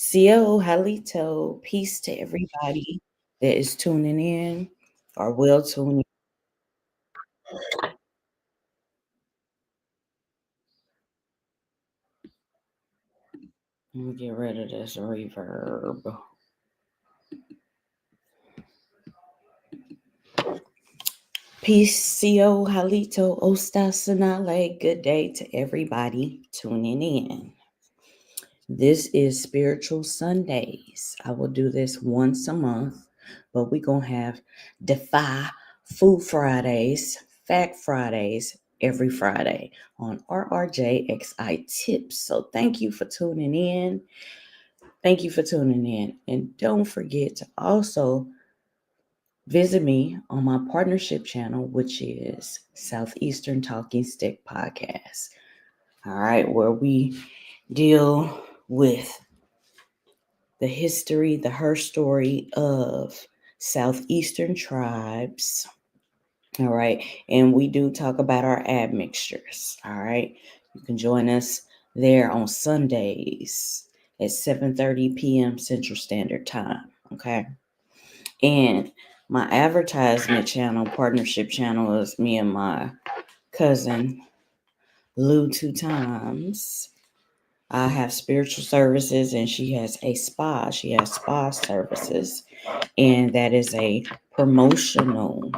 Sio Halito, peace to everybody that is tuning in or will tune in. Let me get rid of this reverb. Peace, Sio Halito, Ostasanale. Good day to everybody tuning in. This is Spiritual Sundays. I will do this once a month, but we're going to have Defy Food Fridays, Fact Fridays, every Friday on RRJXI Tips. So thank you for tuning in. Thank you for tuning in. And don't forget to also visit me on my partnership channel, which is Southeastern Talking Stick Podcast. All right, where we deal with the history, her story of Southeastern tribes. All right. And we do talk about our admixtures. All right. You can join us there on Sundays at 7:30 p.m. Central Standard Time. Okay. And my advertisement channel, partnership channel, is me and my cousin, Lou Two Times. I have spiritual services and she has a spa. She has spa services. And that is a promotional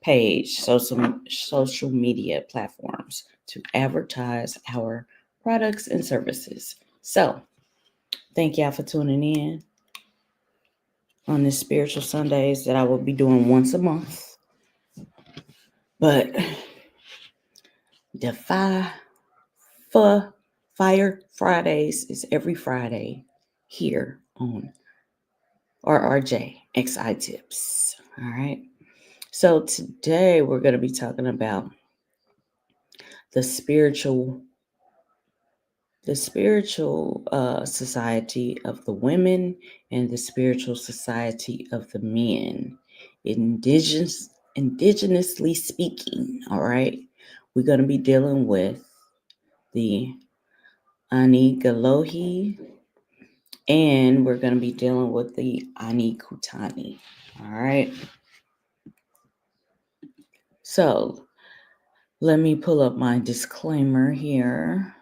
page, social media platforms to advertise our products and services. So thank y'all for tuning in on this Spiritual Sundays that I will be doing once a month. But the Fire Fridays is every Friday here on RRJXI Tips. All right. So today we're going to be talking about the spiritual society of the women and the spiritual society of the men. Indigenously speaking. All right. We're going to be dealing with the AniGilohi, and we're going to be dealing with the InihaKutani. All right. So let me pull up my disclaimer here.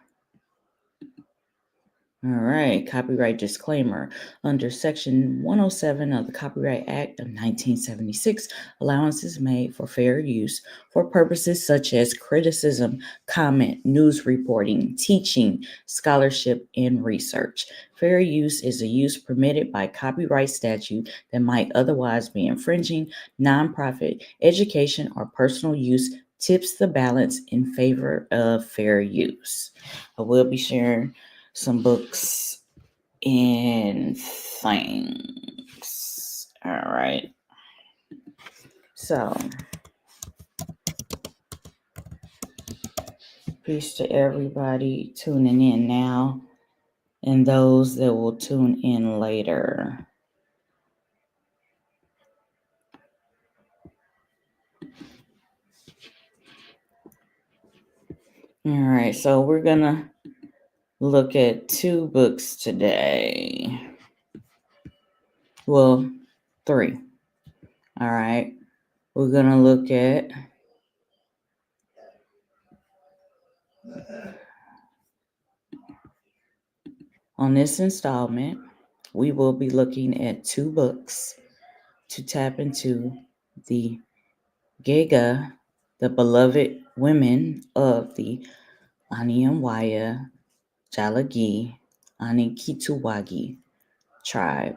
All right, copyright disclaimer. Under Section 107 of the Copyright Act of 1976, allowance is made for fair use for purposes such as criticism, comment, news reporting, teaching, scholarship, and research. Fair use is a use permitted by copyright statute that might otherwise be infringing. Nonprofit, education, or personal use tips the balance in favor of fair use. I will be sharing some books and things. All right. So, peace to everybody tuning in now and those that will tune in later. All right. So, we're going to look at two books today. Well, three. All right. We're going to look at on this installment, we will be looking at two books to tap into the Gega, the beloved women of the Anianwaya Jalagi Anikituwagi tribe.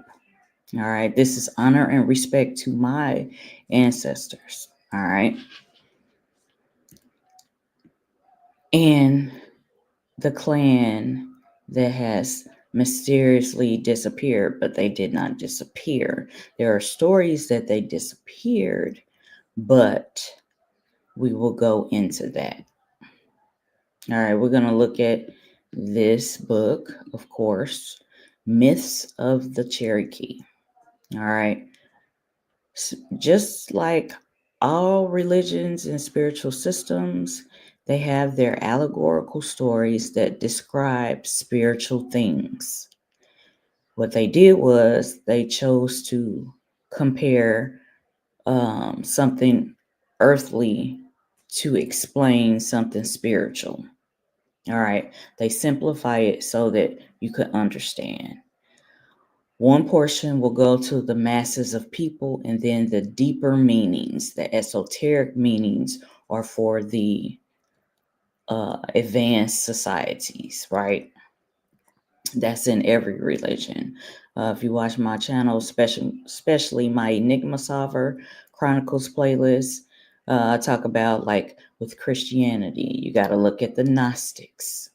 All right, this is honor and respect to my ancestors. All right. And the clan that has mysteriously disappeared, but they did not disappear. There are stories that they disappeared, but we will go into that. All right, we're going to look at this book, of course, Myths of the Cherokee. All right. Just like all religions and spiritual systems, they have their allegorical stories that describe spiritual things. What they did was they chose to compare something earthly to explain something spiritual. All right. They simplify it so that you could understand. One portion will go to the masses of people, and then the deeper meanings, the esoteric meanings, are for the advanced societies, right? That's in every religion. If you watch my channel, especially my Enigma Solver Chronicles playlist, I talk about, like, with Christianity, you got to look at the Gnostics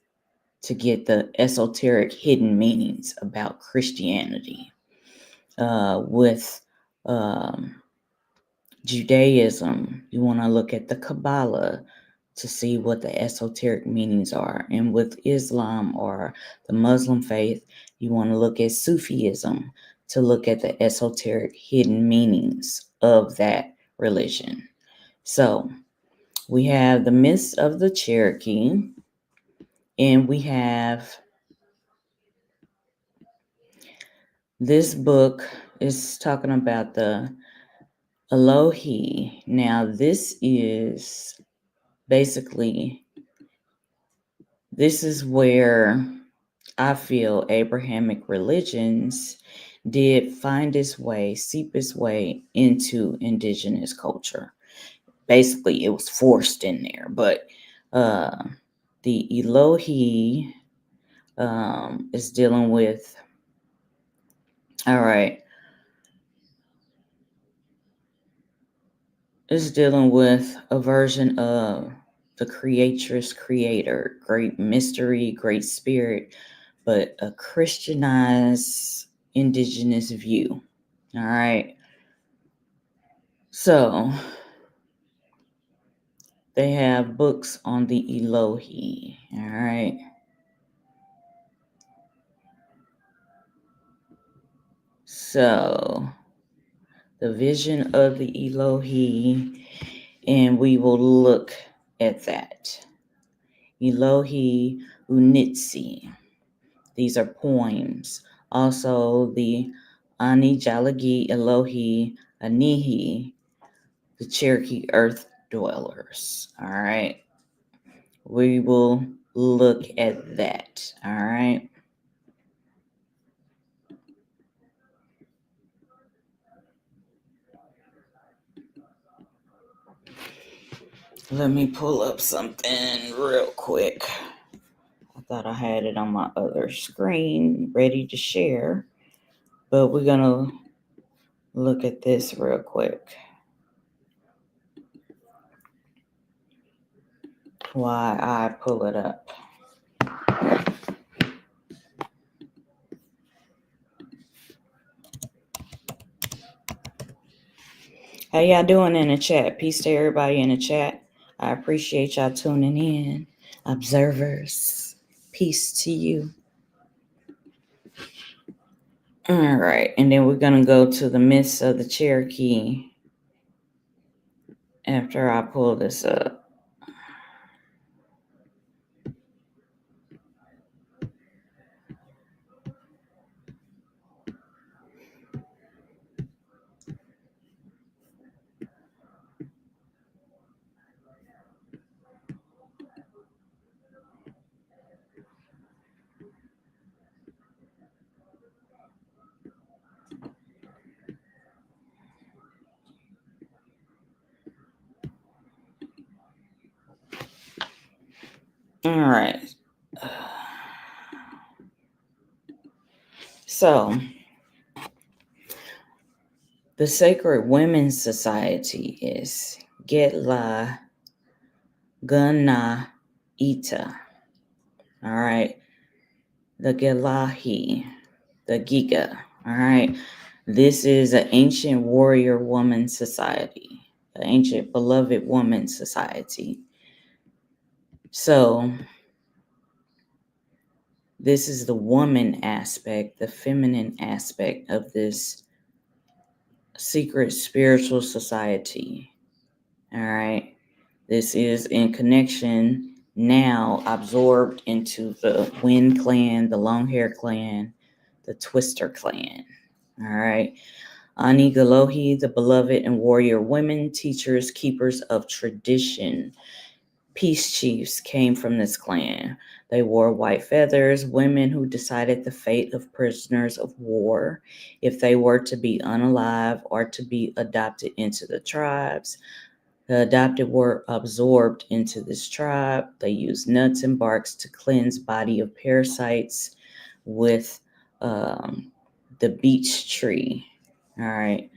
to get the esoteric hidden meanings about Christianity. With Judaism, you want to look at the Kabbalah to see what the esoteric meanings are. And with Islam or the Muslim faith, you want to look at Sufism to look at the esoteric hidden meanings of that religion. So we have the myths of the Cherokee, and we have this book is talking about the Elohi. Now, this is basically, this is where I feel Abrahamic religions did find its way, seep its way into indigenous culture. Basically, it was forced in there, but the Elohi is dealing with, all right, is dealing with a version of the creatress, creator, great mystery, great spirit, but a Christianized indigenous view. All right. So they have books on the Elohi. All right. So the vision of the Elohi, and we will look at that. Elohi Unitsi. These are poems. Also, the AniGilohi Elohi Anihi, the Cherokee Earth Dwellers. All right. We will look at that. All right. Let me pull up something real quick. I thought I had it on my other screen ready to share, but we're going to look at this real quick. Why I pull it up. How y'all doing in the chat? Peace to everybody in the chat. I appreciate y'all tuning in. Observers, peace to you. All right, and then we're going to go to the myths of the Cherokee after I pull this up. All right. So, the Sacred Women's Society is Getla Guna Ita. All right. The Gelahi, the Giga. All right. This is an ancient warrior woman society, an ancient beloved woman society. So, this is the woman aspect, the feminine aspect of this secret spiritual society. All right. This is in connection now, absorbed into the Wind clan, the Long Hair clan, the Twister clan. All right. AniGilohi, the beloved and warrior women, teachers, keepers of tradition. Peace chiefs came from this clan. They wore white feathers, women who decided the fate of prisoners of war, if they were to be unalive or to be adopted into the tribes. The adopted were absorbed into this tribe. They used nuts and barks to cleanse body of parasites with the beech tree. All right.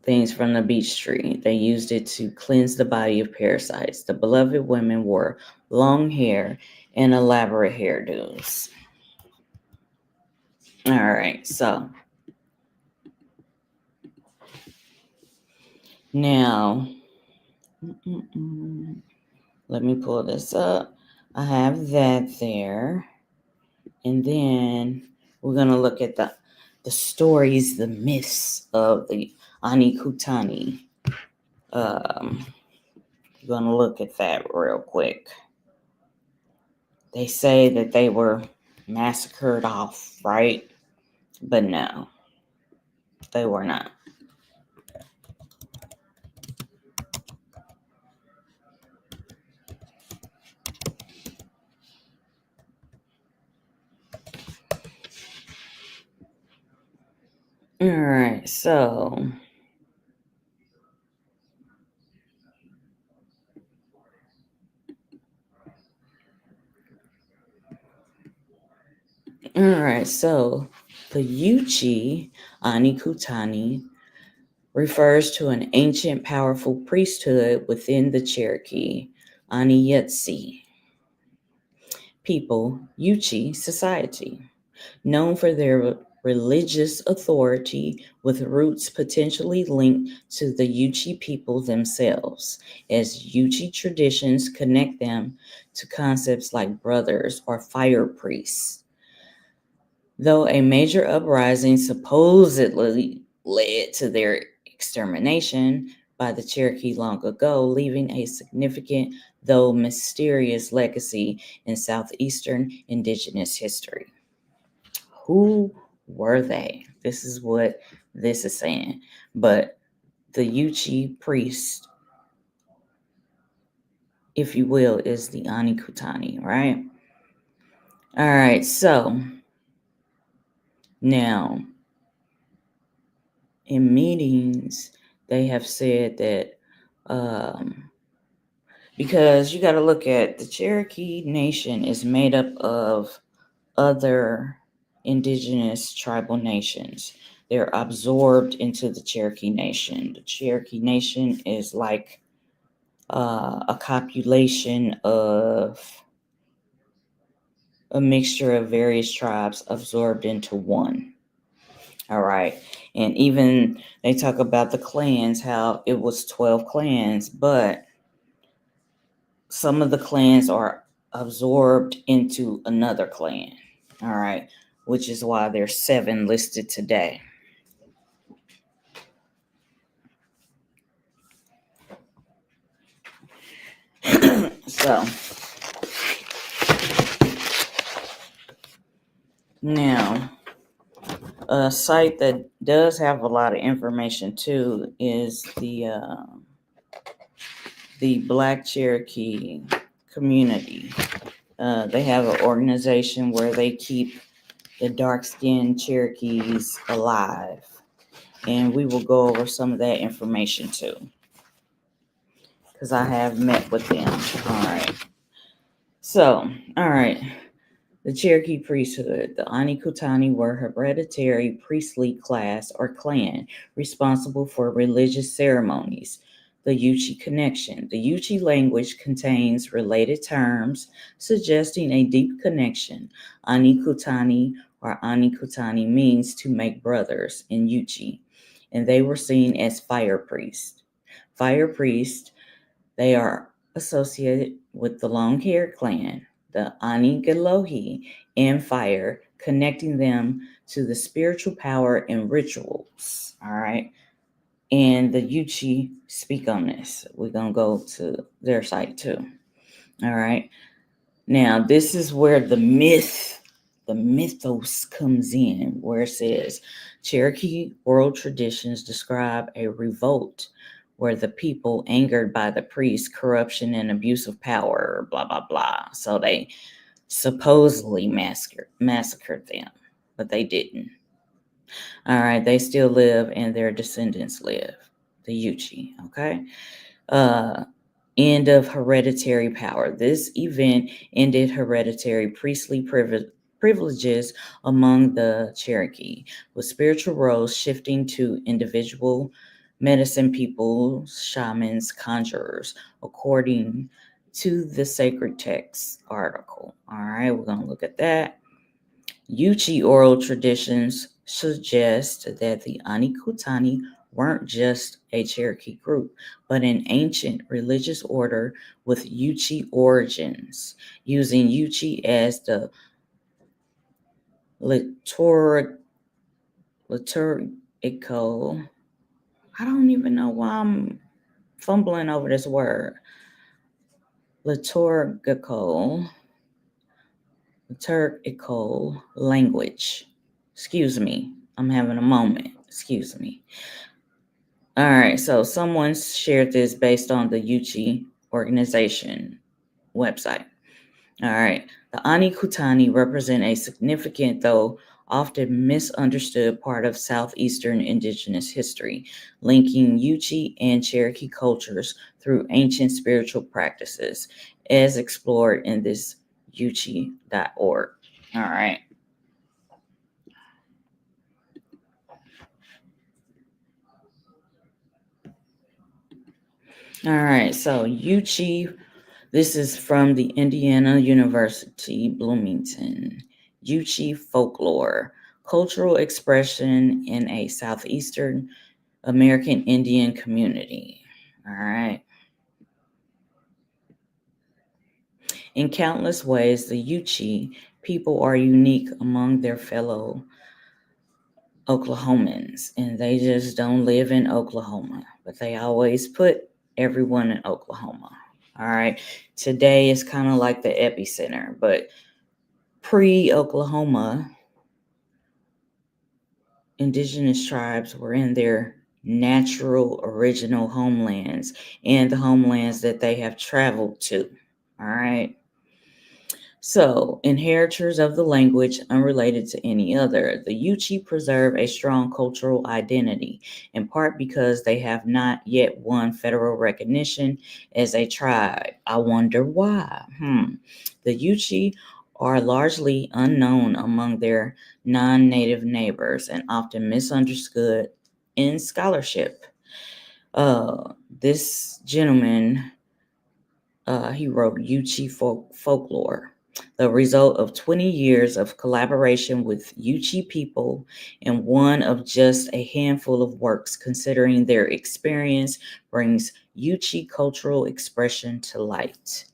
Things from the beech tree. They used it to cleanse the body of parasites. The beloved women wore long hair and elaborate hairdos. All right, so now, let me pull this up. I have that there. And then we're going to look at the stories, the myths of the InihaKutani. We're going to look at that real quick. They say that they were massacred off, right? But no, they were not. All right, so the Yuchi InihaKutani refers to an ancient, powerful priesthood within the Cherokee AniGilohi people, Yuchi society, known for their religious authority with roots potentially linked to the Yuchi people themselves, as Yuchi traditions connect them to concepts like brothers or fire priests. Though a major uprising supposedly led to their extermination by the Cherokee long ago, leaving a significant, though mysterious, legacy in southeastern Indigenous history. Who were they? This is what this is saying. But the Yuchi priest, if you will, is the InihaKutani, right? All right, so now in meetings, they have said that because you got to look at the Cherokee Nation is made up of other indigenous tribal nations. They're absorbed into the Cherokee Nation. The Cherokee Nation is like a copulation of a mixture of various tribes absorbed into one. All right. And even they talk about the clans, how it was 12 clans, but some of the clans are absorbed into another clan. All right. Which is why there's 7 listed today. So now, a site that does have a lot of information too is the Black Cherokee community. They have an organization where they keep the dark-skinned Cherokees alive, and we will go over some of that information too, because I have met with them. All right. So, all right. The Cherokee priesthood. The InihaKutani were hereditary priestly class or clan responsible for religious ceremonies. The Yuchi connection. The Yuchi language contains related terms suggesting a deep connection. InihaKutani or AniGilohi means to make brothers in Yuchi, and they were seen as fire priests. Fire priests, they are associated with the long-haired clan, the AniGilohi, and fire, connecting them to the spiritual power and rituals. All right. And the Yuchi speak on this. We're going to go to their site too. All right. Now, this is where the myth the mythos comes in, where it says Cherokee oral traditions describe a revolt where the people, angered by the priests' corruption and abuse of power, blah, blah, blah. So they supposedly massacred them, but they didn't. All right, they still live and their descendants live, the Yuchi, okay? End of hereditary power. This event ended hereditary priestly privileges among the Cherokee, with spiritual roles shifting to individual medicine people, shamans, conjurers, according to the sacred text article. All right, we're going to look at that. Yuchi oral traditions suggest that the AniGilohi weren't just a Cherokee group, but an ancient religious order with Yuchi origins, using Yuchi as the liturgical. I don't even know why I'm fumbling over this word. Liturgical language. Excuse me. I'm having a moment. Excuse me. All right. So someone shared this based on the Yuchi organization website. All right. The AniGilohi represent a significant, though often misunderstood, part of Southeastern Indigenous history, linking Yuchi and Cherokee cultures through ancient spiritual practices, as explored in this Yuchi.org. All right. All right. So Yuchi, this is from the Indiana University, Bloomington. Yuchi folklore, cultural expression in a Southeastern American Indian community. All right. In countless ways, the Yuchi people are unique among their fellow Oklahomans, and they just don't live in Oklahoma, but they always put everyone in Oklahoma. All right. Today is kind of like the epicenter, but pre-Oklahoma, indigenous tribes were in their natural original homelands and the homelands that they have traveled to. All right. So, inheritors of the language unrelated to any other, the Yuchi preserve a strong cultural identity, in part because they have not yet won federal recognition as a tribe. I wonder why. The Yuchi are largely unknown among their non-native neighbors and often misunderstood in scholarship. This gentleman, he wrote Yuchi folklore, the result of 20 years of collaboration with Yuchi people, and one of just a handful of works considering their experience brings Yuchi cultural expression to light.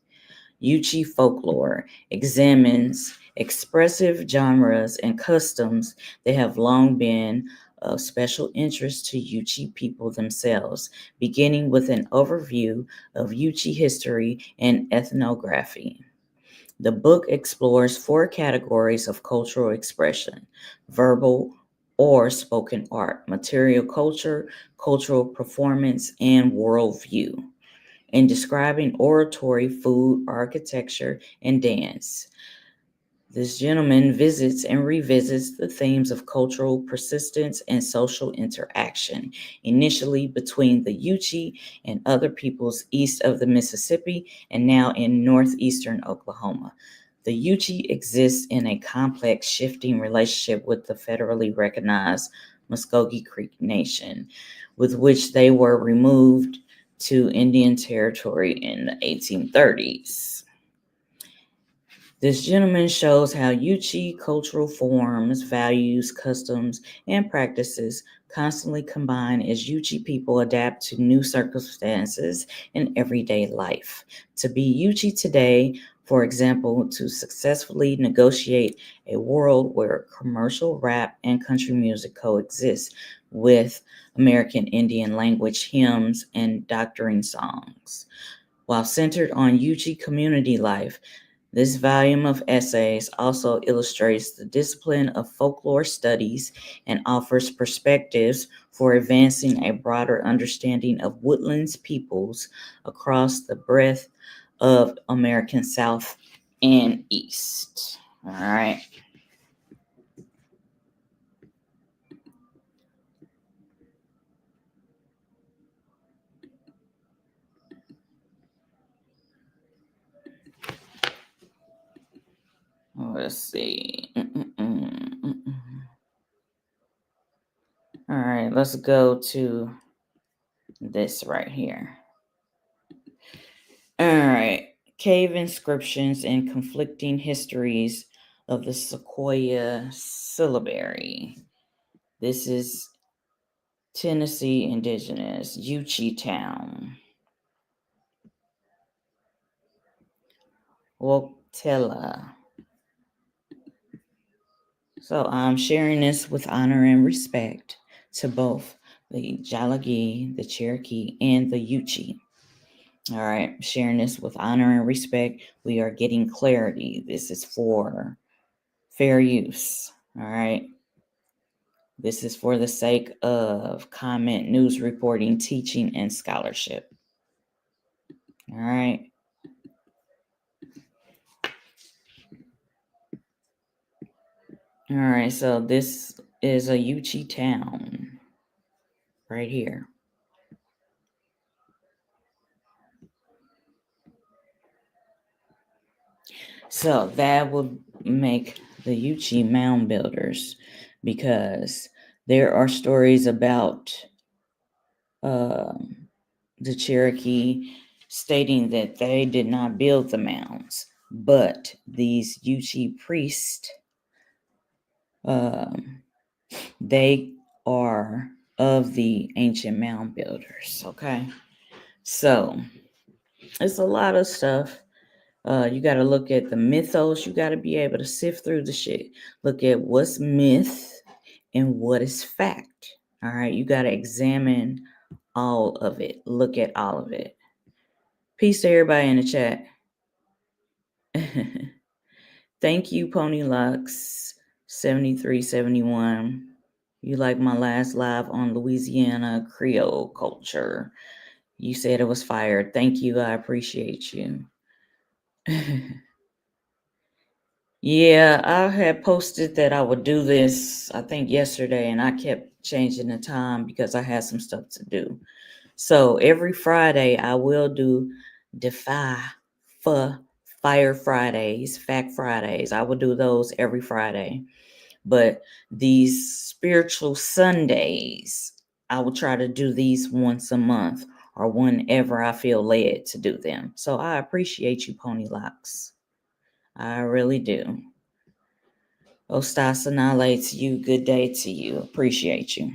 Yuchi folklore examines expressive genres and customs that have long been of special interest to Yuchi people themselves, beginning with an overview of Yuchi history and ethnography. The book explores 4 categories of cultural expression: verbal or spoken art, material culture, cultural performance, and worldview, in describing oratory, food, architecture, and dance. This gentleman visits and revisits the themes of cultural persistence and social interaction, initially between the Yuchi and other peoples east of the Mississippi and now in northeastern Oklahoma. The Yuchi exists in a complex, shifting relationship with the federally recognized Muskogee Creek Nation, with which they were removed to Indian Territory in the 1830s. This gentleman shows how Yuchi cultural forms, values, customs, and practices constantly combine as Yuchi people adapt to new circumstances in everyday life. To be Yuchi today, for example, to successfully negotiate a world where commercial rap and country music coexist with American Indian language hymns and doctoring songs. While centered on Yuchi community life, This volume of essays also illustrates the discipline of folklore studies and offers perspectives for advancing a broader understanding of woodlands peoples across the breadth of American South and East. All right. Let's see. All right, let's go to this right here. All right. Cave inscriptions and conflicting histories of the Sequoia syllabary. This is Tennessee Indigenous, Uchitown. Woktellah. So I'm sharing this with honor and respect to both the Jalagi, the Cherokee, and the Yuchi. All right, sharing this with honor and respect. We are getting clarity. This is for fair use. All right. This is for the sake of comment, news reporting, teaching, and scholarship. All right. All right, so this is a Yuchi town right here. So that would make the Yuchi mound builders, because there are stories about the Cherokee stating that they did not build the mounds, but these Yuchi priests, they are of the ancient mound builders. Okay, so it's a lot of stuff. You got to look at the mythos. You got to be able to sift through the shit. Look at what's myth and what is fact. All right, you got to examine all of it. Look at all of it. Peace to everybody in the chat. Thank you, Pony Lux 7371. You like my last live on Louisiana Creole culture. You said it was fire. Thank you. I appreciate you. Yeah, I had posted that I would do this, I think yesterday, and I kept changing the time because I had some stuff to do. So every Friday, I will do Fire Fridays, Fact Fridays. I will do those every Friday. But these Spiritual Sundays, I will try to do these once a month or whenever I feel led to do them. So I appreciate you, Pony Locks. I really do. Ostasanale to you. Good day to you. Appreciate you.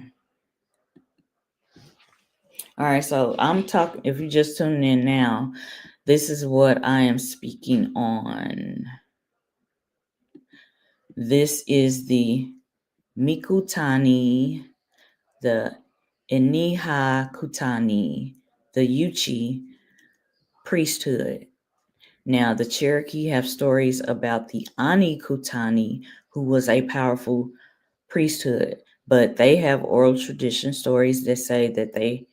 All right, so I'm talking, if you're just tuning in now, this is what I am speaking on. This is the InihaKutani, the InihaKutani, the Yuchi priesthood. Now, the Cherokee have stories about the AniGilohi, who was a powerful priesthood, but they have oral tradition stories that say that they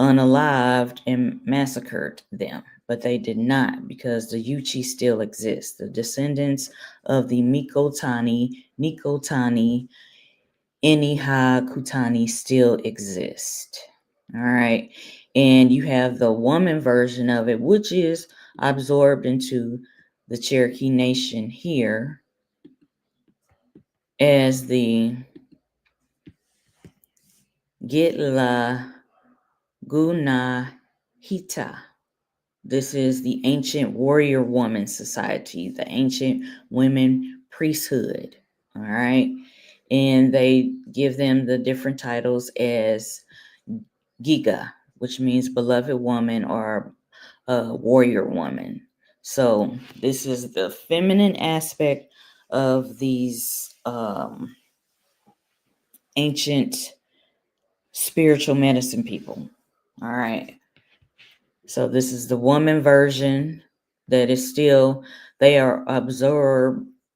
unalived and massacred them, but they did not, because the Yuchi still exist. The descendants of the Nikotani, InihaKutani still exist. All right. And you have the woman version of it, which is absorbed into the Cherokee Nation here as the Gitla Gunahita. This is the ancient warrior woman society, the ancient women priesthood. All right. And they give them the different titles as Giga, which means beloved woman or warrior woman. So this is the feminine aspect of these ancient spiritual medicine people. All right. So this is the woman version, that is still, they are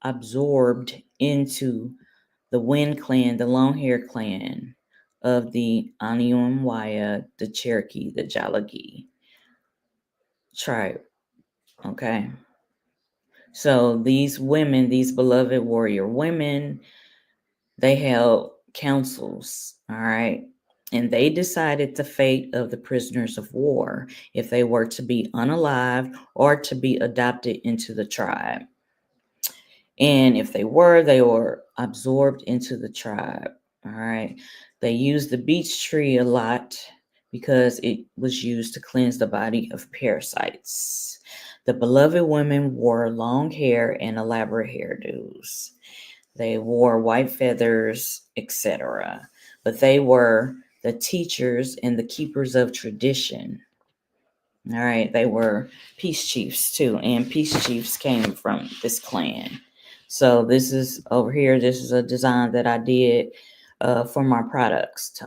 absorbed into the Wind clan, the long hair clan of the Aniumwaya, the Cherokee, the Jalagi tribe. Okay. So these women, these beloved warrior women, they held councils, all right? And they decided the fate of the prisoners of war if they were to be unalived or to be adopted into the tribe. And if they were absorbed into the tribe. All right. They used the beech tree a lot because it was used to cleanse the body of parasites. The beloved women wore long hair and elaborate hairdos. They wore white feathers, etc. But they were the teachers and the keepers of tradition. All right. They were peace chiefs too. And peace chiefs came from this clan. So this is over here. This is a design that I did for my products to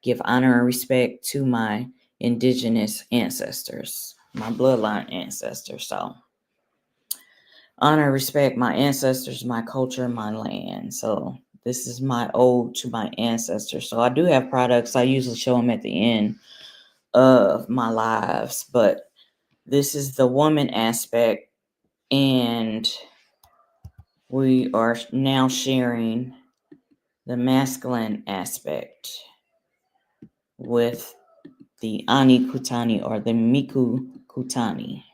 give honor and respect to my indigenous ancestors, my bloodline ancestors. So honor, respect my ancestors, my culture, my land. So this is my ode to my ancestors. So I do have products. I usually show them at the end of my lives, but this is the woman aspect, and we are now sharing the masculine aspect with the AniKhutani or the InihaKutani.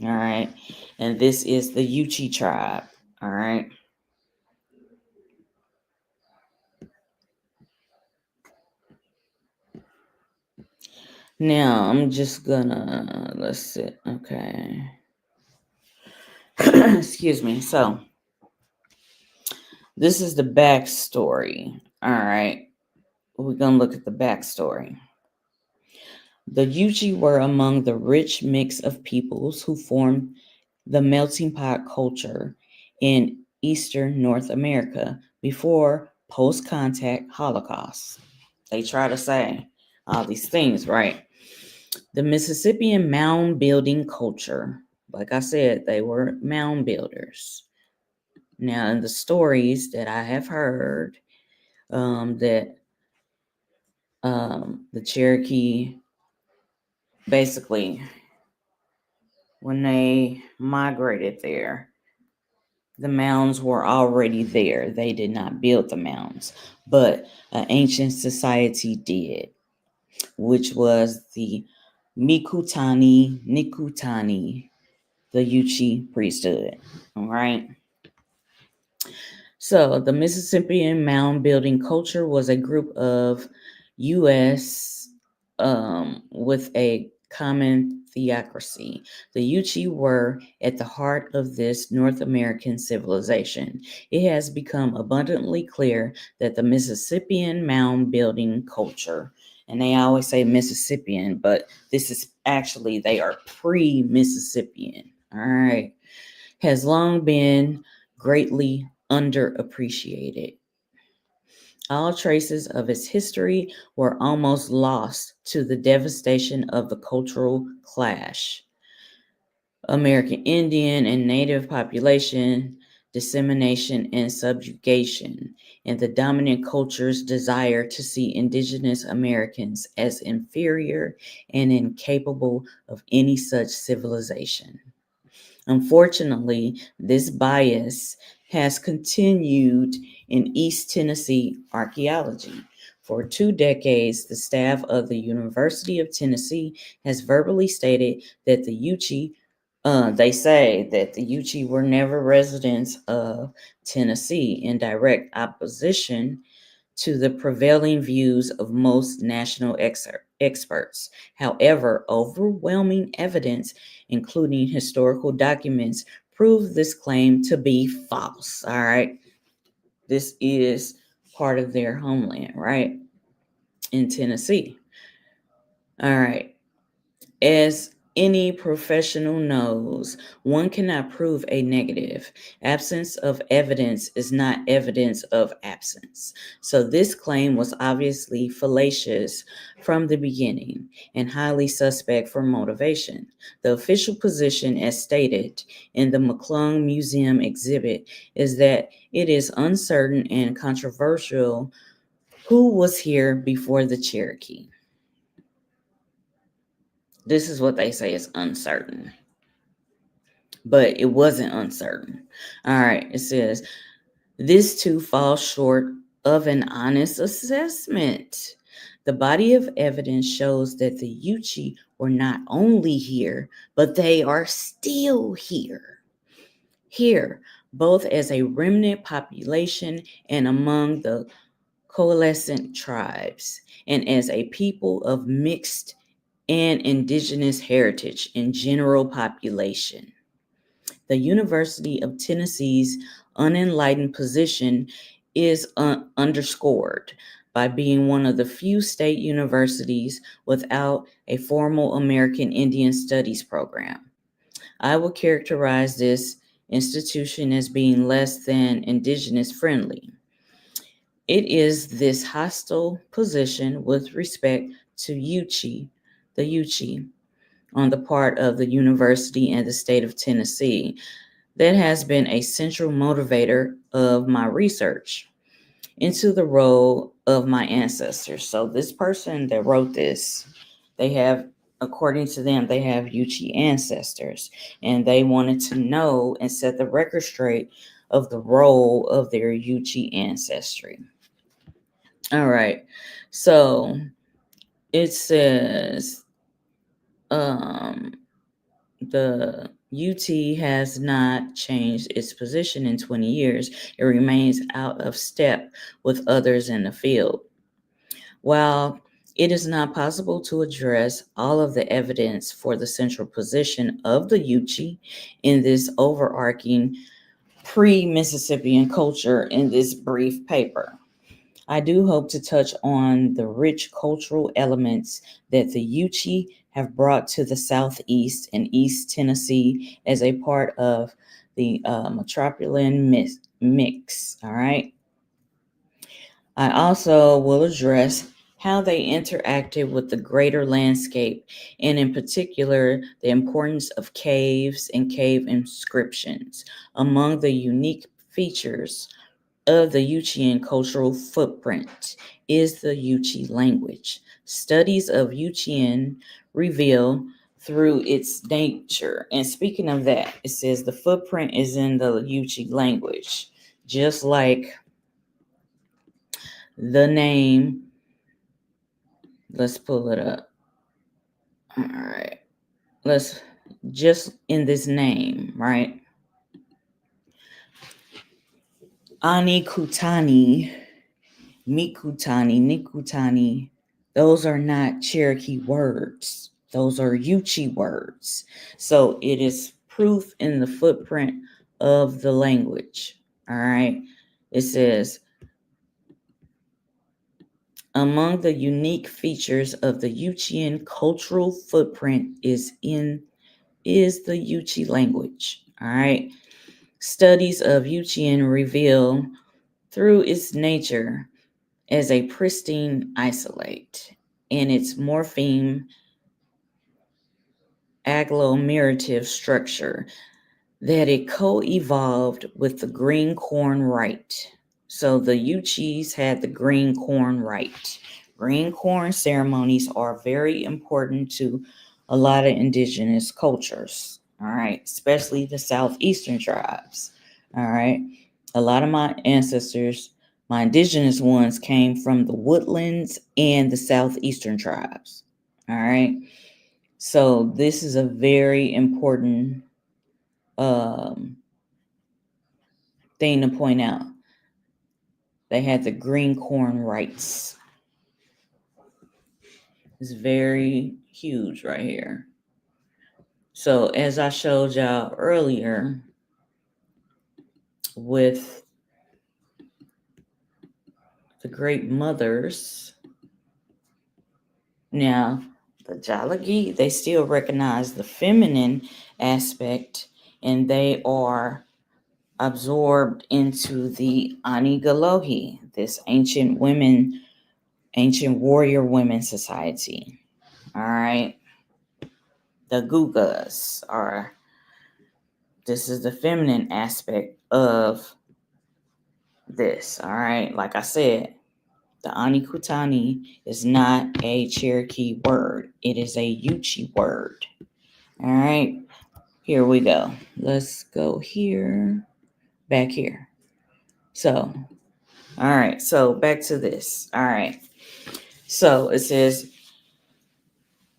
All right. And this is the Yuchi tribe. All right. Now I'm just gonna, let's see. Okay. Excuse me. So this is the backstory. All right. We're gonna look at the backstory. The Yuchi were among the rich mix of peoples who formed the melting pot culture in Eastern North America before post-contact Holocaust. They try to say all these things, right? The Mississippian mound building culture, like I said, they were mound builders. Now, in the stories that I have heard, that the Cherokee, basically, when they migrated there, the mounds were already there. They did not build the mounds, but an ancient society did, which was the Nikutani, the Yuchi priesthood. All right. So the Mississippian mound building culture was a group of U.S. With a common theocracy. The Yuchi were at the heart of this North American civilization. It has become abundantly clear that the Mississippian mound building culture, and they always say Mississippian, but this is actually, they are pre-Mississippian, all right, has long been greatly underappreciated. All traces of its history were almost lost to the devastation of the cultural clash. American Indian and Native population dissemination and subjugation, and the dominant culture's desire to see Indigenous Americans as inferior and incapable of any such civilization. Unfortunately, this bias has continued in East Tennessee archaeology. For 2 decades, the staff of the University of Tennessee has verbally stated that the Yuchi, they say that the Yuchi were never residents of Tennessee, in direct opposition to the prevailing views of most national experts. However, overwhelming evidence, including historical documents, prove this claim to be false. All right. This is part of their homeland, right? In Tennessee. All right. As any professional knows, one cannot prove a negative. Absence of evidence is not evidence of absence. So this claim was obviously fallacious from the beginning and highly suspect for motivation. The official position, as stated in the McClung Museum exhibit, is that it is uncertain and controversial who was here before the Cherokee. This is what they say is uncertain. But it wasn't uncertain. All right, it says, this too falls short of an honest assessment. The body of evidence shows that the Yuchi were not only here, but they are still here. Here, both as a remnant population and among the coalescent tribes, and as a people of mixed and indigenous heritage in general population. The University of Tennessee's unenlightened position is underscored by being one of the few state universities without a formal American Indian Studies program. I would characterize this institution as being less than indigenous friendly. It is this hostile position with respect to the Yuchi, on the part of the university and the state of Tennessee, that has been a central motivator of my research into the role of my ancestors. So this person that wrote this, they have, according to them, they have Yuchi ancestors, and they wanted to know and set the record straight of the role of their Yuchi ancestry. All right, so it says the UT has not changed its position in 20 years. It remains out of step with others in the field. While it is not possible to address all of the evidence for the central position of the Yuchi in this overarching pre-Mississippian culture in this brief paper, I do hope to touch on the rich cultural elements that the Yuchi have brought to the Southeast and East Tennessee as a part of the metropolitan mix. All right. I also will address how they interacted with the greater landscape, and in particular, the importance of caves and cave inscriptions. Among the unique features of the Yuchian cultural footprint is the Yuchi language. Studies of Yuchian reveal through its nature. And speaking of that, it says the footprint is in the Yuchi language, just like the name. Let's pull it up. All right. Let's just in this name, right? AniKhutani, Mikutani, Nikutani, those are not Cherokee words. Those are Yuchi words. So it is proof in the footprint of the language. All right. It says, among the unique features of the Yuchian cultural footprint is the Yuchi language. All right. Studies of Yuchian reveal through its nature as a pristine isolate in its morpheme agglomerative structure that it co-evolved with the green corn rite. So the Yuchis had the green corn rite. Green corn ceremonies are very important to a lot of indigenous cultures, all right, especially the southeastern tribes, all right. A lot of my ancestors, my indigenous ones, came from the woodlands and the southeastern tribes, all right. So this is a very important thing to point out. They had the green corn rights. It's very huge right here. So as I showed y'all earlier with the great mothers, now the Jaguarxi, they still recognize the feminine aspect, and they are absorbed into the AniGilohi, this ancient warrior women society. All right. The Gugas this is the feminine aspect of this. All right. Like I said, the InihaKutani is not a Cherokee word. It is a Yuchi word. All right. Here we go. Let's go here. Back here. So, all right. So back to this. All right. So it says,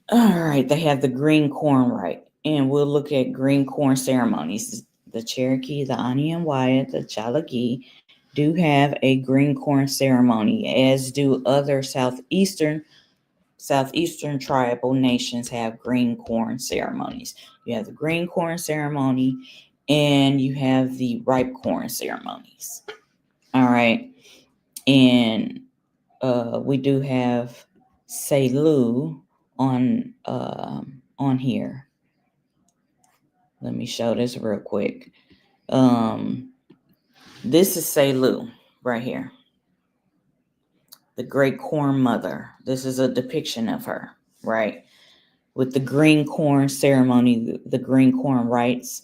all right, they have the green corn right. And we'll look at green corn ceremonies. The Cherokee, the Ani and Wyatt, the Jaguarxi do have a green corn ceremony, as do other southeastern tribal nations have green corn ceremonies. You have the green corn ceremony and you have the ripe corn ceremonies. All right. And we do have Selu on here. Let me show this real quick. This is Selu right here. The great corn mother. This is a depiction of her, right? With the green corn ceremony, the green corn rites,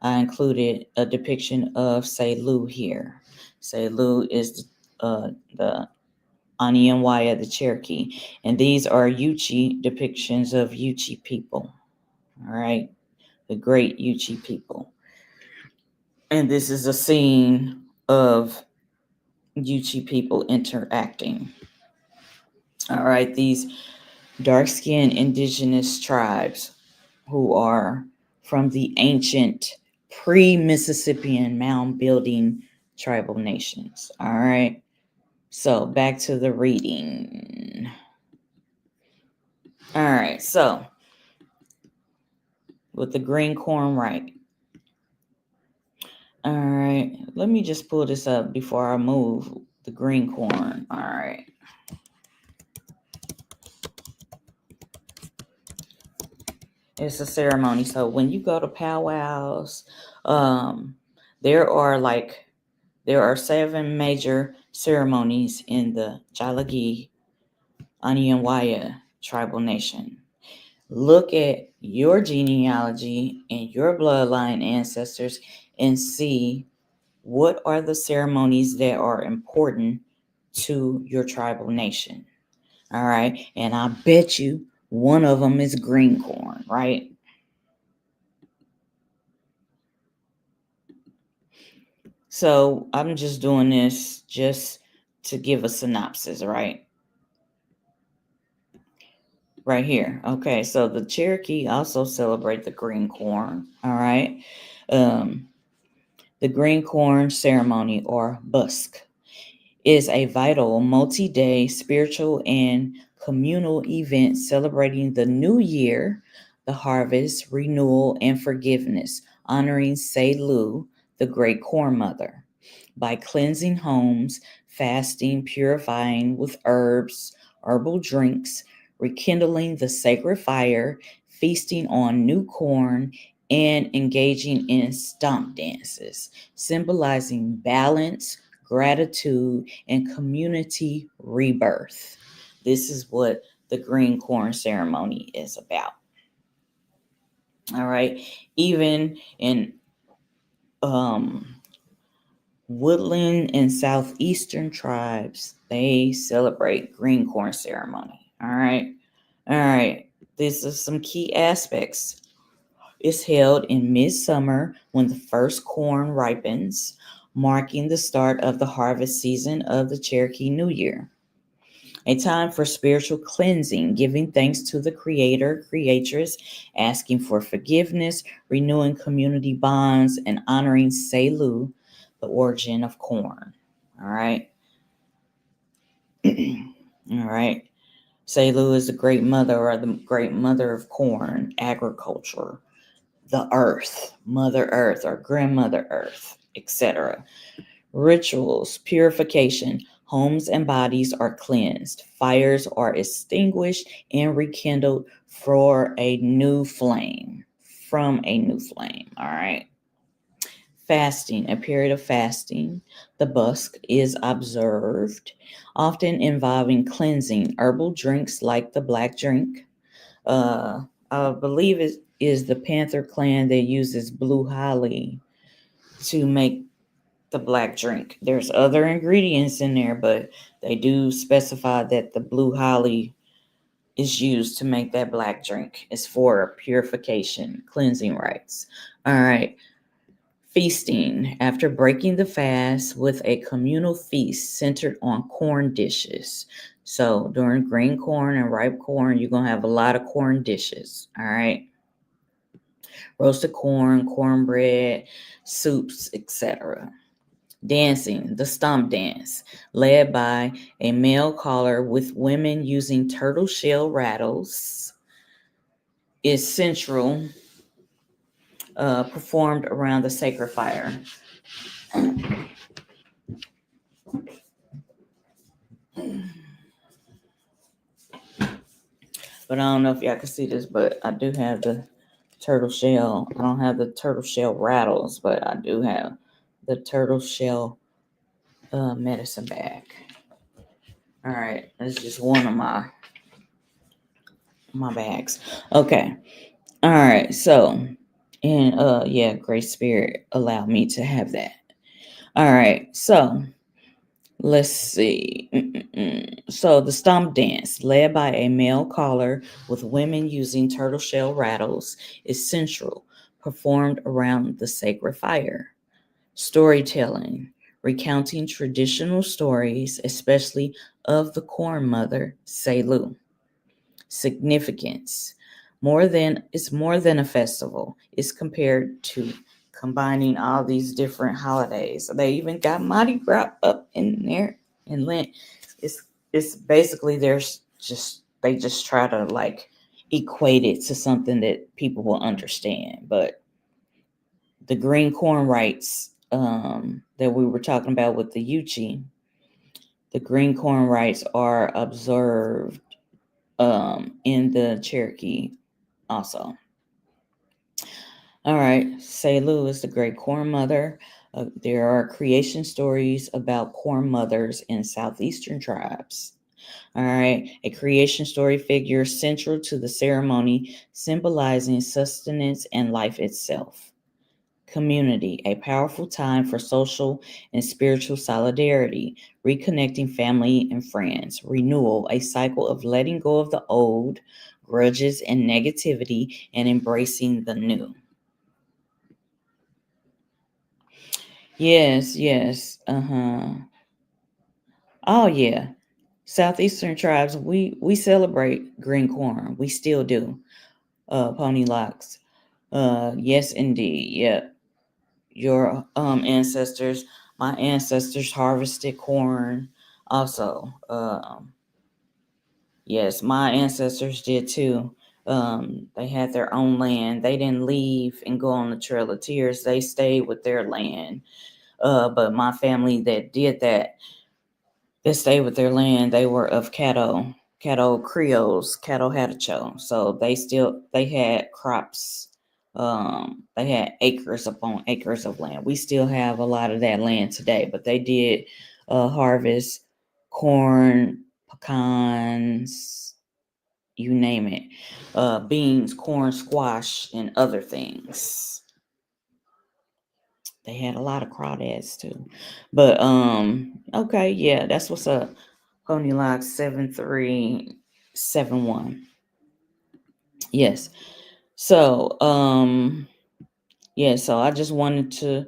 I included a depiction of Selu here. Selu is the Ani and Waya, the Cherokee. And these are Yuchi depictions of Yuchi people. All right. The great Yuchi people. And this is a scene of Yuchi people interacting. All right. These dark-skinned indigenous tribes who are from the ancient pre-Mississippian mound building tribal nations. All right. So back to the reading. All right. So with the green corn right. All right. Let me just pull this up before I move the green corn. All right. It's a ceremony. So when you go to powwows, there are 7 major ceremonies in the Jaguarxi Ani and Waya tribal nation. Look at your genealogy and your bloodline ancestors and see what are the ceremonies that are important to your tribal nation. All right. And I bet you one of them is green corn, right? So I'm just doing this just to give a synopsis, right? Right here. Okay, so the Cherokee also celebrate the green corn. All right. The green corn ceremony, or busk, is a vital multi-day spiritual and communal event celebrating the new year, the harvest, renewal, and forgiveness, honoring Selu, the great corn mother, by cleansing homes, fasting, purifying with herbal drinks, rekindling the sacred fire, feasting on new corn, and engaging in stomp dances, symbolizing balance, gratitude, and community rebirth. This is what the green corn ceremony is about. All right. Even in woodland and southeastern tribes, they celebrate green corn ceremony. All right. These are some key aspects. It's held in midsummer when the first corn ripens, marking the start of the harvest season of the Cherokee New Year. A time for spiritual cleansing, giving thanks to the creator, creatress, asking for forgiveness, renewing community bonds, and honoring Selu, the origin of corn. All right. All right. Selu is the great mother, or the great mother of corn, agriculture, the earth, Mother Earth, or Grandmother Earth, etc. Rituals, purification, Homes and bodies are cleansed. Fires are extinguished and rekindled for a new flame. From a new flame. All right. Fasting, a period of fasting. The busk is observed, often involving cleansing. Herbal drinks like the black drink. I believe it is the Panther clan that uses blue holly to make the black drink. There's other ingredients in there, but they do specify that the blue holly is used to make that black drink. It's for purification, cleansing rites. All right. Feasting, after breaking the fast with a communal feast centered on corn dishes. So during green corn and ripe corn, you're going to have a lot of corn dishes. All right. Roasted corn, cornbread, soups, etc. Dancing, the stomp dance, led by a male caller with women using turtle shell rattles, is central, performed around the sacred fire. But I don't know if y'all can see this, but I do have the turtle shell. I don't have the turtle shell rattles, but I do have the turtle shell medicine bag. All right, that's just one of my bags. Okay. All right, so, and yeah, Great Spirit allowed me to have that. All right, so let's see. So the stomp dance, led by a male caller with women using turtle shell rattles, is central, performed around the sacred fire. Storytelling, recounting traditional stories, especially of the corn mother, Selu. Significance, it's more than a festival. It's compared to combining all these different holidays. They even got Mardi Gras up in there and Lent. It's basically they just try to like equate it to something that people will understand. But the green corn rites that we were talking about with the Yuchi, the green corn rites are observed in the Cherokee also. All right, Selu is the great corn mother. There are creation stories about corn mothers in southeastern tribes. All right, a creation story figure central to the ceremony, symbolizing sustenance and life itself. Community, a powerful time for social and spiritual solidarity, reconnecting family and friends. Renewal, a cycle of letting go of the old, grudges and negativity, and embracing the new. Yes. Oh yeah. Southeastern tribes, we celebrate green corn. We still do. Pony locks. Yes indeed. Yeah. Your ancestors, my ancestors harvested corn also. Yes, my ancestors did too. They had their own land. They didn't leave and go on the Trail of Tears. They stayed with their land. But my family that did that stayed with their land, they were of Caddo Creoles, Caddo Hatacho. So they had crops. They had acres upon acres of land. We still have a lot of that land today, but they did harvest corn, pecans, you name it, beans, corn, squash, and other things. They had a lot of crawdads too. But okay, yeah, that's what's up. Pony Lock 7371. Yes. So so I just wanted to,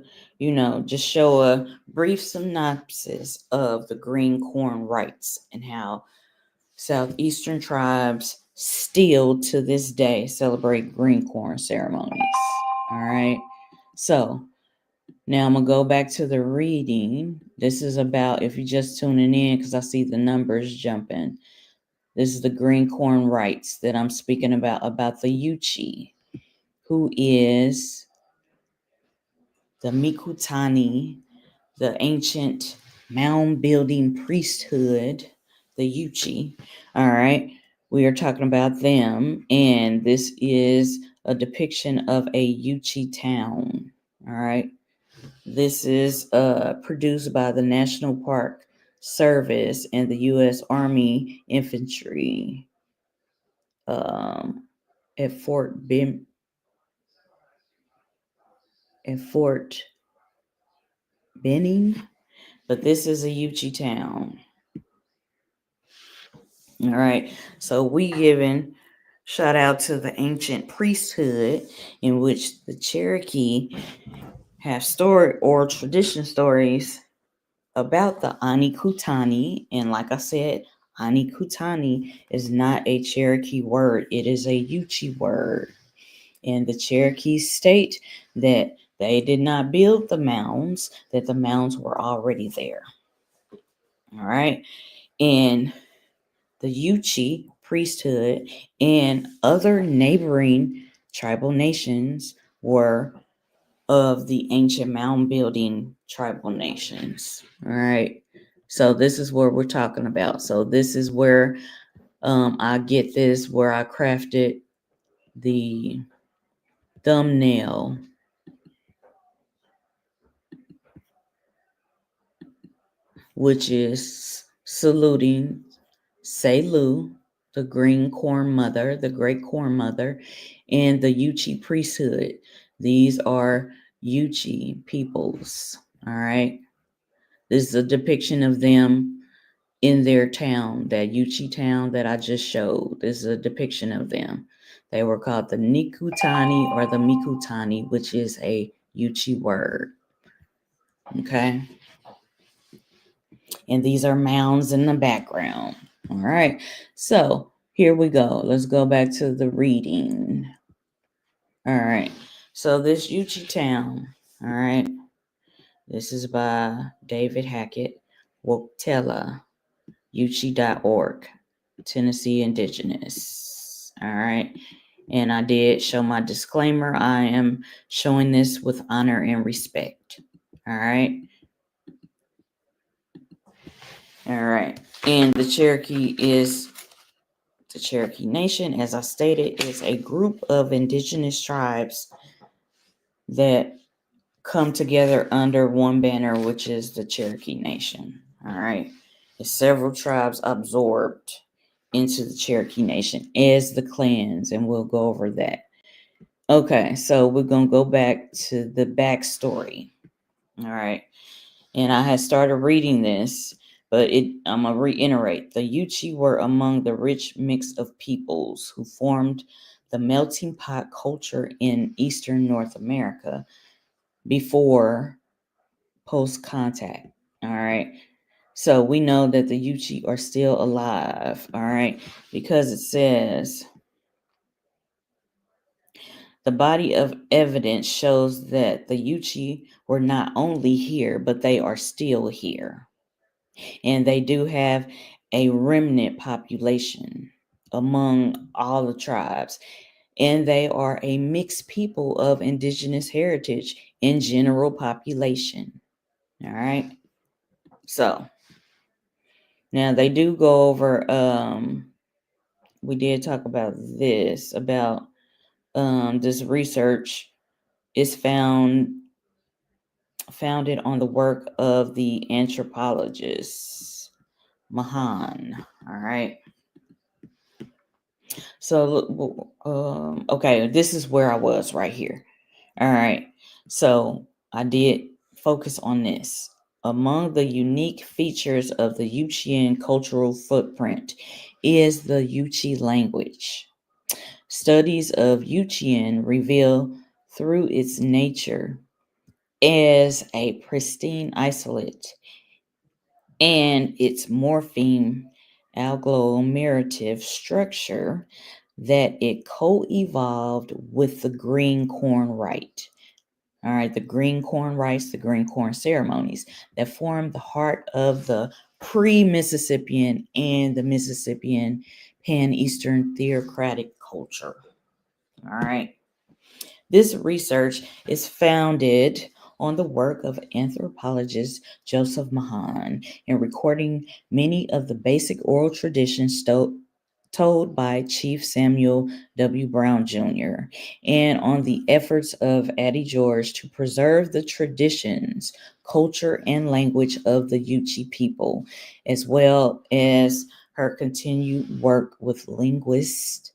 just show a brief synopsis of the green corn rites and how Southeastern tribes still to this day celebrate green corn ceremonies. All right. So now I'm going to go back to the reading. This is about, if you're just tuning in, because I see the numbers jumping. This is the green corn rites that I'm speaking about the Yuchi, who is the Mikutani, the ancient mound building priesthood, the Yuchi. All right. We are talking about them. And this is a depiction of a Yuchi town. All right. This is produced by the National Park Service and the U.S. Army Infantry at Fort Benning. But this is a Yuchi town. All right. So we giving shout out to the ancient priesthood in which the Cherokee have story or tradition stories about the InihaKutani. And like I said, InihaKutani is not a Cherokee word. It is a Yuchi word. And the Cherokees state that they did not build the mounds, that the mounds were already there. All right. And the Yuchi priesthood and other neighboring tribal nations were of the ancient mound building tribal nations. All right. So this is what we're talking about. So this is where I get this, where I crafted the thumbnail, which is saluting Selu, the green corn mother, the great corn mother, and the Yuchi priesthood. These are Yuchi peoples. All right. This is a depiction of them in their town, that Yuchi town that I just showed. This is a depiction of them. They were called the Nikutani or the Mikutani, which is a Yuchi word. Okay. And these are mounds in the background. All right. So here we go. Let's go back to the reading. All right. So this Yuchi town. All right. This is by David Hackett, Woktela, Yuchi.org, Tennessee Indigenous. All right. And I did show my disclaimer. I am showing this with honor and respect. All right. All right. And the Cherokee Nation, as I stated, is a group of indigenous tribes that come together under one banner, which is the Cherokee Nation. All right. There's several tribes absorbed into the Cherokee Nation as the clans, and we'll go over that. Okay, so we're going to go back to the backstory. All right. And I had started reading this, but I'm going to reiterate. The Yuchi were among the rich mix of peoples who formed the melting pot culture in Eastern North America before post-contact. All right. So we know that the Yuchi are still alive. All right. Because it says the body of evidence shows that the Yuchi were not only here, but they are still here. And they do have a remnant population among all the tribes. And they are a mixed people of indigenous heritage in general population. All right. So now they do go over, we did talk about this, about this research is founded on the work of the anthropologist Mahan. All right. So, okay, this is where I was right here. All right. So I did focus on this. Among the unique features of the Yuchian cultural footprint is the Yuchi language. Studies of Yuchian reveal through its nature as a pristine isolate and its morpheme agglomerative structure that it co-evolved with the green corn rite. All right, the green corn rites, the green corn ceremonies that form the heart of the pre-Mississippian and the Mississippian pan-Eastern theocratic culture. All right. This research is founded on the work of anthropologist Joseph Mahan in recording many of the basic oral traditions told by Chief Samuel W. Brown Jr., and on the efforts of Addie George to preserve the traditions, culture, and language of the Yuchi people, as well as her continued work with linguists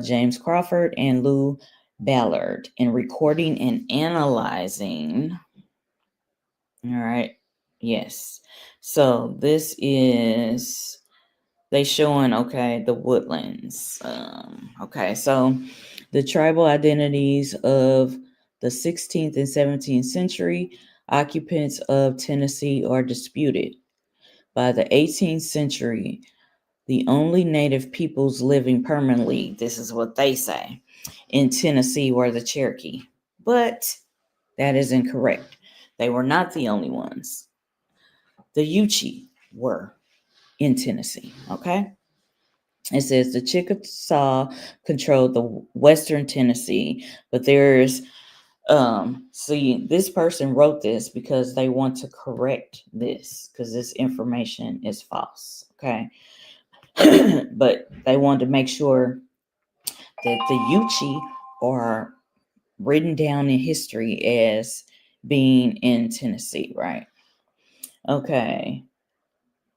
James Crawford and Lou Ballard in recording and analyzing. All right. Yes. So this is they showing, okay, the woodlands. Okay, so the tribal identities of the 16th and 17th century occupants of Tennessee are disputed. By the 18th century, the only native peoples living permanently, this is what they say, in Tennessee were the Cherokee. But that is incorrect. They were not the only ones. The Yuchi were in Tennessee, okay? It says the Chickasaw controlled the western Tennessee, but there's see, this person wrote this because they want to correct this because this information is false, okay? But they wanted to make sure that the Yuchi are written down in history as being in Tennessee, right? Okay.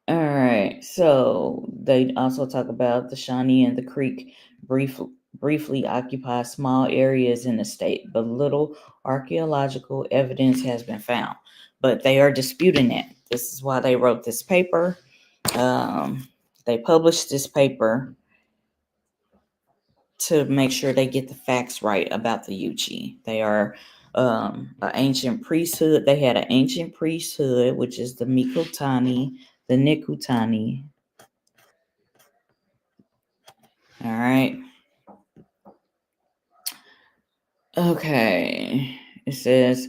All right. So they also talk about the Shawnee and the Creek briefly occupy small areas in the state, but little archaeological evidence has been found. But they are disputing that. This is why they wrote this paper. They published this paper to make sure they get the facts right about the Yuchi. They are an ancient priesthood. They had an ancient priesthood, which is the Mikotani, the Nikutani. All right. Okay. It says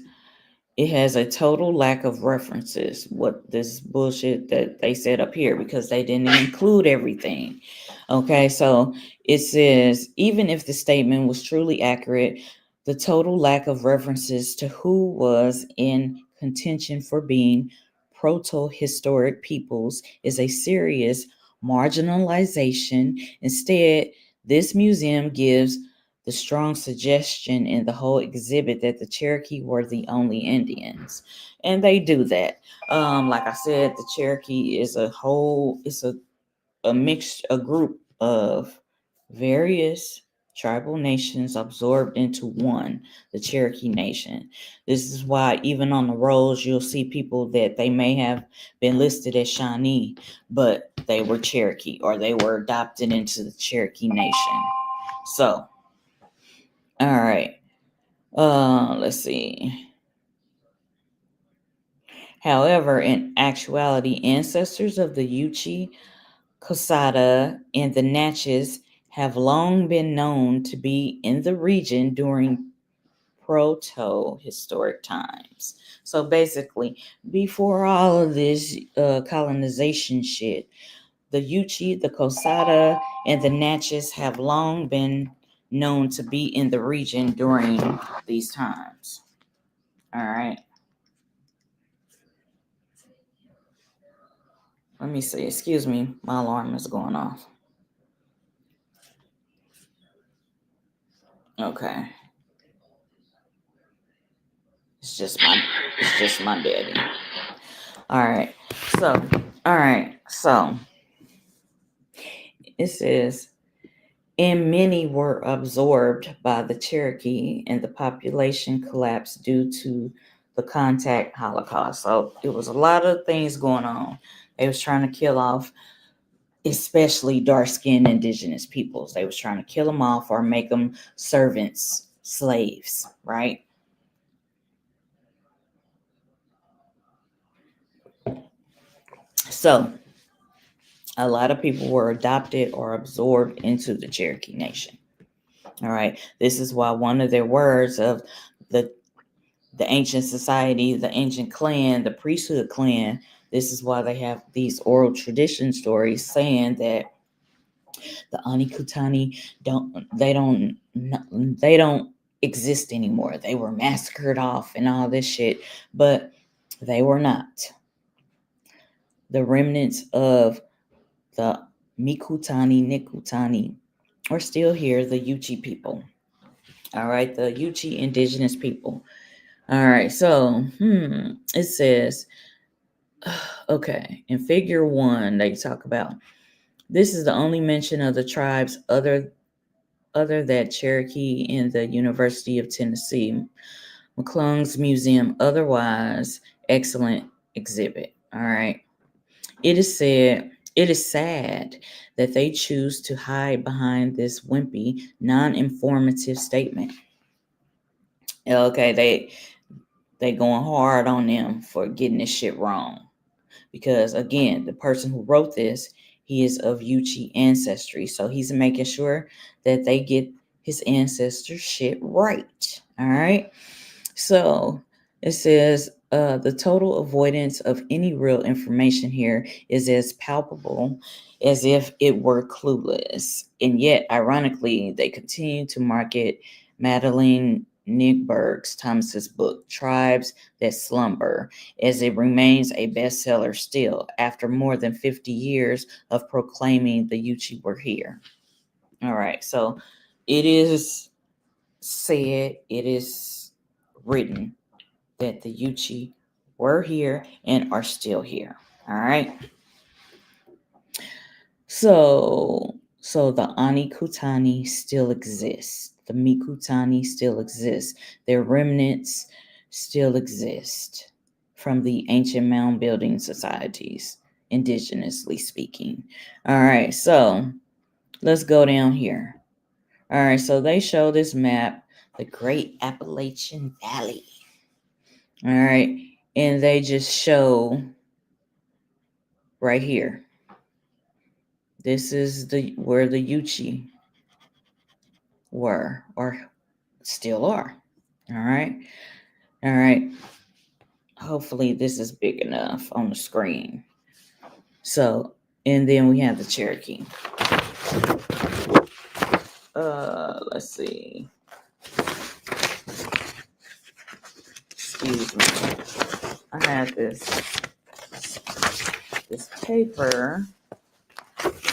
it has a total lack of references. What this bullshit that they said up here because they didn't include everything. Okay, so it says even if the statement was truly accurate, the total lack of references to who was in contention for being proto-historic peoples is a serious marginalization. Instead, this museum gives the strong suggestion in the whole exhibit that the Cherokee were the only Indians. And they do that. Like I said, the Cherokee is a group of various tribal nations absorbed into one, the Cherokee Nation. This is why even on the rolls you'll see people that they may have been listed as Shawnee, but they were Cherokee or they were adopted into the Cherokee Nation. So, all right. Let's see. However, in actuality, ancestors of the Yuchi, Cosada, and the Natchez have long been known to be in the region during proto-historic times. So basically, before all of this colonization shit, the Yuchi, the Cosada, and the Natchez have long been known to be in the region during these times. All right. Let me see. Excuse me. My alarm is going off. Okay. It's just my daddy. All right. So it says, and many were absorbed by the Cherokee, and the population collapsed due to the contact Holocaust. So it was a lot of things going on. They was trying to kill off, especially dark-skinned indigenous peoples. They was trying to kill them off or make them servants, slaves, right? So a lot of people were adopted or absorbed into the Cherokee Nation. All right. This is why one of their words of the ancient society, the ancient clan, the priesthood clan, this is why they have these oral tradition stories saying that the InihaKutani don't exist anymore. They were massacred off and all this shit, but they were not. The remnants of the Nikutani are still here, the Yuchi people. All right, the Yuchi indigenous people. All right, so it says, okay, in figure 1, they talk about, this is the only mention of the tribes other than Cherokee in the University of Tennessee, McClung's museum. Otherwise, excellent exhibit. All right. It is sad that they choose to hide behind this wimpy, non-informative statement. Okay, they going hard on them for getting this shit wrong. Because again, the person who wrote this, he is of Yuchi ancestry. So he's making sure that they get his ancestor shit right. All right. So it says the total avoidance of any real information here is as palpable as if it were clueless. And yet, ironically, they continue to market Madeline Nigberg's Thomas's book, Tribes That Slumber, as it remains a bestseller still after more than 50 years of proclaiming the Yuchi were here. All right, so it is said, it is written that the Yuchi were here and are still here. All right. So the AniGilohi still exists. The Mikutani still exists. Their remnants still exist from the ancient mound building societies, indigenously speaking. All right, so let's go down here. All right, so they show this map, the Great Appalachian Valley. All right, and they just show right here. This is where the Yuchi were or still are. All right. All right. Hopefully this is big enough on the screen. So, and then we have the Cherokee. Let's see. Excuse me. I had this paper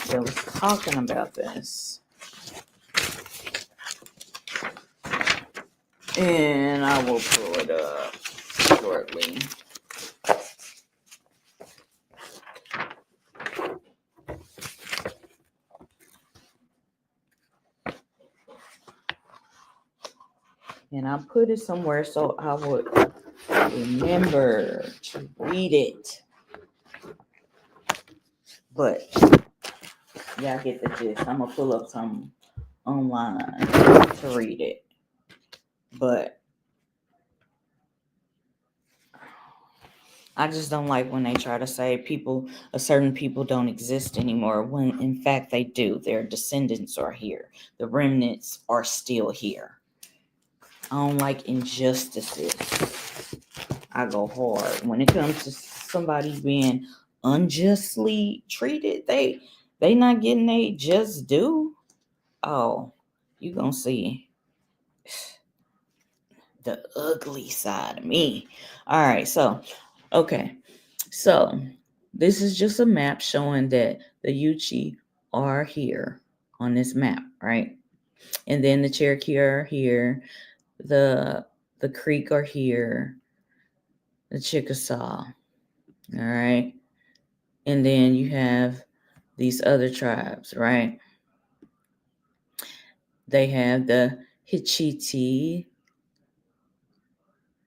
that was talking about this. And I will pull it up shortly. And I put it somewhere so I would remember to read it. But y'all get the gist. I'm going to pull up some online to read it. But I just don't like when they try to say certain people don't exist anymore, when in fact they do. Their descendants are here. The remnants are still here. I don't like injustices. I go hard. When it comes to somebody being unjustly treated, they not getting they just due. Oh, you gonna see the ugly side of me. All right, so okay. So this is just a map showing that the Yuchi are here on this map, right? And then the Cherokee are here. The Creek are here. The Chickasaw. All right. And then you have these other tribes, right? They have the Hichiti,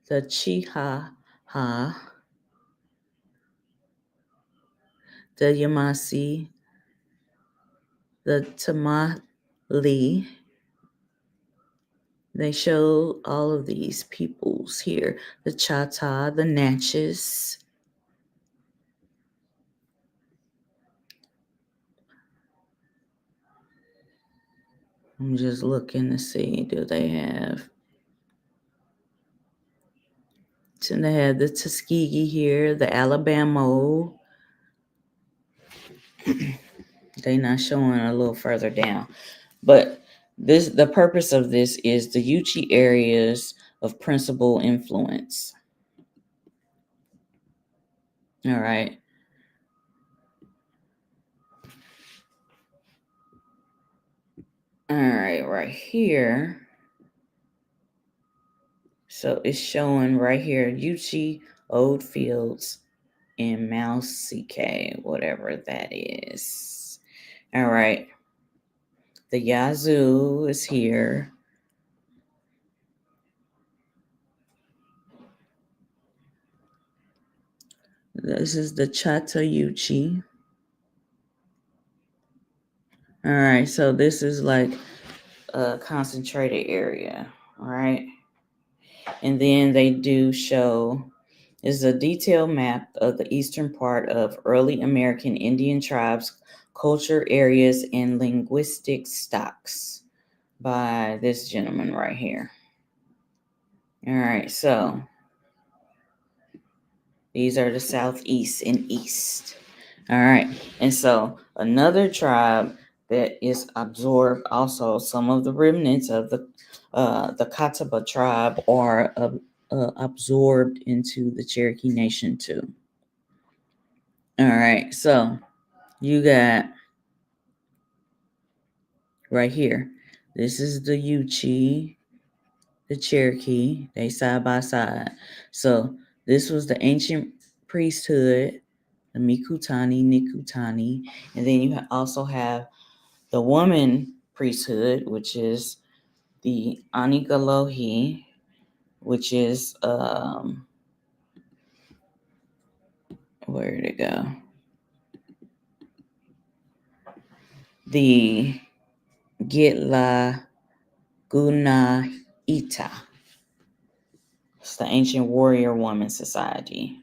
the Chihaha, the Yamasi, the Tamali. They show all of these peoples here. The Chata, the Natchez. I'm just looking to see, do they have... So they have the Tuskegee here, the Alabama. They not showing a little further down. But The purpose of this is the Yuchi areas of principal influence. All right. All right, right here. So it's showing right here, Yuchi, Old Fields, and Mouse CK, whatever that is. All right. The Yazoo is here. This is the Chatayuchi. All right, so this is like a concentrated area. All right. And then they do show is a detailed map of the eastern part of early American Indian tribes, culture areas, and linguistic stocks by this gentleman right here. All right, so these are the southeast and east. All right, and so another tribe that is absorbed also, some of the remnants of the Catawba tribe are absorbed into the Cherokee Nation too. All right, so you got right here. This is the Yuchi, the Cherokee. They side by side. So this was the ancient priesthood, the Mikutani, Nikutani, and then you also have the woman priesthood, which is the AniGilohi, which is where did it go? The Gitla Gunaita. It's the ancient warrior woman society,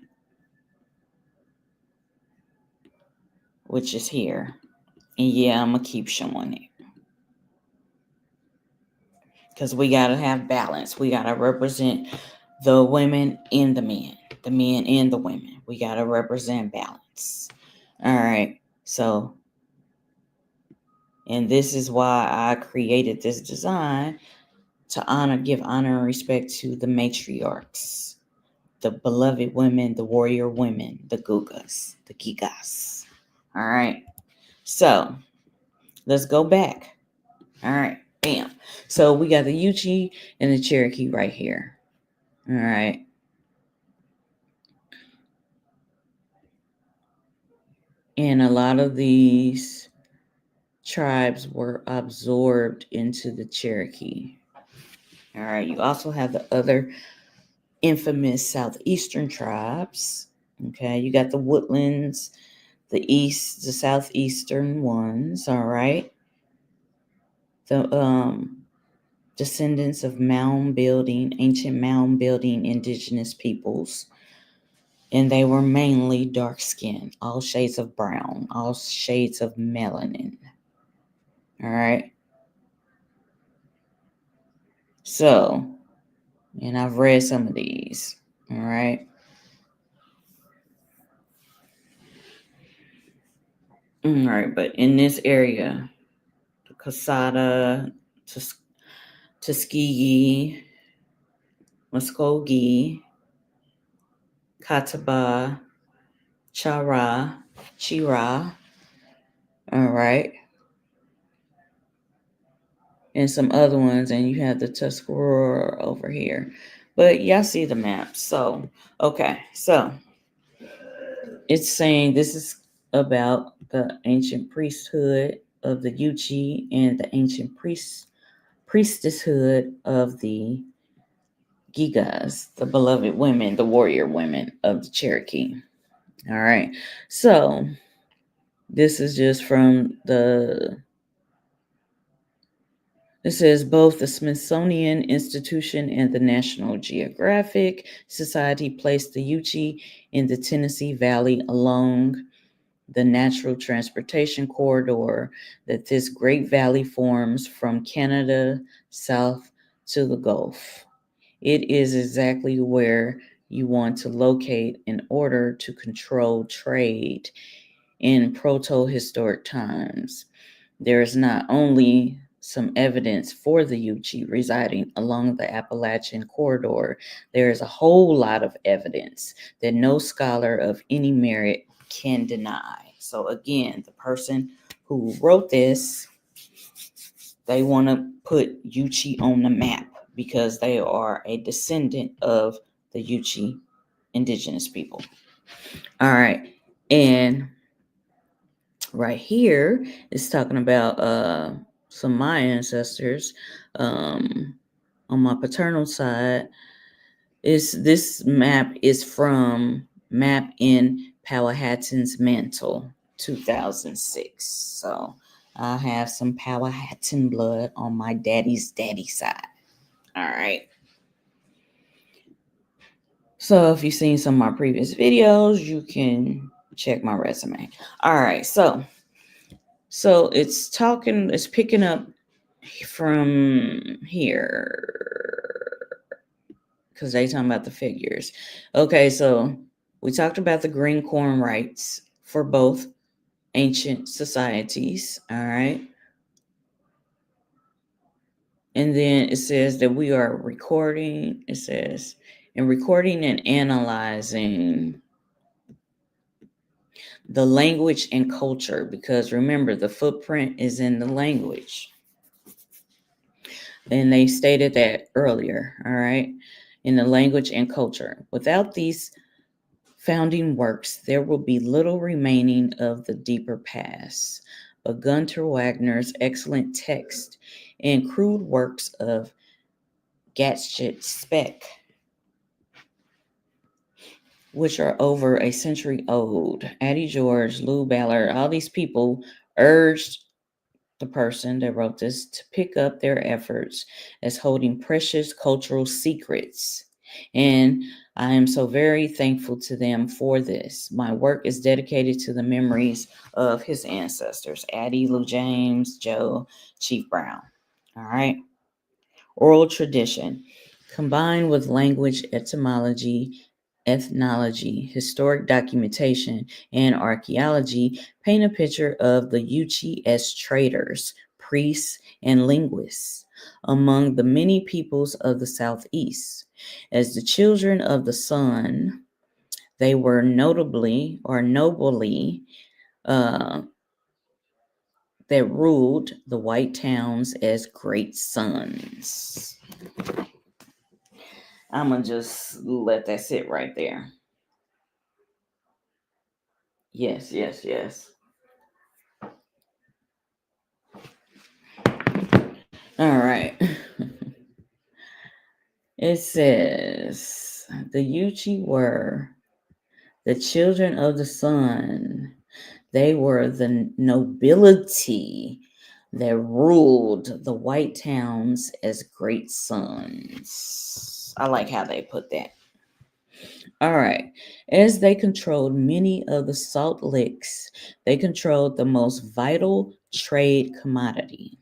which is here. And yeah, I'm going to keep showing it. Because we got to have balance. We got to represent the women and the men and the women. We got to represent balance. All right. So, and this is why I created this design to give honor and respect to the matriarchs, the beloved women, the warrior women, the Gugas, the Gigas. All right. So let's go back. All right. Bam. So we got the Yuchi and the Cherokee right here. All right. And a lot of these tribes were absorbed into the Cherokee. All right. You also have the other infamous southeastern tribes. Okay. You got the Woodlands, the southeastern ones. All right. The descendants of ancient mound building indigenous peoples. And they were mainly dark skinned, all shades of brown, all shades of melanin. All right. So, and I've read some of these. All right. All right. But in this area, the Casada, Tuskegee, Muskogee, Catawba, Chira, all right, and some other ones, and you have the Tuscarora over here. But y'all see the map. So, okay, so it's saying this is about the ancient priesthood of the Yuchi and the ancient priestesshood of the Gigas, the beloved women, the warrior women of the Cherokee. All right. So this is just from it says both the Smithsonian Institution and the National Geographic Society placed the Yuchi in the Tennessee Valley along the natural transportation corridor that this great valley forms from Canada south to the Gulf. It is exactly where you want to locate in order to control trade in proto-historic times. There is not only some evidence for the Yuchi residing along the Appalachian corridor, there is a whole lot of evidence that no scholar of any merit can deny. So again, the person who wrote this, they want to put Yuchi on the map because they are a descendant of the Yuchi indigenous people. All right. And right here is talking about some of my ancestors on my paternal side. This map is from Map in Powhatan's Mantle 2006. So I have some Powhatan blood on my daddy's daddy side. All right. So if you've seen some of my previous videos, you can check my resume. All right. So it's picking up from here because they talking about the figures. Okay, so we talked about the green corn rights for both ancient societies. All right. And then it says that we are recording, it says, and recording and analyzing the language and culture, because remember, the footprint is in the language. And they stated that earlier, all right, in the language and culture. Without these founding works, there will be little remaining of the deeper past. But Gunter Wagner's excellent text and crude works of Gatschet Speck, which are over a century old, Addie George, Lou Ballard, all these people urged the person that wrote this to pick up their efforts as holding precious cultural secrets. And I am so very thankful to them for this. My work is dedicated to the memories of his ancestors, Addie, Lou James, Joe, Chief Brown. All right. Oral tradition, combined with language, etymology, ethnology, historic documentation, and archaeology, paint a picture of the Yuchi as traders, priests, and linguists among the many peoples of the Southeast. As the children of the sun, they were nobly that ruled the white towns as great sons. I'm going to just let that sit right there. Yes. All right. It says, the Yuchi were the children of the sun. They were the nobility that ruled the white towns as great sons. I like how they put that. All right. As they controlled many of the salt licks, they controlled the most vital trade commodity.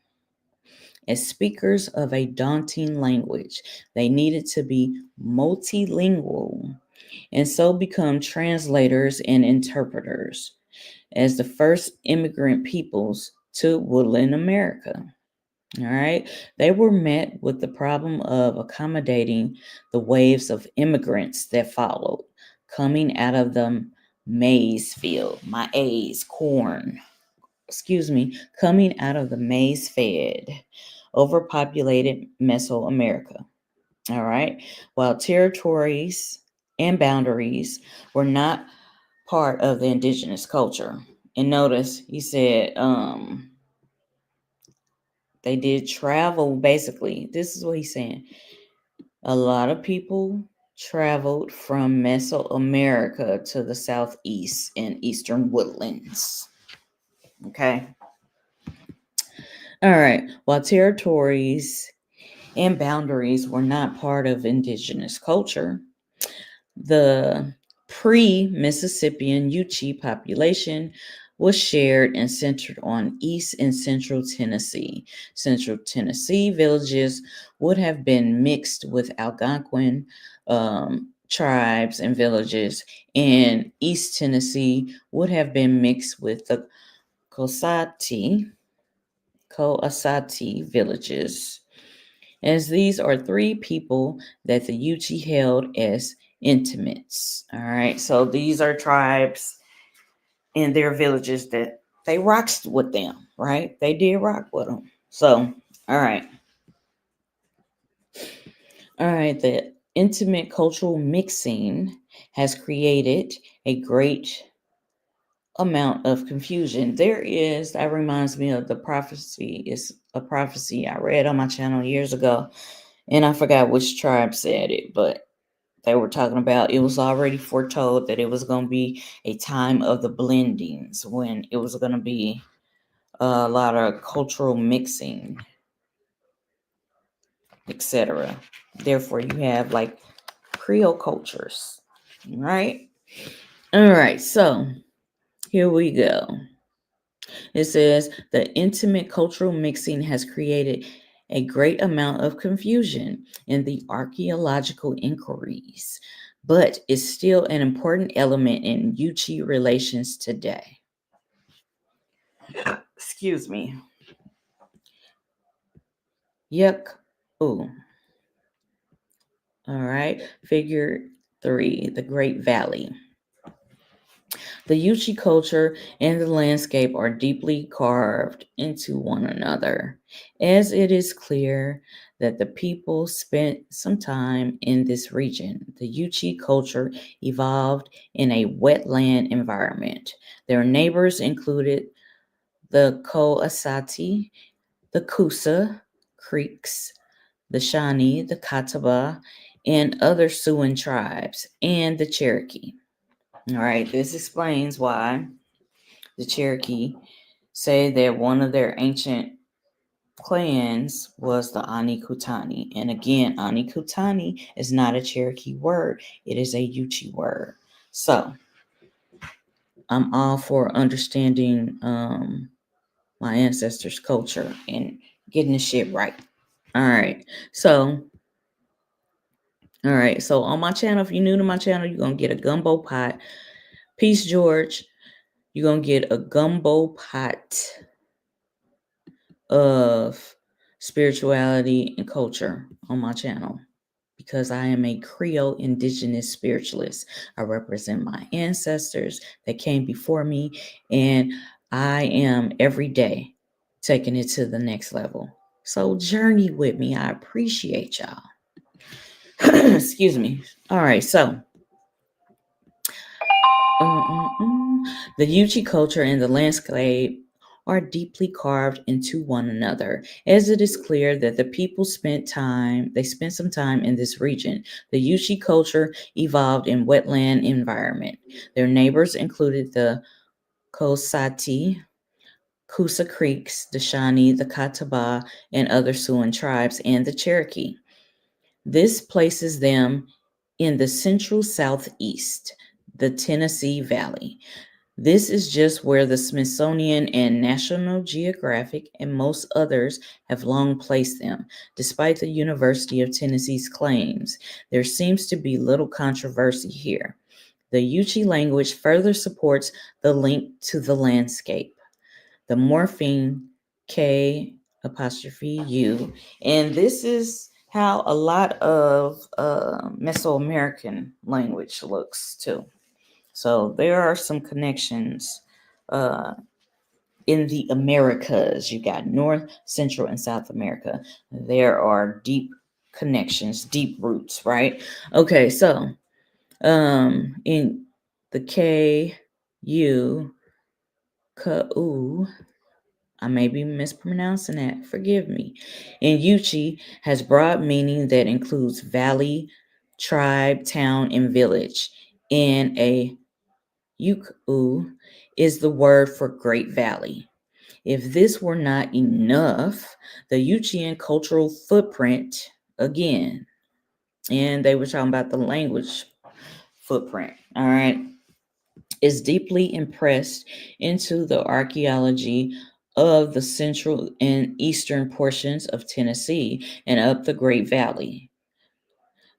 As speakers of a daunting language, they needed to be multilingual and so become translators and interpreters as the first immigrant peoples to woodland America. All right. They were met with the problem of accommodating the waves of immigrants that followed, coming out of the maize field, coming out of the maize fed, overpopulated Mesoamerica. All right. While territories and boundaries were not part of the indigenous culture. And notice he said, they did travel, basically. This is what he's saying. A lot of people traveled from Mesoamerica to the southeast and eastern woodlands. Okay. All right. While territories and boundaries were not part of indigenous culture, the pre-Mississippian Yuchi population was shared and centered on East and Central Tennessee. Central Tennessee villages would have been mixed with Algonquin tribes and villages, and East Tennessee would have been mixed with the Cosaty Koasati villages, as these are three people that the Yuchi held as intimates. All right, so these are tribes in their villages that they rocked with them, right? They did rock with them. So, all right. All right, the intimate cultural mixing has created a great amount of confusion. That reminds me of the prophecy. It's a prophecy I read on my channel years ago, and I forgot which tribe said it, but they were talking about it was already foretold that it was going to be a time of the blendings, when it was going to be a lot of cultural mixing, etc. Therefore, you have like Creole cultures, right? All right, so here we go. It says the intimate cultural mixing has created a great amount of confusion in the archaeological inquiries, but is still an important element in Yuchi relations today. Excuse me. Yuck. Ooh. All right. Figure 3, the Great Valley. The Yuchi culture and the landscape are deeply carved into one another, as it is clear that the people spent some time in this region. The Yuchi culture evolved in a wetland environment. Their neighbors included the Koasati, the Kusa Creeks, the Shawnee, the Catawba, and other Siouan tribes, and the Cherokee. All right, this explains why the Cherokee say that one of their ancient clans was the AniGilohi. And again, AniGilohi is not a Cherokee word, it is a Yuchi word. So I'm all for understanding my ancestors' culture and getting the shit right. All right. So on my channel, if you're new to my channel, you're going to get a gumbo pot. Peace, George. You're going to get a gumbo pot of spirituality and culture on my channel, because I am a Creole Indigenous spiritualist. I represent my ancestors that came before me, and I am every day taking it to the next level. So journey with me. I appreciate y'all. Excuse me. All right, so the Yuchi culture and the landscape are deeply carved into one another, as it is clear that the people spent some time in this region. The Yuchi culture evolved in wetland environment. Their neighbors included the Kosati, Coosa Creeks, the Shawnee, the Catawba, and other Siouan tribes, and the Cherokee. This places them in the central southeast, the Tennessee Valley. This is just where the Smithsonian and National Geographic and most others have long placed them. Despite the University of Tennessee's claims, there seems to be little controversy here. The Yuchi language further supports the link to the landscape. The morpheme K apostrophe U, and this is how a lot of Mesoamerican language looks too. So there are some connections in the Americas. You got North, Central, and South America. There are deep connections, deep roots, right? Okay, so in the K, U, Ku, I may be mispronouncing that. Forgive me. In Yuchi has broad meaning that includes valley, tribe, town, and village. And a Yuku is the word for Great Valley. If this were not enough, the Yuchian cultural footprint, again, and they were talking about the language footprint, all right, is deeply impressed into the archaeology of the central and eastern portions of Tennessee and up the Great Valley.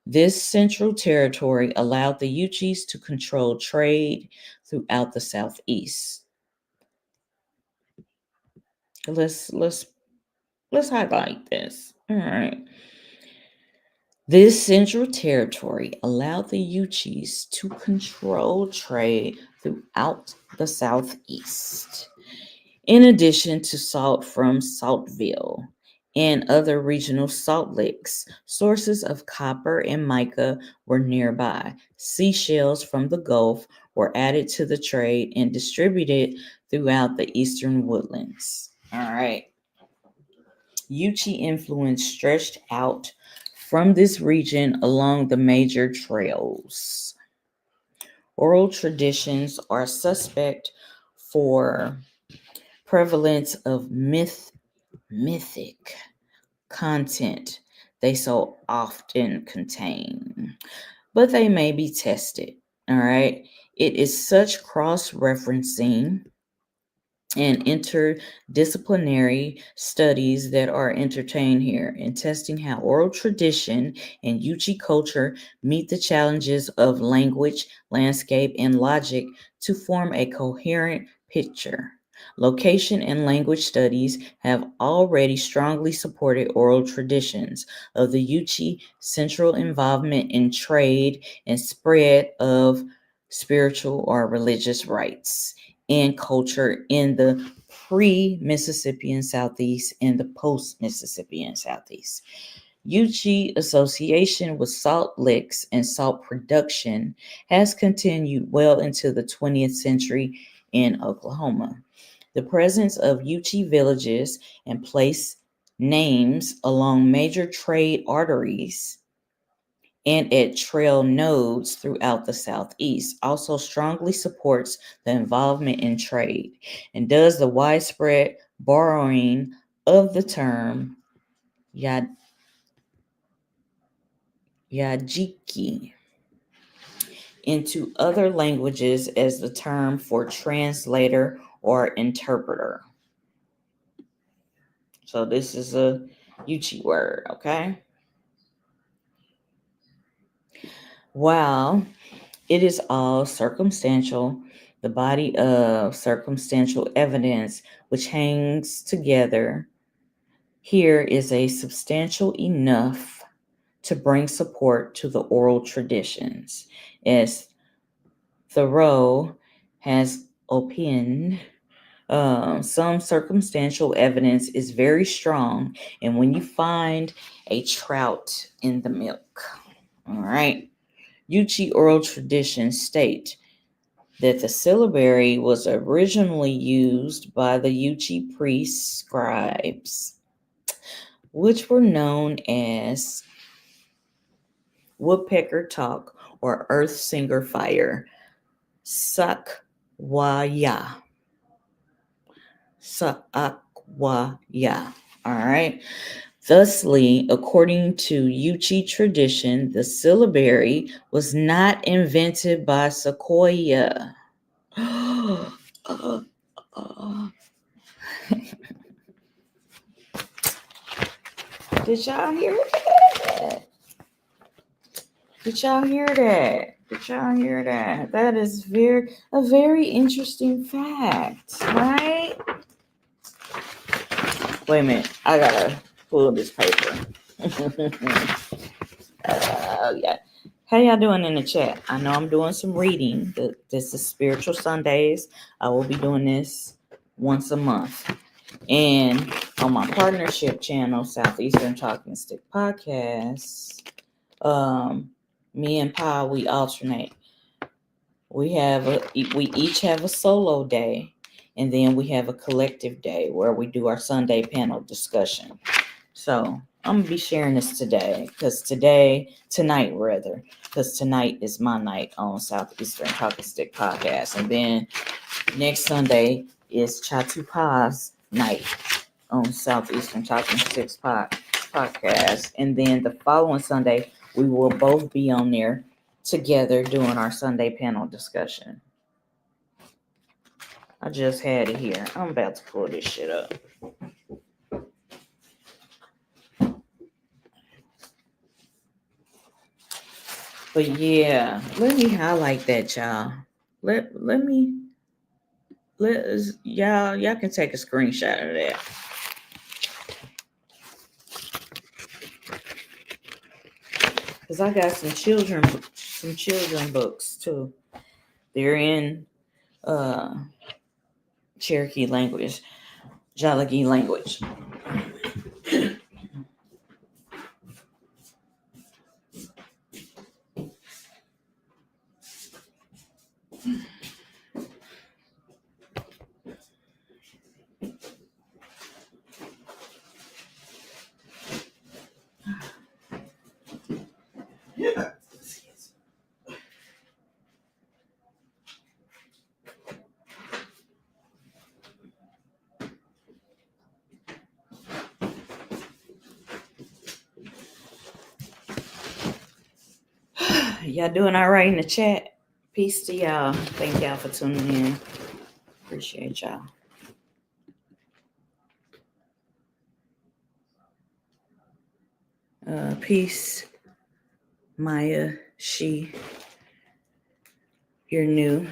This central territory allowed the Yuchis to control trade throughout the southeast. Let's Let's highlight this. All right. This central territory allowed the Uchis to control trade throughout the southeast. In addition to salt from Saltville and other regional salt licks, sources of copper and mica were nearby. Seashells from the Gulf were added to the trade and distributed throughout the eastern woodlands. All right. Uchi influence stretched out from this region along the major trails. Oral traditions are suspect for prevalence of mythic content they so often contain, but they may be tested. All right. It is such cross-referencing and interdisciplinary studies that are entertained here in testing how oral tradition and Yuchi culture meet the challenges of language, landscape, and logic to form a coherent picture. Location and language studies have already strongly supported oral traditions of the Yuchi central involvement in trade and spread of spiritual or religious rites and culture in the pre-Mississippian Southeast and the post-Mississippian Southeast. Yuchi association with salt licks and salt production has continued well into the 20th century in Oklahoma. The presence of Yuchi villages and place names along major trade arteries and at trail nodes throughout the Southeast also strongly supports the involvement in trade and does the widespread borrowing of the term Jaguarxi into other languages as the term for translator or interpreter. So this is a Yuchi word, okay? While it is all circumstantial, the body of circumstantial evidence which hangs together here is a substantial enough to bring support to the oral traditions. As Thoreau has opined, some circumstantial evidence is very strong, and when you find a trout in the milk, all right, Yuchi oral traditions state that the syllabary was originally used by the Yuchi priest scribes, which were known as woodpecker talk or earth singer fire, sakwaya. Sakwaya. All right. Thusly, according to Yuchi tradition, the syllabary was not invented by Sequoia. Did y'all hear that? Did y'all hear that? Did y'all hear that? That is a very interesting fact, right? Wait a minute. I gotta pull this paper. Yeah. How y'all doing in the chat? I know I'm doing some reading. This is SpiritualSundayz. I will be doing this once a month. And on my partnership channel, Southeastern Talking Stick Podcast, me and Pa, we alternate. We each have a solo day, and then we have a collective day where we do our Sunday panel discussion. So I'm gonna be sharing this tonight, because tonight is my night on Southeastern Talking Stick Podcast, and then next Sunday is Chatu Pa's night on Southeastern Talking Stick Podcast, and then the following Sunday we will both be on there together doing our Sunday panel discussion. I just had it here. I'm about to pull this shit up. But yeah, let me highlight that, y'all. Y'all can take a screenshot of that. because I got some children books too. They're in Cherokee language, Jaguarxi language. Y'all doing all right in the chat? Peace to y'all. Thank y'all for tuning in. Appreciate y'all. Peace, Maya, you're new.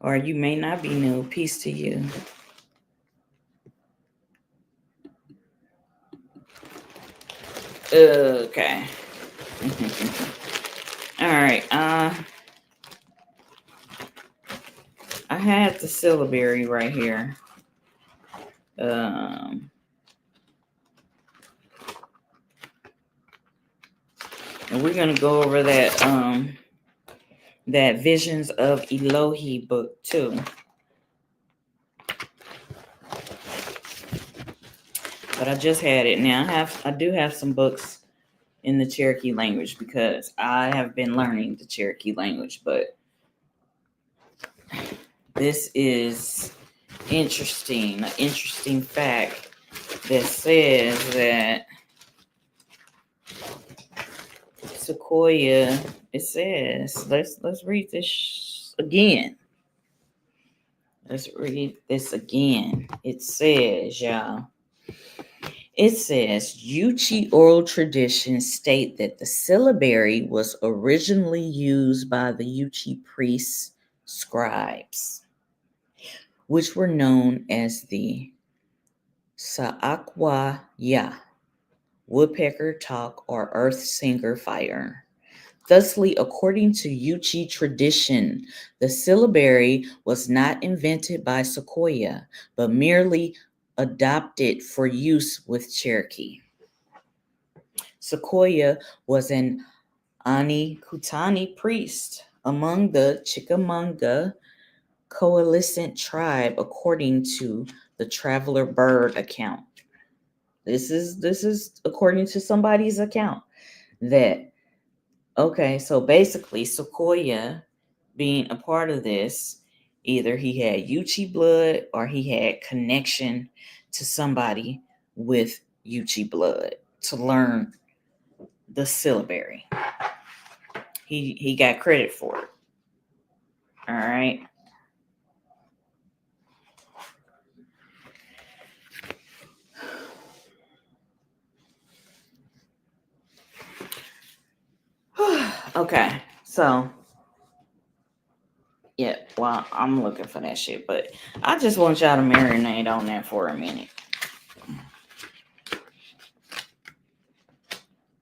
Or you may not be new. Peace to you. Okay. All right. I had the syllabary right here. And we're gonna go over that that Visions of Elohi book too. But I just had it. Now I do have some books in the Cherokee language because I have been learning the Cherokee language, but this is interesting. An interesting fact that says that Sequoia, it says, let's read this again. Let's read this again. It says, y'all. It says, Yuchi oral traditions state that the syllabary was originally used by the Yuchi priests, scribes, which were known as the Sa'akwa-ya, woodpecker talk, or earth singer fire. Thusly, according to Yuchi tradition, the syllabary was not invented by Sequoia, but merely adopted for use with Cherokee. Sequoia was an AniGilohi priest among the Chickamauga coalescent tribe, according to the Traveler Bird account. This is according to somebody's account that. Okay, so basically, Sequoia being a part of this, either he had Yuchi blood or he had connection to somebody with Yuchi blood to learn the syllabary. He got credit for it. All right. Okay, so yeah, well, I'm looking for that shit, but I just want y'all to marinate on that for a minute.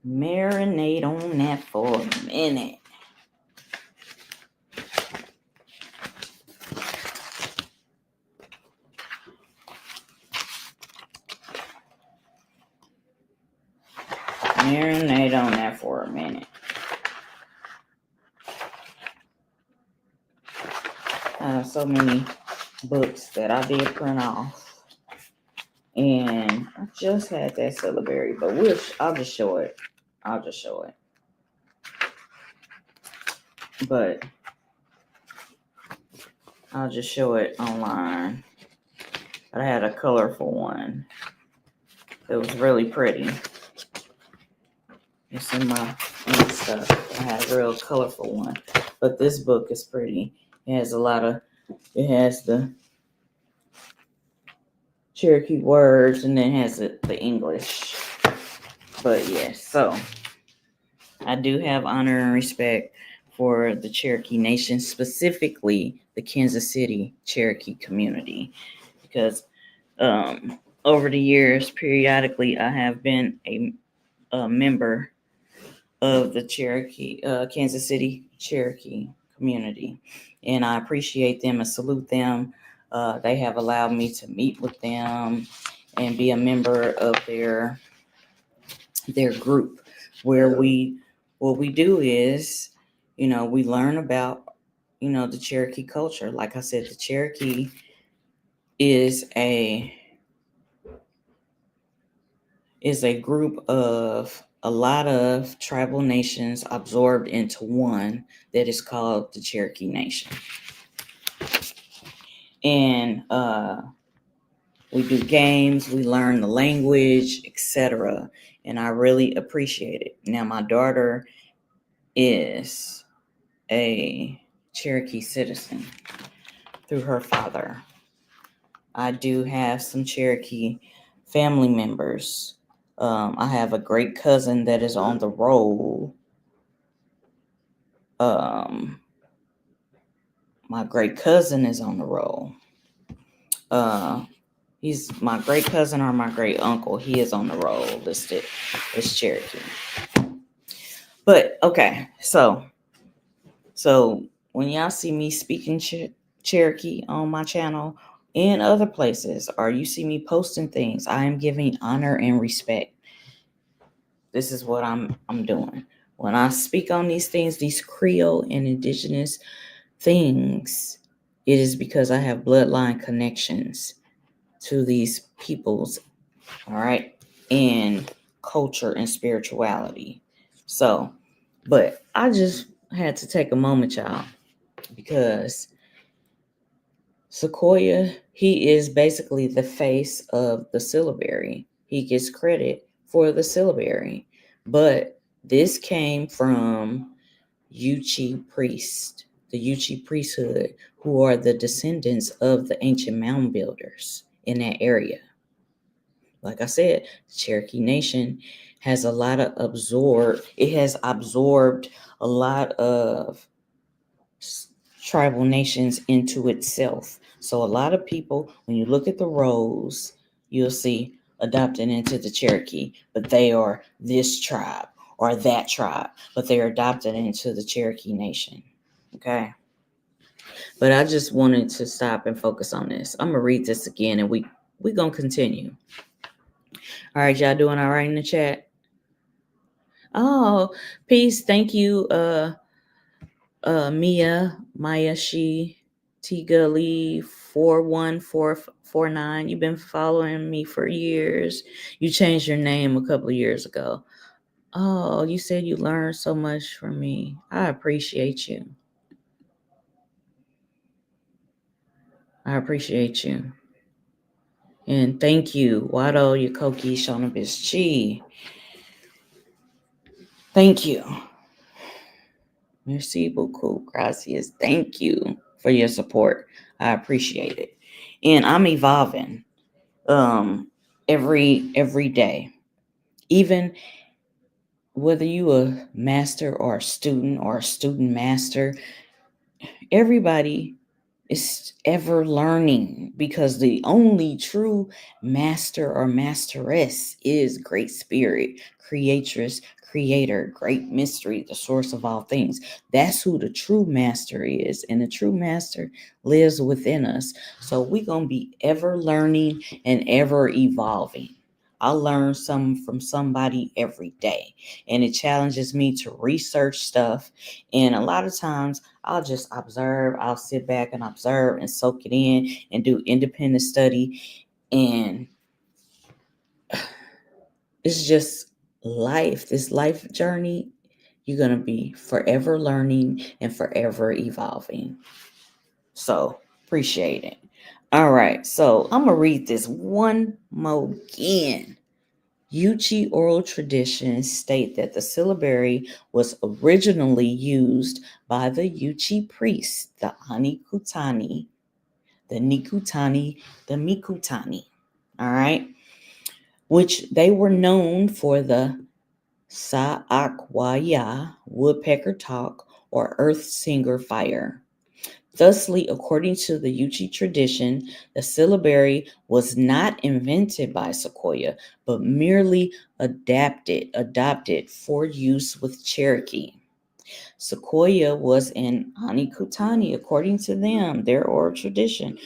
Marinate on that for a minute. Marinate on that for a minute. I have so many books that I did print off. And I just had that syllabary, but I'll just show it. But I'll just show it online. But I had a colorful one. It was really pretty. It's in my stuff. I had a real colorful one. But this book is pretty. It has the Cherokee words, and then has the English. But yes, so I do have honor and respect for the Cherokee Nation, specifically the Kansas City Cherokee community, because over the years, periodically, I have been a a member of the Cherokee, Kansas City Cherokee community, and I appreciate them and salute them. They have allowed me to meet with them and be a member of their group, where what we do is, we learn about, the Cherokee culture. Like I said, the Cherokee is a group of a lot of tribal nations absorbed into one that is called the Cherokee Nation. And we do games, we learn the language, etc. And I really appreciate it. Now, my daughter is a Cherokee citizen through her father. I do have some Cherokee family members. I have a great cousin that is on the roll. My great cousin is on the roll. He's my great cousin or my great uncle. He is on the roll listed as Cherokee. But okay, so when y'all see me speaking Cherokee on my channel and other places, or you see me posting things, I am giving honor and respect. This is what I'm doing. When I speak on these things, these Creole and Indigenous things, it is because I have bloodline connections to these peoples, all right, and culture and spirituality. So, but I just had to take a moment, y'all, because Sequoia, he is basically the face of the syllabary. He gets credit for the syllabary, but this came from Yuchi priest, the Yuchi priesthood, who are the descendants of the ancient mound builders in that area. Like I said, the Cherokee Nation has absorbed a lot of tribal nations into itself. So a lot of people, when you look at the roles, you'll see adopted into the Cherokee, but they are this tribe or that tribe, but they're adopted into the Cherokee Nation. Okay. But I just wanted to stop and focus on this. I'm going to read this again and we're going to continue. All right, y'all doing all right in the chat? Oh, peace. Thank you, Maya, she, Tiga Lee, 41449. You've been following me for years. You changed your name a couple of years ago. Oh, you said you learned so much from me. I appreciate you. I appreciate you. And thank you, Wado Yakoki Shonabis Chi. Thank you. Merci beaucoup. Gracias. Thank you for your support. I appreciate it. And I'm evolving every day. Even whether you a master or a student master, everybody is ever learning, because the only true master or masteress is Great Spirit, Creatress, Creator, Great Mystery, the source of all things. That's who the true master is, and the true master lives within us. So we're going to be ever learning and ever evolving. I learn something from somebody every day, and it challenges me to research stuff. And a lot of times I'll just observe. I'll sit back and observe and soak it in and do independent study. And it's just life, this life journey. You're going to be forever learning and forever evolving. So appreciate it. All right. So I'm going to read this one more again. Yuchi oral traditions state that the syllabary was originally used by the Yuchi priests, the AniGilohi, the Nikutani, the Mikutani, all right, which they were known for the Sa'akwaya, woodpecker talk, or earth singer fire. Thusly, according to the Yuchi tradition, the syllabary was not invented by Sequoyah, but merely adopted for use with Cherokee. Sequoyah was an AniKhutani, according to them, their oral tradition.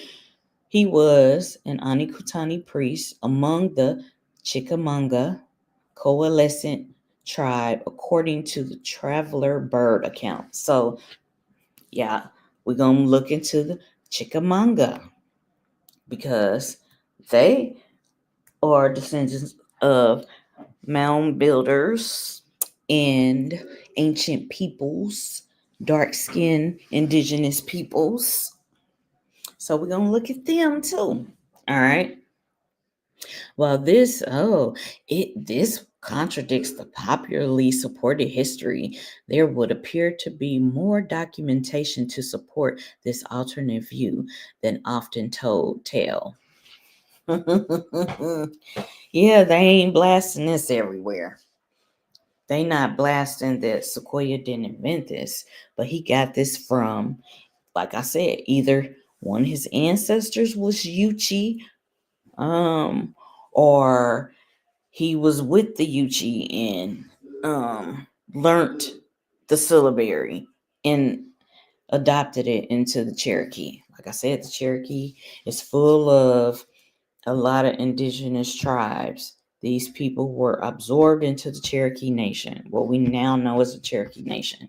He was an AniKhutani priest among the Chickamauga coalescent tribe, according to the Traveler Bird account. So, yeah, we're going to look into the Chickamauga because they are descendants of mound builders and ancient peoples, dark-skinned indigenous peoples. So we're going to look at them too. All right. Well, this contradicts the popularly supported history. There would appear to be more documentation to support this alternate view than often told tale. Yeah, they ain't blasting this everywhere. They not blasting that Sequoyah didn't invent this, but he got this from, like I said, either one of his ancestors was Yuchi, or he was with the Yuchi and learned the syllabary and adopted it into the Cherokee. Like I said, the Cherokee is full of a lot of indigenous tribes. These people were absorbed into the Cherokee Nation, what we now know as the Cherokee Nation.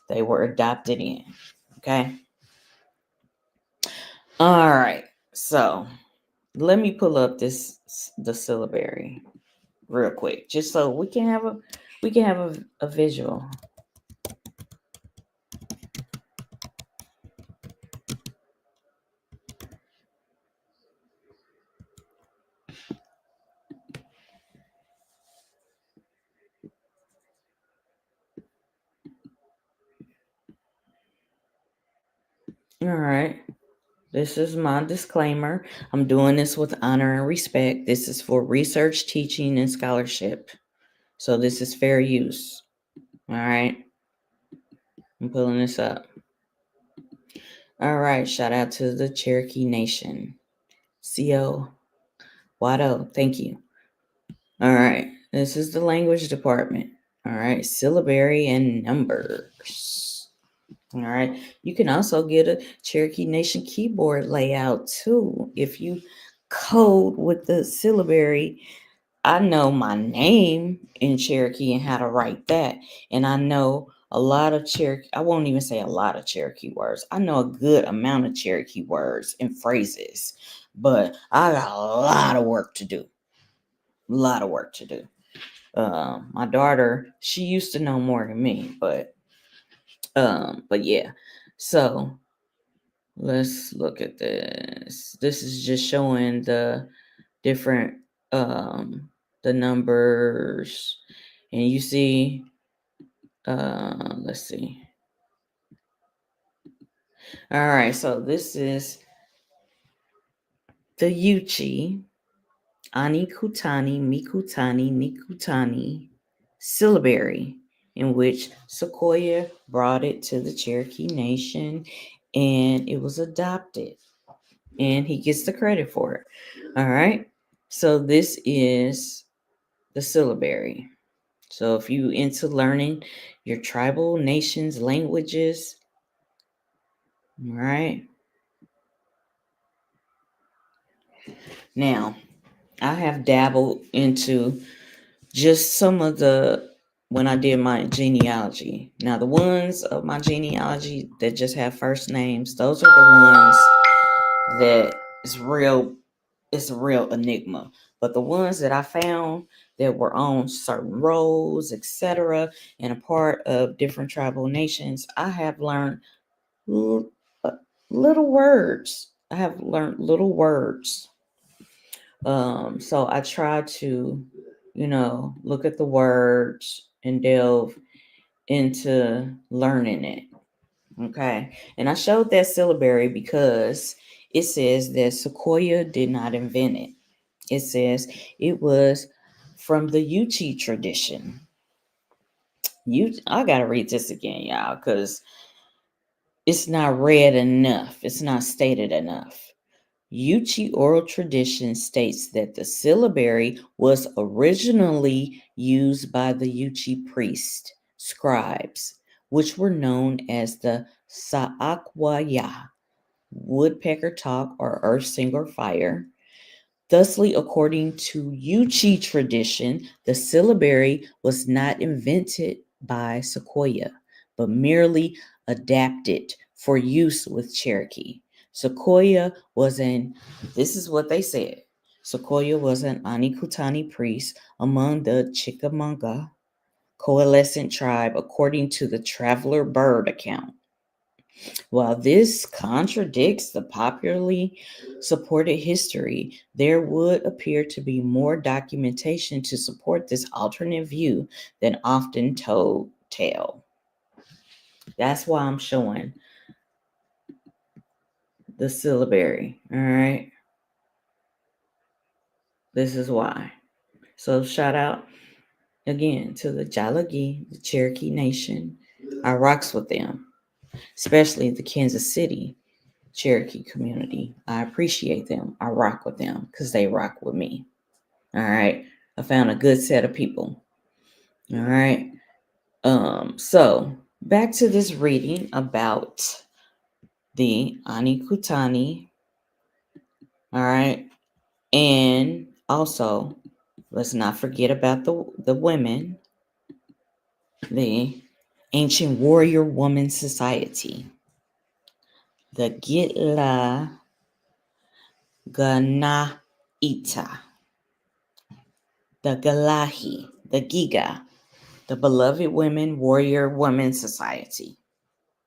They were adopted in. Okay. All right. So let me pull up the syllabary real quick, just so we can have a visual. All right. This is my disclaimer. I'm doing this with honor and respect. This is for research, teaching, and scholarship. So this is fair use. All right. I'm pulling this up. All right. Shout out to the Cherokee Nation. CO Wado. Thank you. All right. This is the language department. All right. Syllabary and numbers. All right. You can also get a Cherokee Nation keyboard layout too. If you code with the syllabary, I know my name in Cherokee and how to write that. And I know a lot of Cherokee, I won't even say a lot of Cherokee words. I know a good amount of Cherokee words and phrases, but I got a lot of work to do. A lot of work to do. My daughter, she used to know more than me, but yeah. So let's look at this. This is just showing the different the numbers, and you see let's see. All right, so this is the Yuchi, AniKhutani, Mikutani, Nikutani syllabary, in which Sequoyah brought it to the Cherokee Nation and it was adopted, and he gets the credit for it. All right, so this is the syllabary. So if you into learning your tribal nations languages, all right. Now, I have dabbled into just some of when I did my genealogy. Now, the ones of my genealogy that just have first names, those are the ones that it's a real enigma. But the ones that I found that were on certain roles, etc., and a part of different tribal nations, I have learned little words. I have learned little words. So I try to, look at the words and delve into learning it. Okay. And I showed that syllabary because it says that Sequoyah did not invent it. It says it was from the Yuchi tradition. I gotta read this again, y'all, because it's not read enough. It's not stated enough. Yuchi oral tradition states that the syllabary was originally used by the Yuchi priest scribes, which were known as the Saakwaya, woodpecker talk or earth singer fire. Thusly, according to Yuchi tradition, the syllabary was not invented by Sequoia, but merely adapted for use with Cherokee. Sequoia was this is what they said. Sequoia was an AniGilohi priest among the Chickamauga coalescent tribe, according to the Traveler Bird account. While this contradicts the popularly supported history, there would appear to be more documentation to support this alternate view than often told tale. That's why I'm showing the syllabary. All right. This is why. So shout out again to the Jaguarxi, the Cherokee Nation. I rocks with them, especially the Kansas City Cherokee community. I appreciate them. I rock with them because they rock with me. All right. I found a good set of people. All right. So back to this reading about the AniGilohi. All right. And also, let's not forget about the women, the ancient warrior woman society, the Gitla Ganaita, the Galahi, the Giga, the beloved women warrior woman society.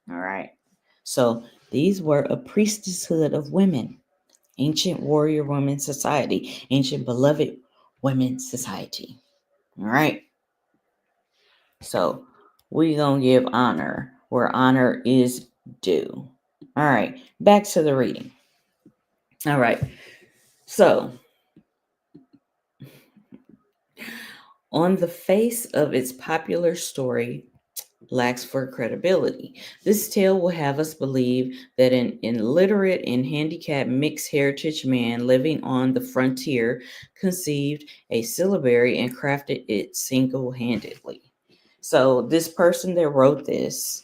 All right. So these were a priestesshood of women, ancient warrior women society, ancient beloved women society. All right. So we're going to give honor where honor is due. All right. Back to the reading. All right. So on the face of its popular story, lacks for credibility. This tale will have us believe that an illiterate and handicapped mixed heritage man living on the frontier conceived a syllabary and crafted it single-handedly. So this person that wrote this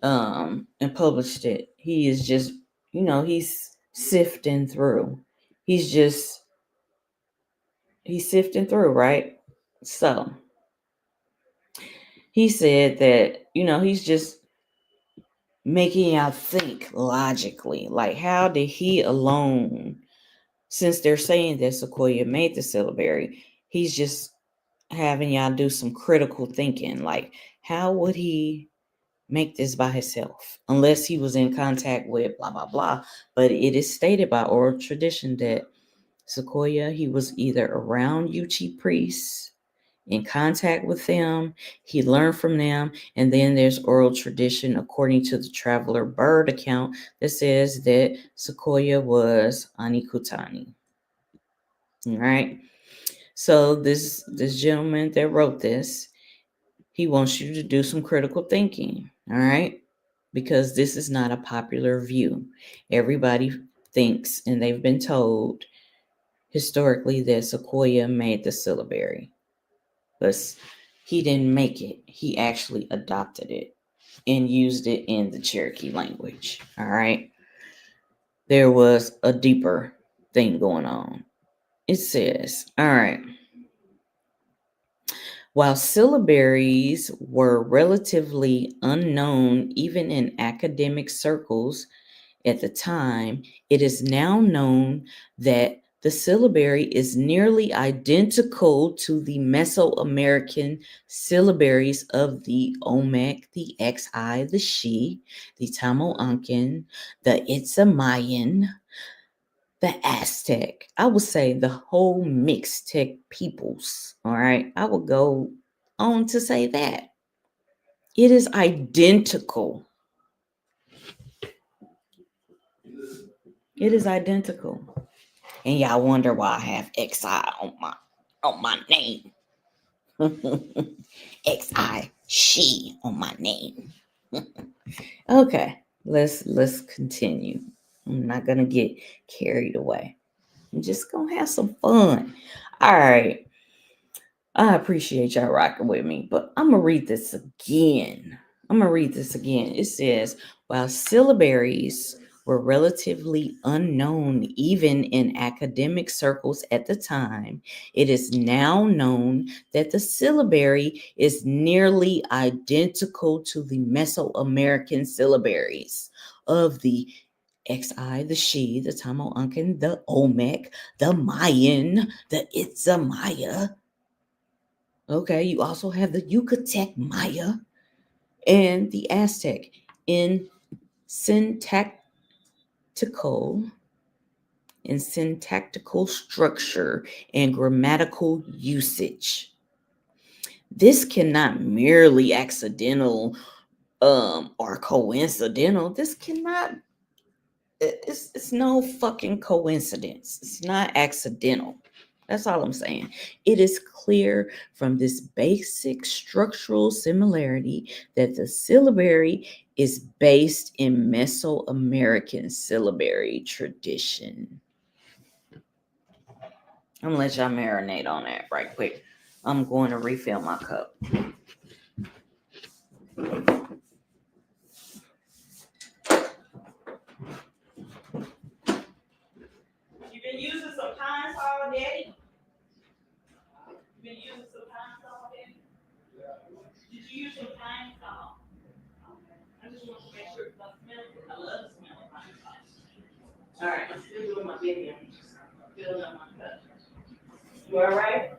and published it, he is just, he's sifting through. He's sifting through, right? So he said that, he's just making y'all think logically. Like, how did he alone, since they're saying that Sequoia made the syllabary, he's just having y'all do some critical thinking. Like, how would he make this by himself? Unless he was in contact with blah, blah, blah. But it is stated by oral tradition that Sequoia, he was either around Yuchi priests, in contact with them, he learned from them, and then there's oral tradition according to the Traveler Bird account that says that Sequoia was AniGilohi. All right. So this gentleman that wrote this, he wants you to do some critical thinking. All right. Because this is not a popular view. Everybody thinks, and they've been told historically, that Sequoia made the syllabary. But he didn't make it. He actually adopted it and used it in the Cherokee language. All right. There was a deeper thing going on. It says, all right. While syllabaries were relatively unknown even in academic circles at the time, it is now known that the syllabary is nearly identical to the Mesoamerican syllabaries of the Olmec, the XI, the Xi, the Tamoancan, the Itzamayan, the Aztec. I would say the whole Mixtec peoples. All right. I would go on to say that. It is identical. It is identical. And y'all wonder why I have XI on my name. XI, she on my name. Okay. let's continue. I'm not gonna get carried away. I'm just gonna have some fun. All right. I appreciate y'all rocking with me, but I'm gonna read this again. It says, while syllabaries were relatively unknown even in academic circles at the time, it is now known that the syllabary is nearly identical to the Mesoamerican syllabaries of the XI, the She, the Tamoancan, the Olmec, the Mayan, the Itza Maya. Okay, you also have the Yucatec Maya and the Aztec in syntactical structure and grammatical usage. This cannot merely accidental or coincidental. This cannot it's no fucking coincidence. It's not accidental. That's all I'm saying. It is clear from this basic structural similarity that the syllabary is based in Mesoamerican syllabary tradition. I'm gonna let y'all marinate on that right quick. I'm going to refill my cup. You've been using some Pine Sol, Daddy? You've been using some Pine Sol, Daddy? Did you use some Pine Sol? I just want to make sure it's not smelling. I love the smell of Pine Sol. All right, I'm still doing my video. Filling up my cup. You all right?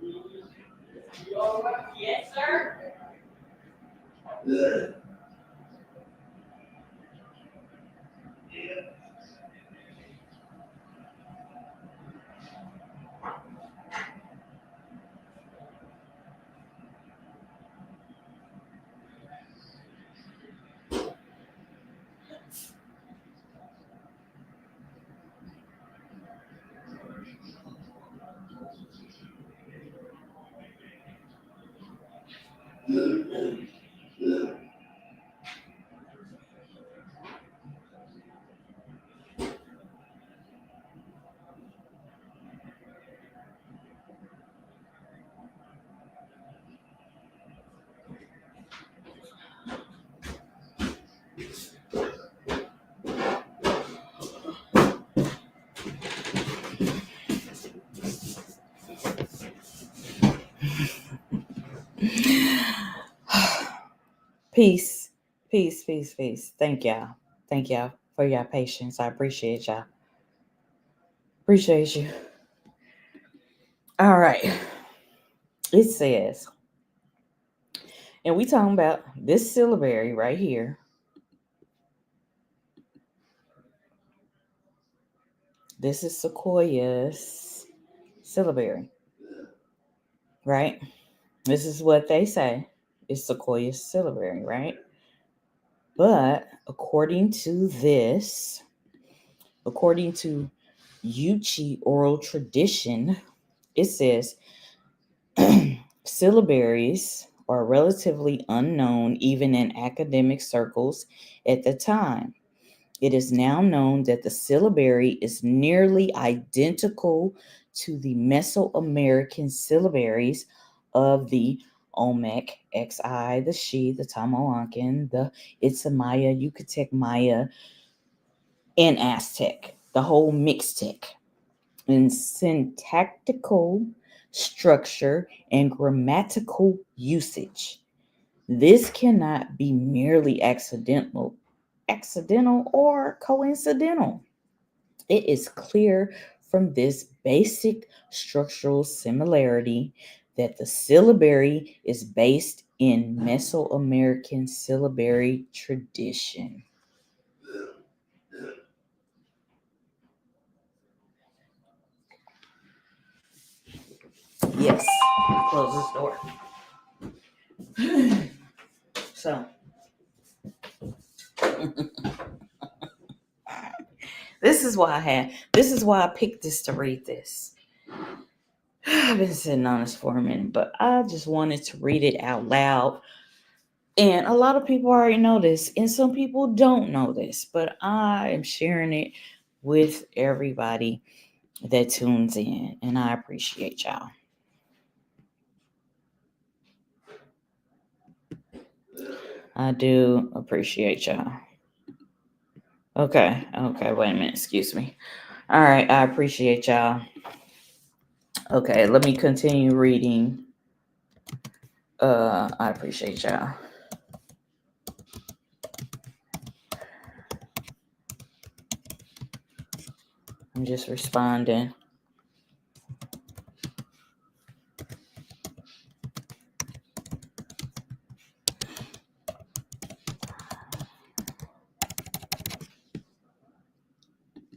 You all right? Yes, sir. Good. Yeah. Peace. Peace, peace, peace. Thank y'all. Thank y'all for your patience. I appreciate y'all. Appreciate you. All right. It says, and we talking about this syllabary right here. This is Sequoia's syllabary, right? This is what they say. It's Sequoia's syllabary, right? But according to Yuchi oral tradition, it says syllabaries are relatively unknown even in academic circles at the time. It is now known that the syllabary is nearly identical to the Mesoamerican syllabaries of the Olmec, XI, the She, the Tamoancan, the Itza Maya, Yucatec Maya, and Aztec, the whole Mixtec. In syntactical structure and grammatical usage. This cannot be merely accidental or coincidental. It is clear from this basic structural similarity that the syllabary is based in Mesoamerican syllabary tradition. Yes, close this door. So, this is why I picked this to read this. I've been sitting on this for a minute, but I just wanted to read it out loud And a lot of people already know this, and some people don't know this, but I am sharing it with everybody that tunes in, and I appreciate y'all. I do appreciate y'all. Okay, wait a minute, excuse me. All right, I appreciate y'all. Okay, let me continue reading. I appreciate y'all. I'm just responding.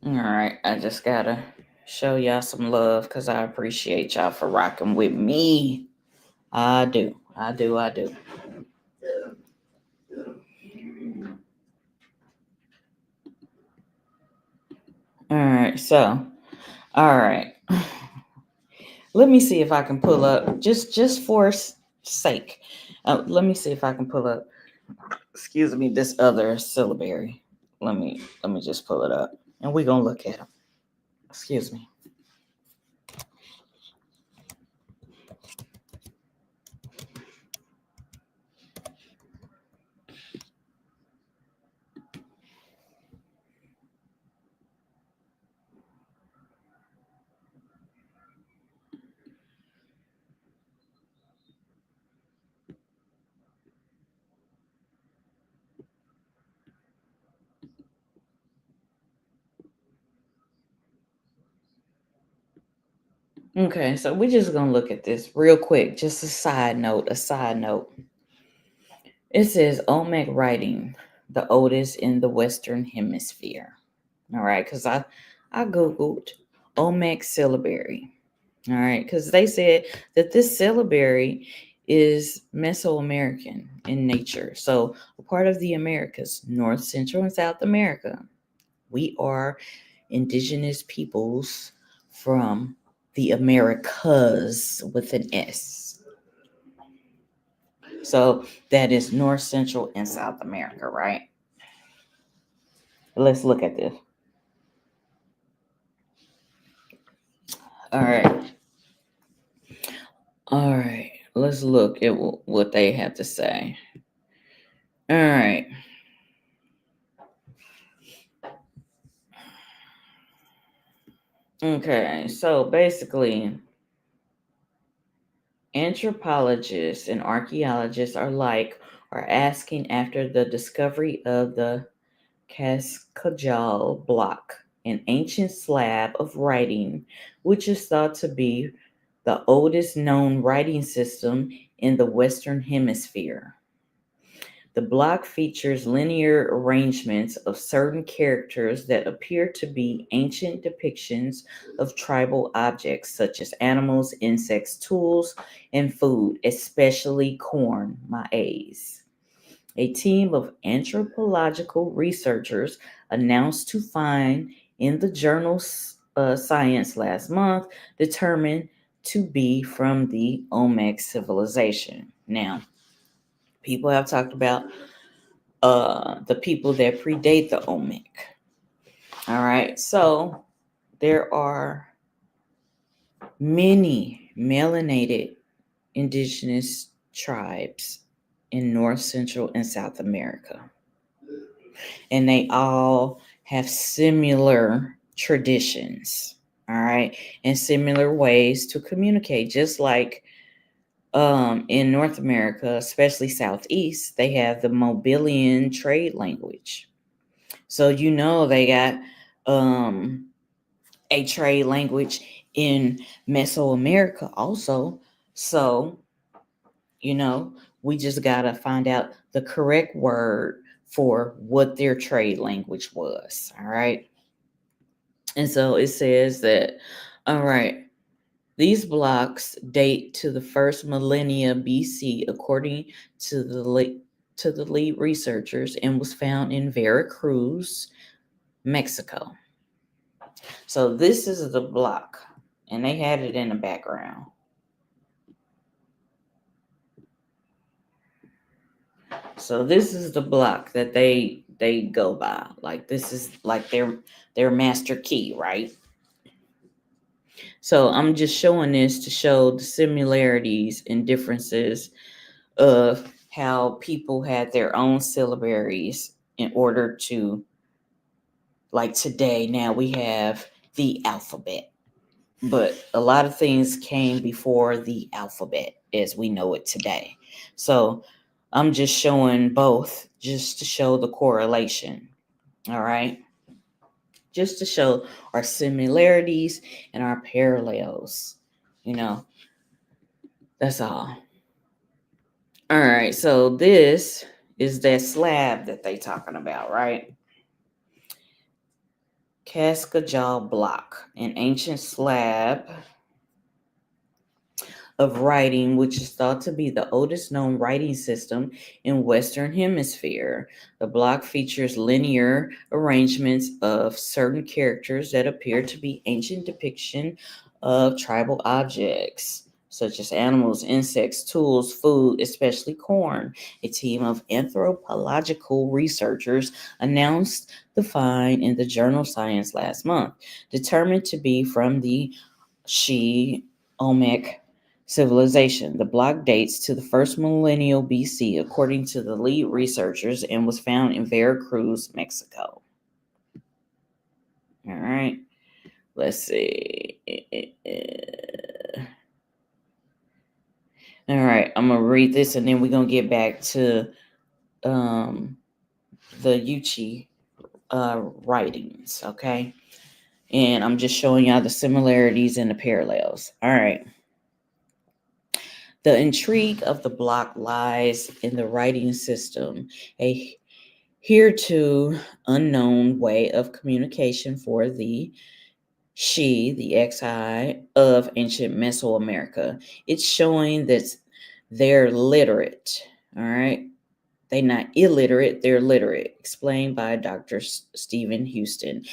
All right, I just gotta show y'all some love because I appreciate y'all for rocking with me. I do. All right, so, all right. Let me see if I can pull up, just for sake. Let me see if I can pull up, excuse me, this other syllabary. Let me just pull it up, and we're gonna look at them. Excuse me. Okay, so we're just gonna look at this real quick. Just a side note. It says Olmec writing, the oldest in the Western Hemisphere. All right, because I Googled Olmec syllabary. All right, because they said that this syllabary is Mesoamerican in nature. So a part of the Americas, North, Central, and South America. We are indigenous peoples from the Americas with an S. So that is North, Central, and South America, right? Let's look at this. All right. Let's look at what they have to say. All right. Okay, so basically, anthropologists and archaeologists are asking after the discovery of the Cascajal block, an ancient slab of writing, which is thought to be the oldest known writing system in the Western Hemisphere. The block features linear arrangements of certain characters that appear to be ancient depictions of tribal objects such as animals, insects, tools, and food, especially corn, maize. A team of anthropological researchers announced to find in the journal Science last month determined to be from the Olmec civilization. Now, people have talked about the people that predate the Olmec. All right, so there are many melanated indigenous tribes in North, Central, and South America. And they all have similar traditions, all right, and similar ways to communicate. Just like in North America, especially Southeast, they have the Mobilian trade language. So they got a trade language in Mesoamerica also. So we just got to find out the correct word for what their trade language was. All right. And so it says that, all right, these blocks date to the first millennia BC, according to the lead researchers, and was found in Veracruz, Mexico. So this is the block, and they had it in the background. So this is the block that they go by. Like this is like their master key, right? So I'm just showing this to show the similarities and differences of how people had their own syllabaries in order to, like today, now we have the alphabet. But a lot of things came before the alphabet as we know it today. So I'm just showing both just to show the correlation. All right. Just to show our similarities and our parallels. That's all. All right. So this is that slab that they talking about, right? Cascajal block, an ancient slab of writing, which is thought to be the oldest known writing system in Western Hemisphere. The block features linear arrangements of certain characters that appear to be ancient depiction of tribal objects, such as animals, insects, tools, food, especially corn. A team of anthropological researchers announced the find in the journal Science last month, determined to be from the Olmec civilization. The block dates to the first millennial BC, according to the lead researchers, and was found in Veracruz, Mexico. All right. Let's see. All right. I'm going to read this and then we're going to get back to the Yuchi writings. Okay. And I'm just showing y'all the similarities and the parallels. All right. The intrigue of the block lies in the writing system, a hitherto unknown way of communication for the XI of ancient Mesoamerica. It's showing that they're literate, all right? They're not illiterate, they're literate, explained by Dr. Stephen Houston,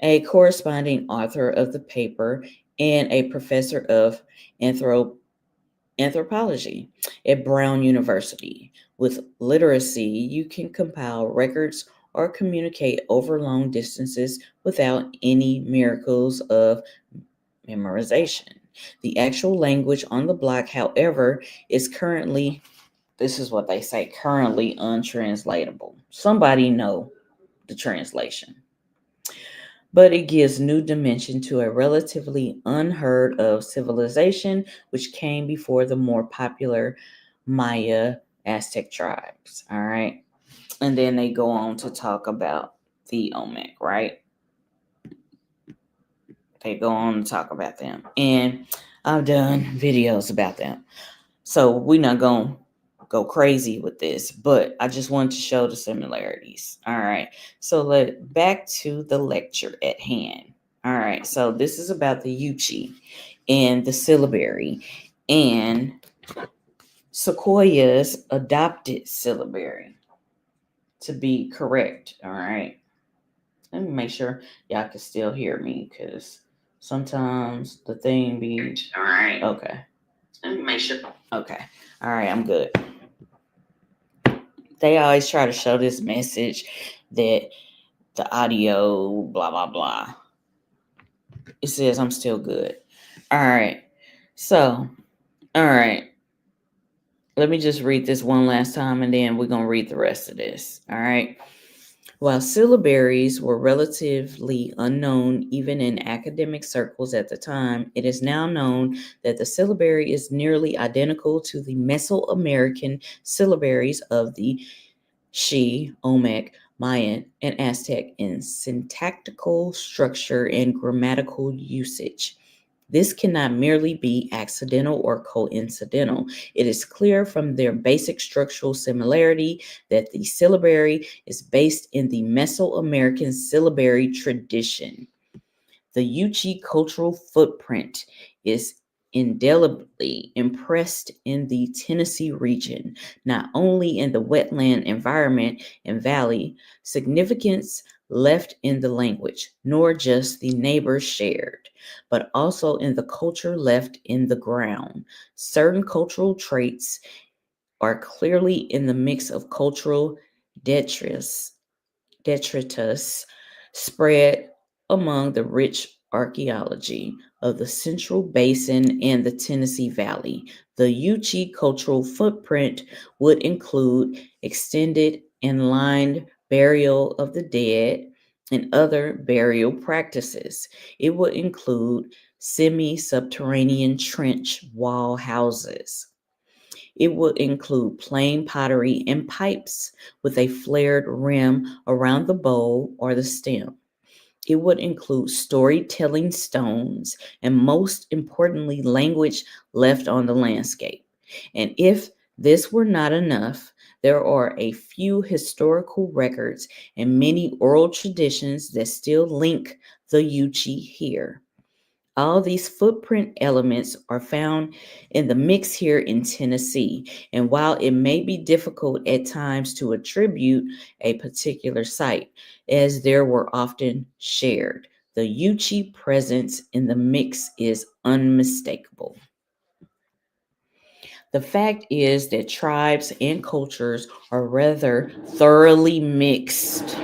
a corresponding author of the paper and a professor of anthropology at Brown University. With literacy, you can compile records or communicate over long distances without any miracles of memorization. The actual language on the block, however, is currently, this is what they say, currently untranslatable. Somebody know the translation. But it gives new dimension to a relatively unheard of civilization which came before the more popular Maya Aztec tribes. All right. And then they go on to talk about the Olmec, right? They go on to talk about them. And I've done videos about them. So we're not going to go crazy with this, but I just wanted to show the similarities. All right. So back to the lecture at hand. All right. So this is about the Yuchi and the syllabary and Sequoia's adopted syllabary to be correct. All right. Let me make sure y'all can still hear me because sometimes the thing be. All right. Okay. Let me make sure. Okay. All right. I'm good. They always try to show this message that the audio, blah, blah, blah. It says I'm still good. All right. So, all right. Let me just read this one last time and then we're going to read the rest of this. All right. While syllabaries were relatively unknown even in academic circles at the time, it is now known that the syllabary is nearly identical to the Mesoamerican syllabaries of the Olmec, Mayan, and Aztec in syntactical structure and grammatical usage. This cannot merely be accidental or coincidental. It is clear from their basic structural similarity that the syllabary is based in the Mesoamerican syllabary tradition. The Yuchi cultural footprint is indelibly impressed in the Tennessee region, not only in the wetland environment and valley significance left in the language, nor just the neighbors shared, but also in the culture left in the ground. Certain cultural traits are clearly in the mix of cultural detritus spread among the rich archaeology of the Central Basin and the Tennessee Valley. The Yuchi cultural footprint would include extended and lined burial of the dead and other burial practices. It would include semi-subterranean trench wall houses. It would include plain pottery and pipes with a flared rim around the bowl or the stem. It would include storytelling stones and, most importantly, language left on the landscape. And if this were not enough, there are a few historical records and many oral traditions that still link the Yuchi here. All these footprint elements are found in the mix here in Tennessee. And while it may be difficult at times to attribute a particular site, as there were often shared, the Yuchi presence in the mix is unmistakable. The fact is that tribes and cultures are rather thoroughly mixed.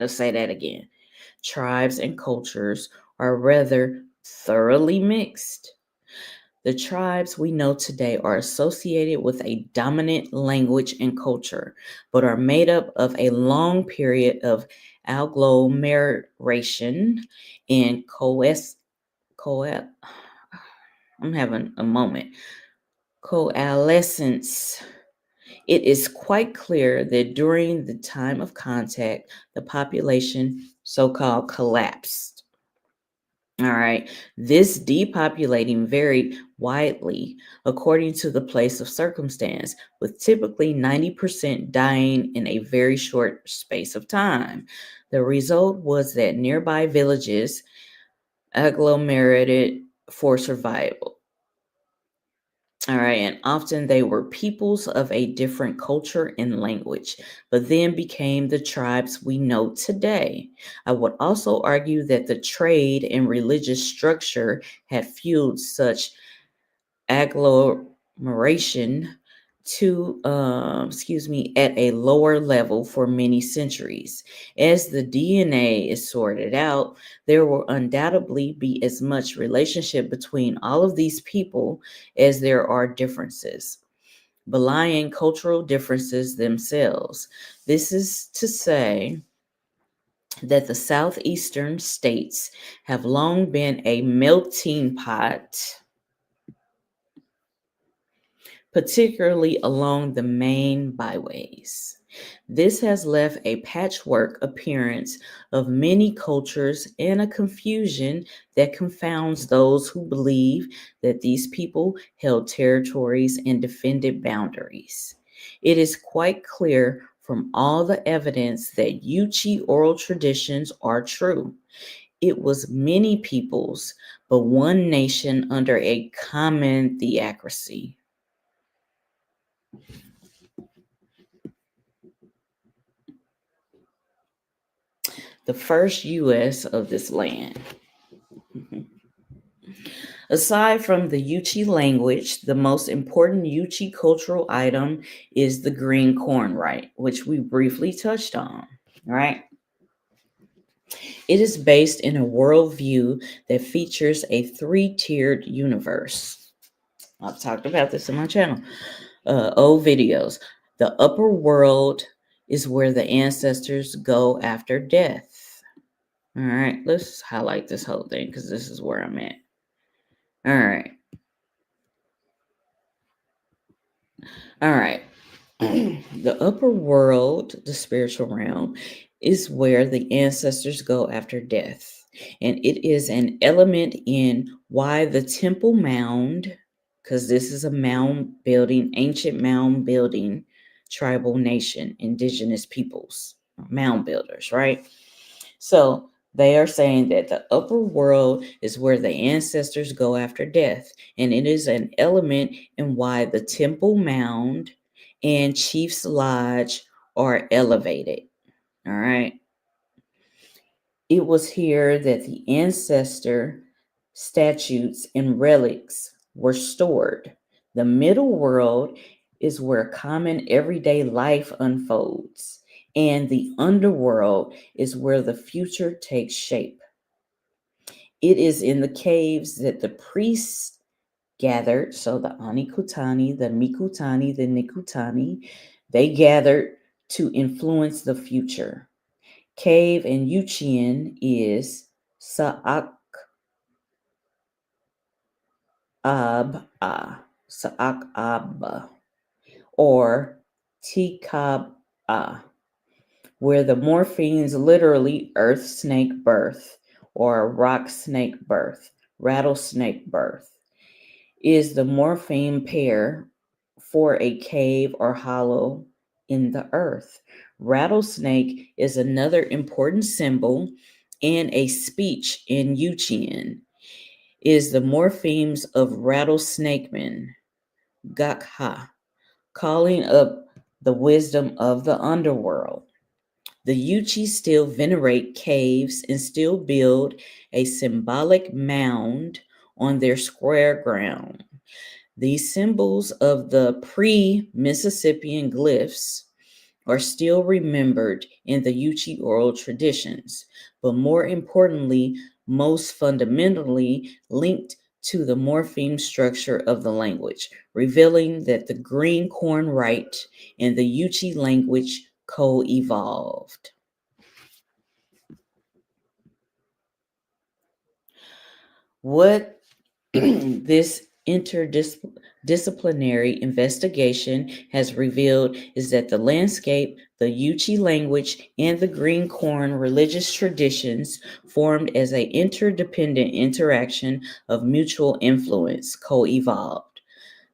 Let's say that again. Tribes and cultures are rather thoroughly mixed. The tribes we know today are associated with a dominant language and culture, but are made up of a long period of agglomeration and I'm having a moment. Coalescence. It is quite clear that during the time of contact, the population so-called collapsed. All right. This depopulating varied widely according to the place of circumstance, with typically 90% dying in a very short space of time. The result was that nearby villages agglomerated for survival. All right, and often they were peoples of a different culture and language, but then became the tribes we know today. I would also argue that the trade and religious structure had fueled such agglomeration at a lower level for many centuries. As the DNA is sorted out, there will undoubtedly be as much relationship between all of these people as there are differences, belying cultural differences themselves. This is to say that the southeastern states have long been a melting pot, particularly along the main byways. This has left a patchwork appearance of many cultures and a confusion that confounds those who believe that these people held territories and defended boundaries. It is quite clear from all the evidence that Yuchi oral traditions are true. It was many peoples, but one nation under a common theocracy. The first U.S. of this land. Aside from the Yuchi language, the most important Yuchi cultural item is the green corn, right? Which we briefly touched on, right? It is based in a worldview that features a three-tiered universe. I've talked about this in my channel, old videos. The upper world is where the ancestors go after death. All right, let's highlight this whole thing because this is where I'm at. All right. The upper world, the spiritual realm, is where the ancestors go after death. And it is an element in why the temple mound, because this is a mound building, ancient mound building, tribal nation, indigenous peoples, mound builders, right? So they are saying that the upper world is where the ancestors go after death. And it is an element in why the temple mound and chief's lodge are elevated. All right. It was here that the ancestor statues and relics were stored. The middle world is where common everyday life unfolds, and the underworld is where the future takes shape. It is in the caves that the priests gathered, so the AniKhutani, the Mikutani, the Nikutani, they gathered to influence the future. Cave in Yuchian is Sa'ak Ab-A, Sa'ak-Ab, or Tikab-A, where the morphemes literally earth snake birth or rock snake birth, rattlesnake birth, is the morpheme pair for a cave or hollow in the earth. Rattlesnake is another important symbol and a speech in Yuchian is the morphemes of rattlesnakeman, Gakha, calling up the wisdom of the underworld. The Yuchi still venerate caves and still build a symbolic mound on their square ground. These symbols of the pre-Mississippian glyphs are still remembered in the Yuchi oral traditions, but more importantly, most fundamentally linked to the morpheme structure of the language, revealing that the green corn rite and the Yuchi language co-evolved. What this interdisciplinary investigation has revealed is that the landscape, the Yuchi language, and the green corn religious traditions formed as an interdependent interaction of mutual influence co-evolved.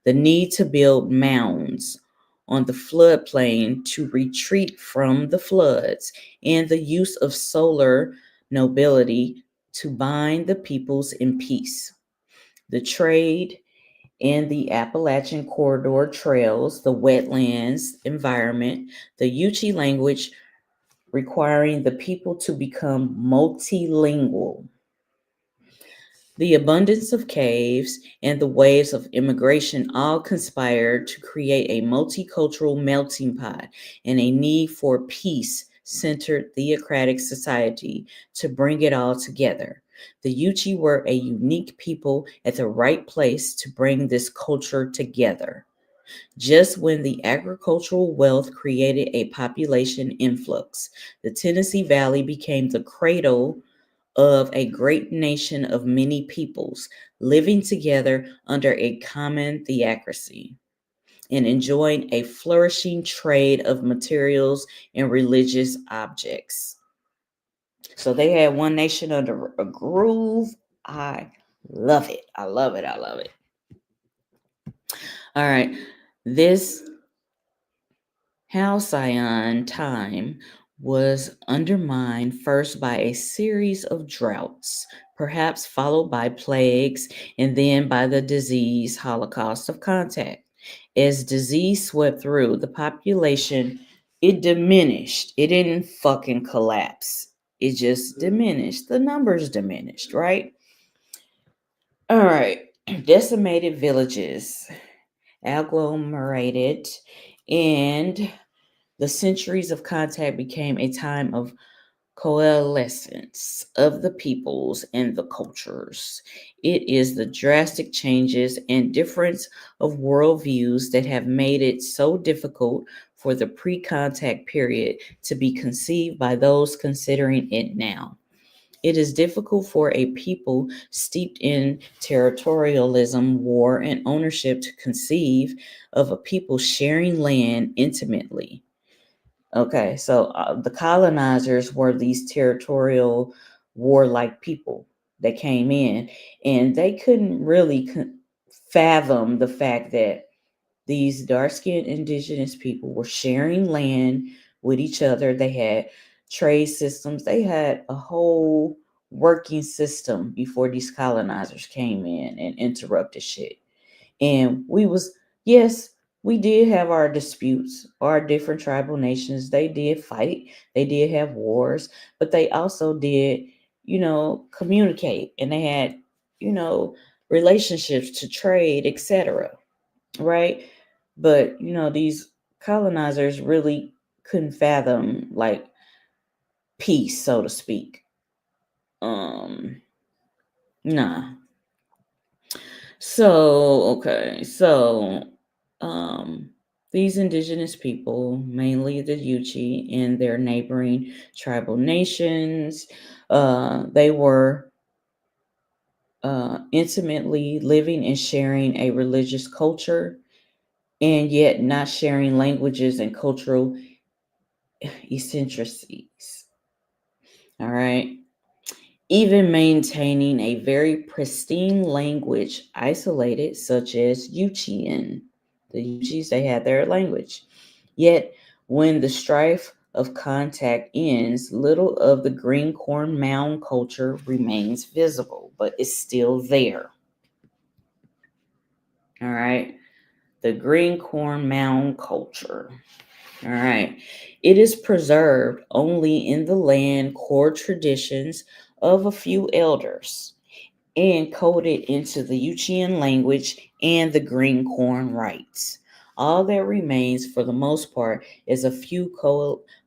The need to build mounds on the floodplain to retreat from the floods, and the use of solar nobility to bind the peoples in peace. The trade and the Appalachian Corridor trails, the wetlands environment, the Yuchi language requiring the people to become multilingual. The abundance of caves and the waves of immigration all conspired to create a multicultural melting pot and a need for peace-centered theocratic society to bring it all together. The Yuchi were a unique people at the right place to bring this culture together. Just when the agricultural wealth created a population influx, the Tennessee Valley became the cradle of a great nation of many peoples living together under a common theocracy and enjoying a flourishing trade of materials and religious objects. So they had one nation under a groove. I love it. I love it. I love it. All right. This halcyon time was undermined first by a series of droughts, perhaps followed by plagues, and then by the disease holocaust of contact. As disease swept through, the population, it diminished. It didn't fucking collapse. It just diminished. The numbers diminished, right? All right. Decimated villages, agglomerated, and the centuries of contact became a time of coalescence of the peoples and the cultures. It is the drastic changes and difference of worldviews that have made it so difficult for the pre-contact period to be conceived by those considering it now. It is difficult for a people steeped in territorialism, war, and ownership to conceive of a people sharing land intimately. Okay, so the colonizers were these territorial, warlike people that came in, and they couldn't really fathom the fact that these dark-skinned indigenous people were sharing land with each other. They had trade systems. They had a whole working system before these colonizers came in and interrupted shit. And yes, we did have our disputes. Our different tribal nations, they did fight. They did have wars, but they also did, communicate, and they had, relationships to trade, etc. Right? But, these colonizers really couldn't fathom like peace, so to speak. Nah. So these indigenous people, mainly the Yuchi and their neighboring tribal nations, they were intimately living and sharing a religious culture, and yet not sharing languages and cultural eccentricities. All right. Even maintaining a very pristine language isolated, such as Yuchian. The Yuchis, they had their language. Yet, when the strife of contact ends, little of the green corn mound culture remains visible, but it's still there. All right. The green corn mound culture. All right. It is preserved only in the land core traditions of a few elders and coded into the Yuchian language and the green corn rites. All that remains for the most part is a few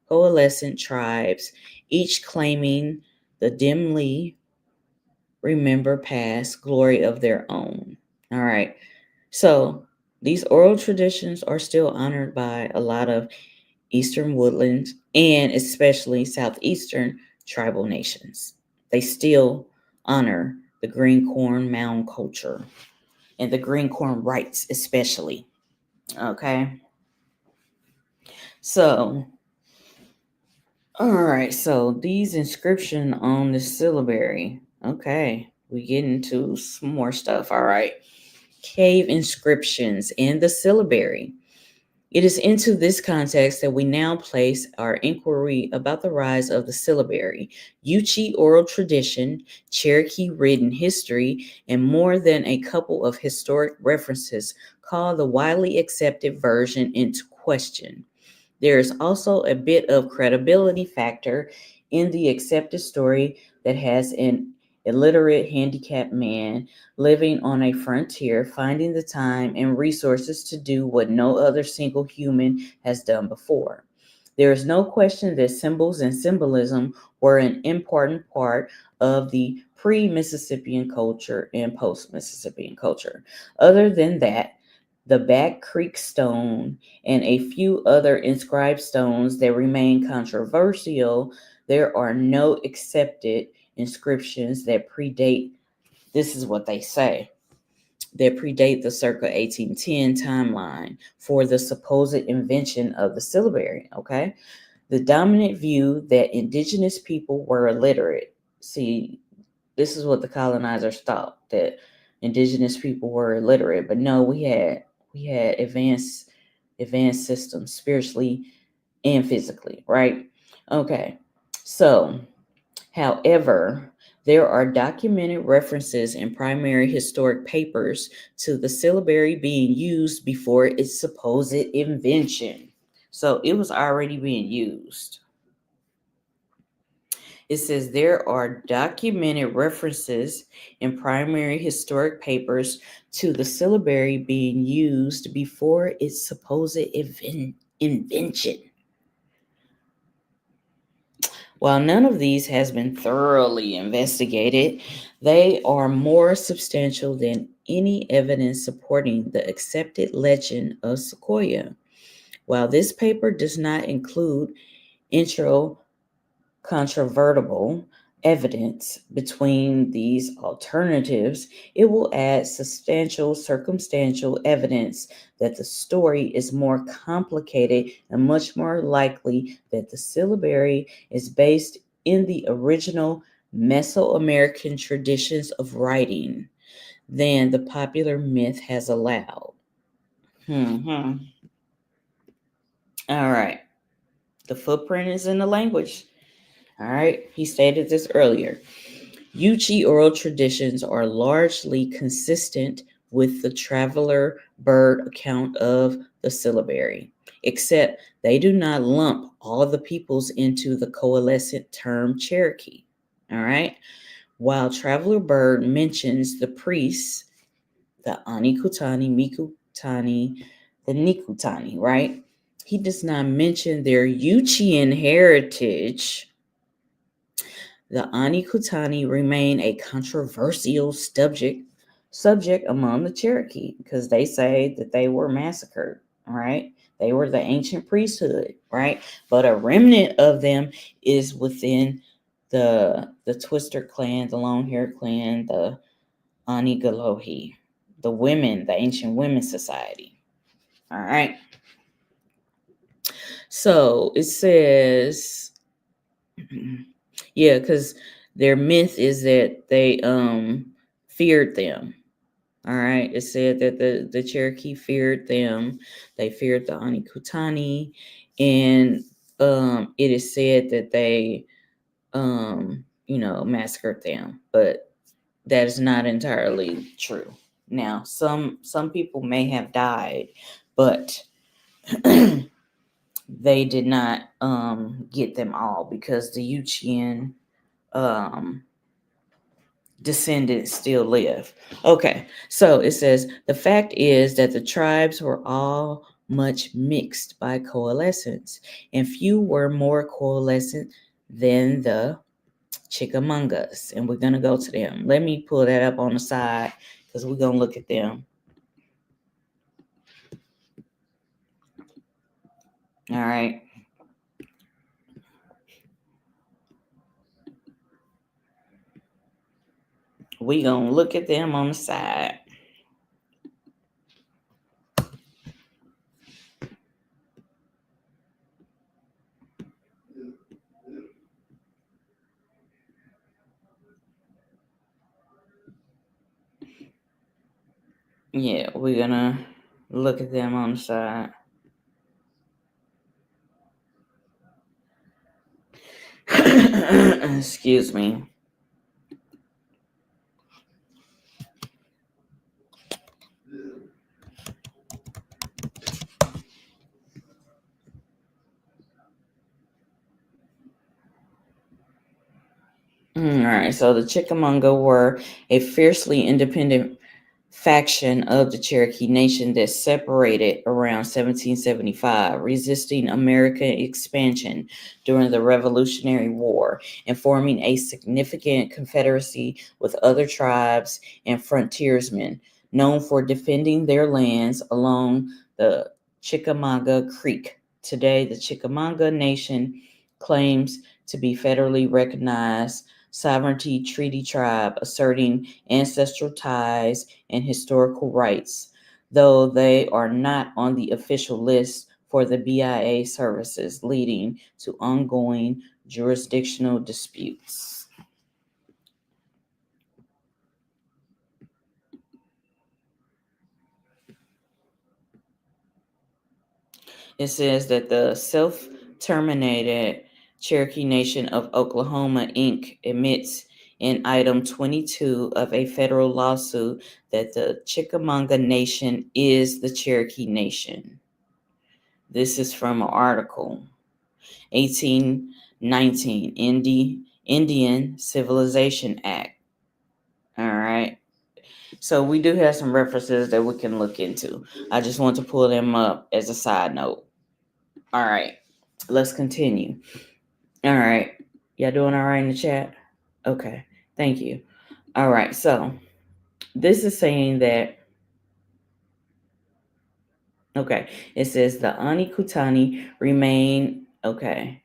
coalescent tribes, each claiming the dimly remember past glory of their own. All right. So these oral traditions are still honored by a lot of Eastern woodlands and especially Southeastern tribal nations. They still honor the green corn mound culture and the green corn rites, especially. Okay. So, all right. So these inscription on the syllabary. Okay. We get into some more stuff. All right. Cave inscriptions in the syllabary. It is into this context that we now place our inquiry about the rise of the syllabary, Yuchi oral tradition, Cherokee written history, and more than a couple of historic references call the widely accepted version into question. There is also a bit of credibility factor in the accepted story that has an illiterate handicapped man living on a frontier, finding the time and resources to do what no other single human has done before. There is no question that symbols and symbolism were an important part of the pre-Mississippian culture and post-Mississippian culture. Other than that, the Back Creek stone and a few other inscribed stones that remain controversial, there are no accepted inscriptions that predate, this is what they say, that predate the circa 1810 timeline for the supposed invention of the syllabary, okay? The dominant view that indigenous people were illiterate. See, this is what the colonizers thought, that indigenous people were illiterate, but no, we had advanced systems spiritually and physically, right? Okay. So, however, there are documented references in primary historic papers to the syllabary being used before its supposed invention. So it was already being used. It says there are documented references in primary historic papers to the syllabary being used before its supposed invention. While none of these has been thoroughly investigated, they are more substantial than any evidence supporting the accepted legend of Sequoia. While this paper does not include controvertible evidence between these alternatives, it will add substantial circumstantial evidence that the story is more complicated and much more likely that the syllabary is based in the original Mesoamerican traditions of writing than the popular myth has allowed. All right. The footprint is in the language. All right. He stated this earlier. Yuchi oral traditions are largely consistent with the traveler bird account of the syllabary, except they do not lump all the peoples into the coalescent term Cherokee. All right. While traveler bird mentions the priests, the AniGilohi, Mikutani, the InihaKutani, right? He does not mention their Yuchian heritage. The AniGilohi remain a controversial subject among the Cherokee because they say that they were massacred, right? They were the ancient priesthood, right? But a remnant of them is within the Twister clan, the long hair clan, the AniGilohi, the women, the ancient women's society. All right. So it says, yeah, because their myth is that they feared them. All right. It said that the Cherokee feared them. They feared the AniGilohi, and it is said that they massacred them, but that is not entirely true. Now, some people may have died, but they did not get them all because the Yuchian descendants still live. Okay, so it says the fact is that the tribes were all much mixed by coalescence, and few were more coalescent than the Chickamaugas, and we're gonna go to them. Let me pull that up on the side because we're gonna look at them. All right. We're gonna look at them on the side. Yeah, we're gonna look at them on the side. Excuse me. All right, so the Chickamauga were a fiercely independent faction of the Cherokee Nation that separated around 1775, resisting American expansion during the Revolutionary War and forming a significant confederacy with other tribes and frontiersmen known for defending their lands along the Chickamauga Creek. Today, the Chickamauga Nation claims to be federally recognized sovereignty treaty tribe asserting ancestral ties and historical rights, though they are not on the official list for the BIA services, leading to ongoing jurisdictional disputes. It says that the self-terminated Cherokee Nation of Oklahoma, Inc. admits in item 22 of a federal lawsuit that the Chickamauga Nation is the Cherokee Nation. This is from an article, 1819, Indian Civilization Act. All right. So we do have some references that we can look into. I just want to pull them up as a side note. All right. Let's continue. All right. Y'all doing all right in the chat? Okay. Thank you. All right. So this is saying that, okay, it says the AniGilohi remain, okay,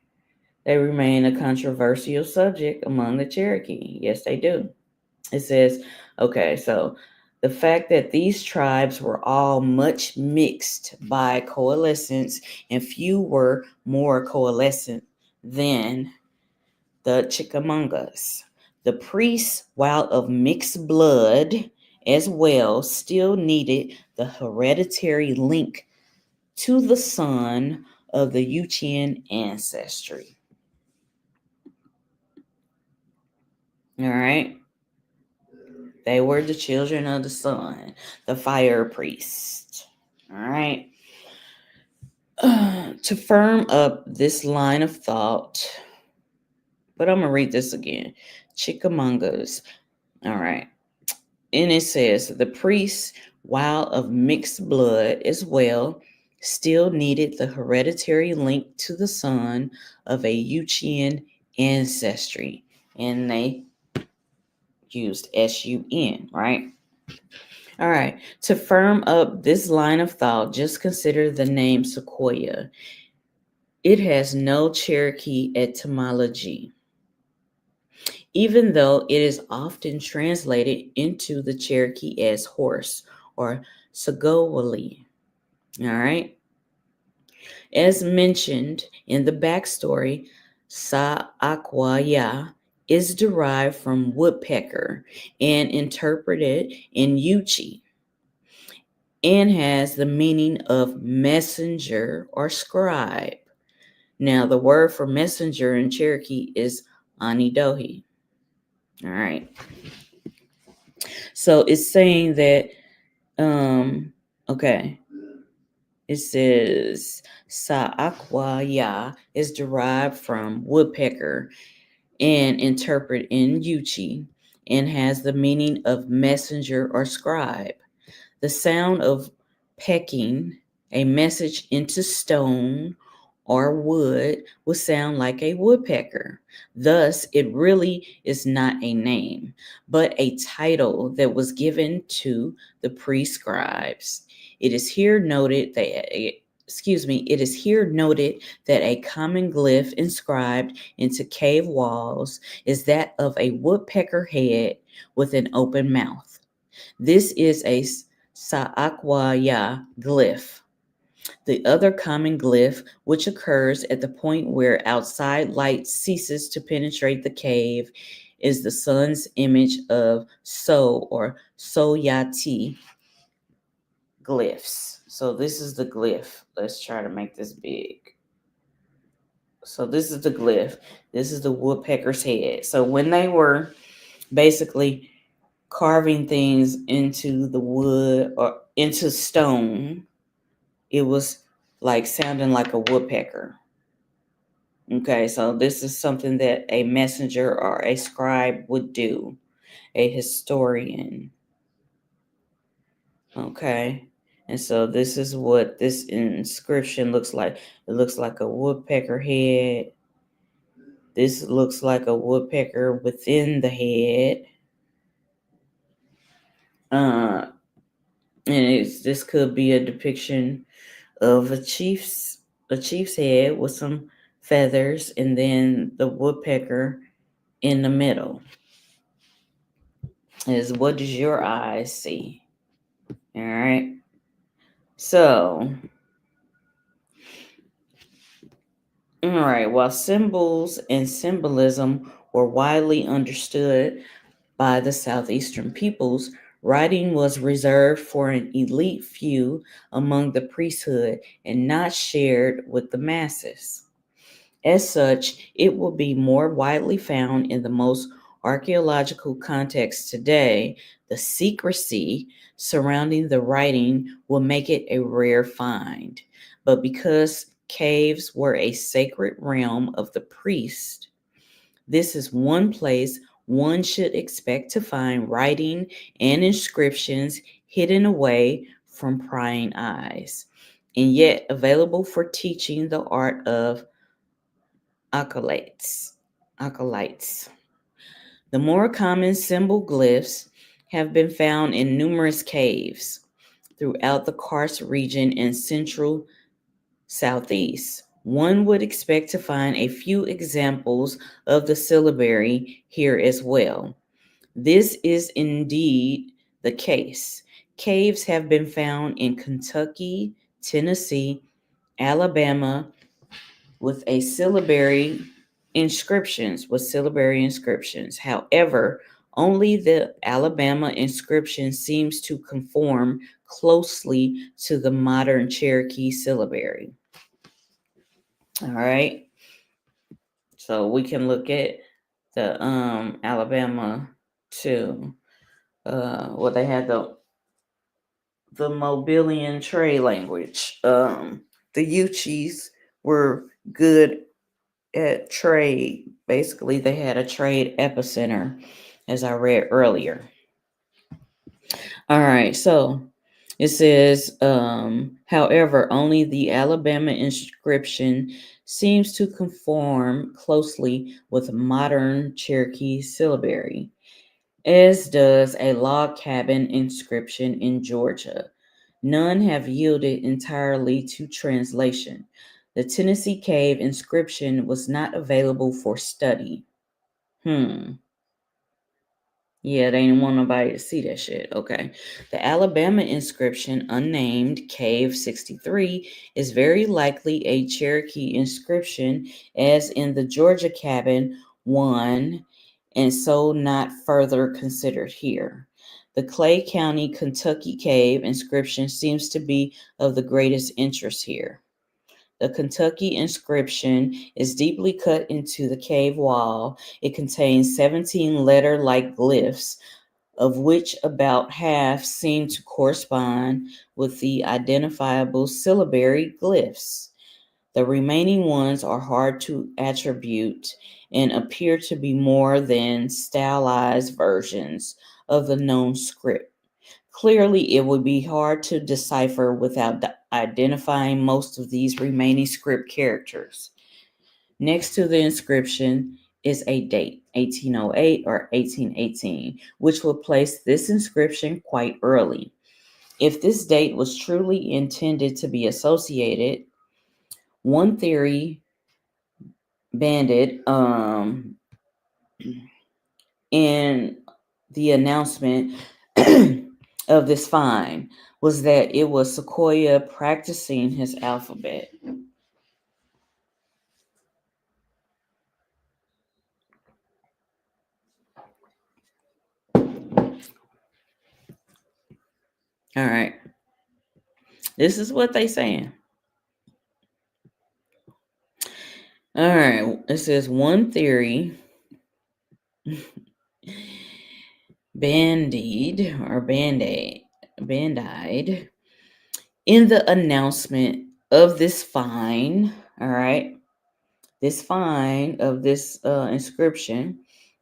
they remain a controversial subject among the Cherokee. Yes, they do. It says, okay, so the fact that these tribes were all much mixed by coalescence and few were more coalescent than the Chickamaugas. The priests, while of mixed blood as well, still needed the hereditary link to the son of the Yuchian ancestry. All right. They were the children of the sun, the fire priest. All right. To firm up this line of thought, but I'm going to read this again. Chickamaugas. All right. And it says, the priests, while of mixed blood as well, still needed the hereditary link to the sun of a Yuchian ancestry, and they used SUN, right? All right, to firm up this line of thought, just consider the name Sequoia. It has no Cherokee etymology, even though it is often translated into the Cherokee as horse or Sagowali. All right. As mentioned in the backstory, Sa'akwaya is derived from woodpecker and interpreted in Yuchi, and has the meaning of messenger or scribe. Now, the word for messenger in Cherokee is AniGilohi. All right. So it's saying that, okay, it says Sa'akwaya is derived from woodpecker and interpret in Yuchi, and has the meaning of messenger or scribe. The sound of pecking a message into stone or wood would sound like a woodpecker. Thus, it really is not a name, but a title that was given to the prescribes. It is here noted that a common glyph inscribed into cave walls is that of a woodpecker head with an open mouth. This is a Sa'akwaya glyph. The other common glyph, which occurs at the point where outside light ceases to penetrate the cave, is the sun's image of So or Soyati glyphs. So this is the glyph. Let's try to make this big. So this is the glyph. This is the woodpecker's head. So when they were basically carving things into the wood or into stone, it was like sounding like a woodpecker. Okay, so this is something that a messenger or a scribe would do, a historian. Okay, and so this is what this inscription looks like. It looks like a woodpecker head. This looks like a woodpecker within the head. And this could be a depiction of a chief's head with some feathers, and then the woodpecker in the middle. Is what does your eyes see? All right. So, all right. While symbols and symbolism were widely understood by the southeastern peoples, writing was reserved for an elite few among the priesthood and not shared with the masses. As such, it will be more widely found in the most archaeological contexts today. The secrecy surrounding the writing will make it a rare find. But because caves were a sacred realm of the priest, this is one place one should expect to find writing and inscriptions hidden away from prying eyes, and yet available for teaching the art of acolytes. The more common symbol glyphs have been found in numerous caves throughout the Kars region and central southeast. One would expect to find a few examples of the syllabary here as well. This is indeed the case. Caves have been found in Kentucky, Tennessee, Alabama, with syllabary inscriptions. However, only the Alabama inscription seems to conform closely to the modern Cherokee syllabary. All right. So we can look at the Alabama too. They had the Mobilian trade language. The Uchis were good at trade. Basically, they had a trade epicenter, as I read earlier. All right, so It says, however, only the Alabama inscription seems to conform closely with modern Cherokee syllabary, as does a log cabin inscription in Georgia. None have yielded entirely to translation. The Tennessee cave inscription was not available for study. Yeah, they didn't want nobody to see that shit. Okay. The Alabama inscription, unnamed Cave 63, is very likely a Cherokee inscription, as in the Georgia cabin 1, and so not further considered here. The Clay County, Kentucky cave inscription seems to be of the greatest interest here. The Kentucky inscription is deeply cut into the cave wall. It contains 17 letter-like glyphs, of which about half seem to correspond with the identifiable syllabary glyphs. The remaining ones are hard to attribute and appear to be more than stylized versions of the known script. Clearly, it would be hard to decipher without identifying most of these remaining script characters. Next to the inscription is a date, 1808 or 1818, which will place this inscription quite early. If this date was truly intended to be associated, one theory banded in the announcement of this find was that it was Sequoia practicing his alphabet. All right. This is what they saying. All right. It says one theory bandied or band-aid in the announcement of this find. All right. This find of this inscription,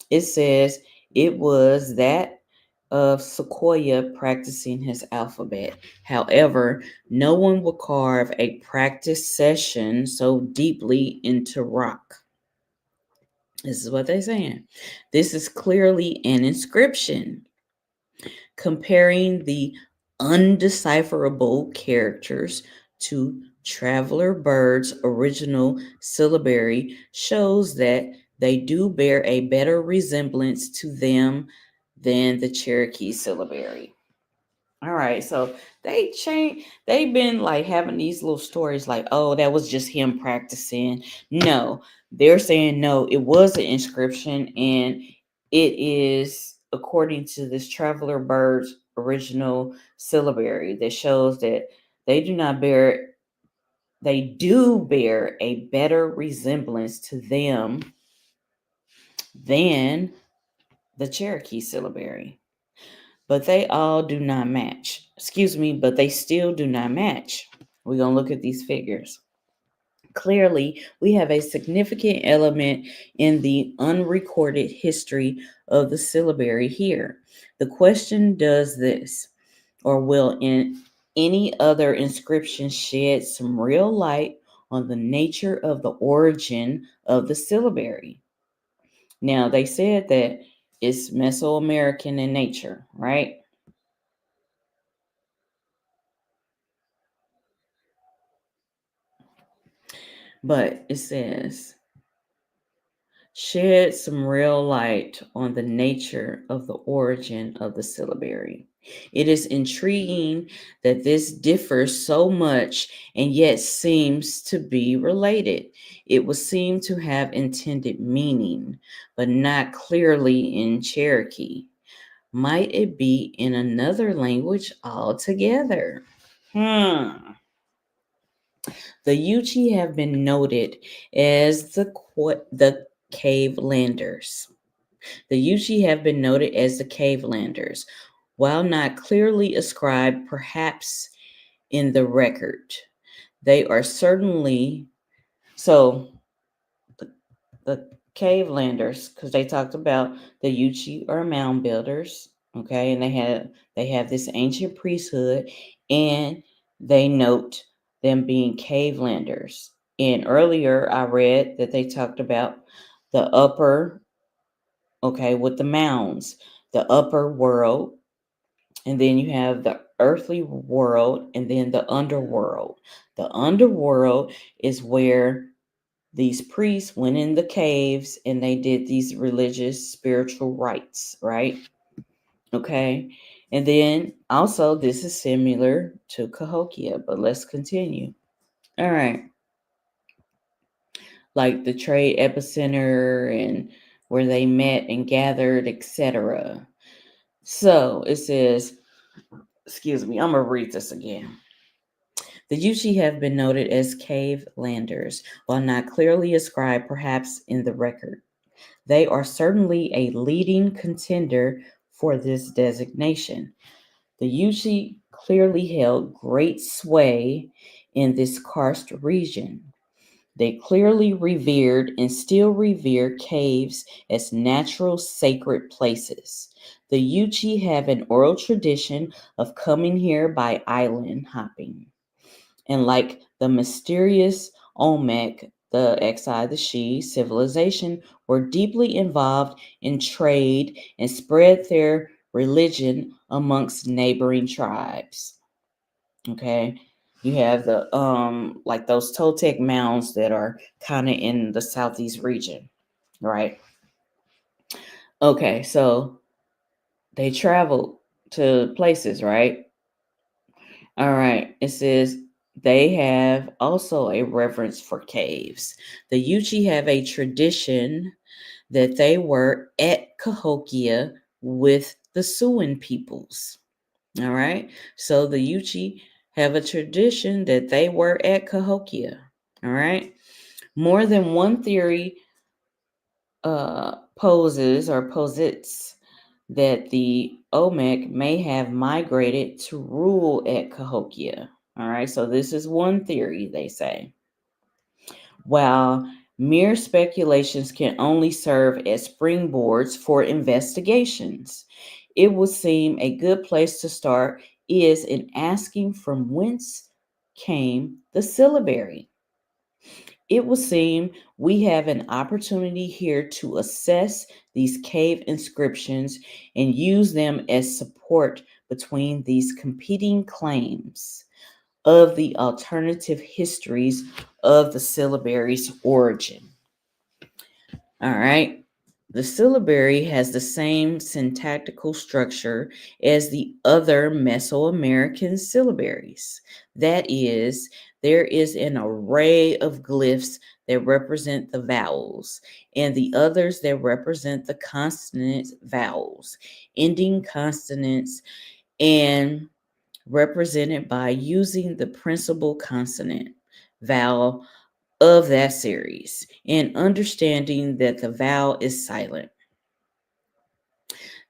it says it was that of Sequoia practicing his alphabet. However, no one will carve a practice session so deeply into rock. This is what they're saying. This is clearly an inscription comparing the undecipherable characters to Traveler Bird's original syllabary shows that they do bear a better resemblance to them than the Cherokee syllabary. All right, so they've been like having these little stories like, oh, that was just him practicing. No, they're saying no, it was an inscription, and it is according to this Traveler Bird's original syllabary that shows that they do bear a better resemblance to them than the Cherokee syllabary. But they all do not match. But they still do not match. We're going to look at these figures. Clearly, we have a significant element in the unrecorded history of the syllabary here. The question does this, or will in any other inscription shed some real light on the nature of the origin of the syllabary? Now, they said that it's Mesoamerican in nature, right? But it says, shed some real light on the nature of the origin of the syllabary. It is intriguing that this differs so much and yet seems to be related. It would seem to have intended meaning, but not clearly in Cherokee. Might it be in another language altogether? The Yuchi have been noted as the cave landers. The Yuchi have been noted as the cave landers, while not clearly ascribed perhaps in the record. They are certainly, so the cave landers, because they talked about the Yuchi or mound builders, Okay, and they have this ancient priesthood, and they note them being cave landers. And earlier I read that they talked about the upper, okay, with the mounds, the upper world, and then you have the earthly world, and then the underworld. The underworld is where these priests went in the caves and they did these religious spiritual rites, right? Okay. And then also, this is similar to Cahokia, but let's continue. All right. Like the trade epicenter and where they met and gathered, etc. So it says, excuse me, I'm going to read this again. The Yuchi have been noted as cave landers, while not clearly ascribed perhaps in the record. They are certainly a leading contender for this designation. The Yuchi clearly held great sway in this karst region. They clearly revered and still revere caves as natural sacred places. The Yuchi have an oral tradition of coming here by island hopping. And like the mysterious Olmec, the Xi, the She civilization were deeply involved in trade and spread their religion amongst neighboring tribes. Okay. You have the like those Toltec mounds that are kind of in the southeast region, right? Okay, so they traveled to places, right? All right. It says they have also a reverence for caves. The Yuchi have a tradition that they were at Cahokia with the Siouan peoples. All right. So the Yuchi have a tradition that they were at Cahokia. All right. More than one theory posits that the Olmec may have migrated to rule at Cahokia. All right, so this is one theory, they say. While mere speculations can only serve as springboards for investigations, it would seem a good place to start is in asking from whence came the syllabary. It would seem we have an opportunity here to assess these cave inscriptions and use them as support between these competing claims of the alternative histories of the syllabary's origin. All right. The syllabary has the same syntactical structure as the other Mesoamerican syllabaries. That is, there is an array of glyphs that represent the vowels, and the others that represent the consonant vowels, ending consonants, and represented by using the principal consonant vowel of that series and understanding that the vowel is silent.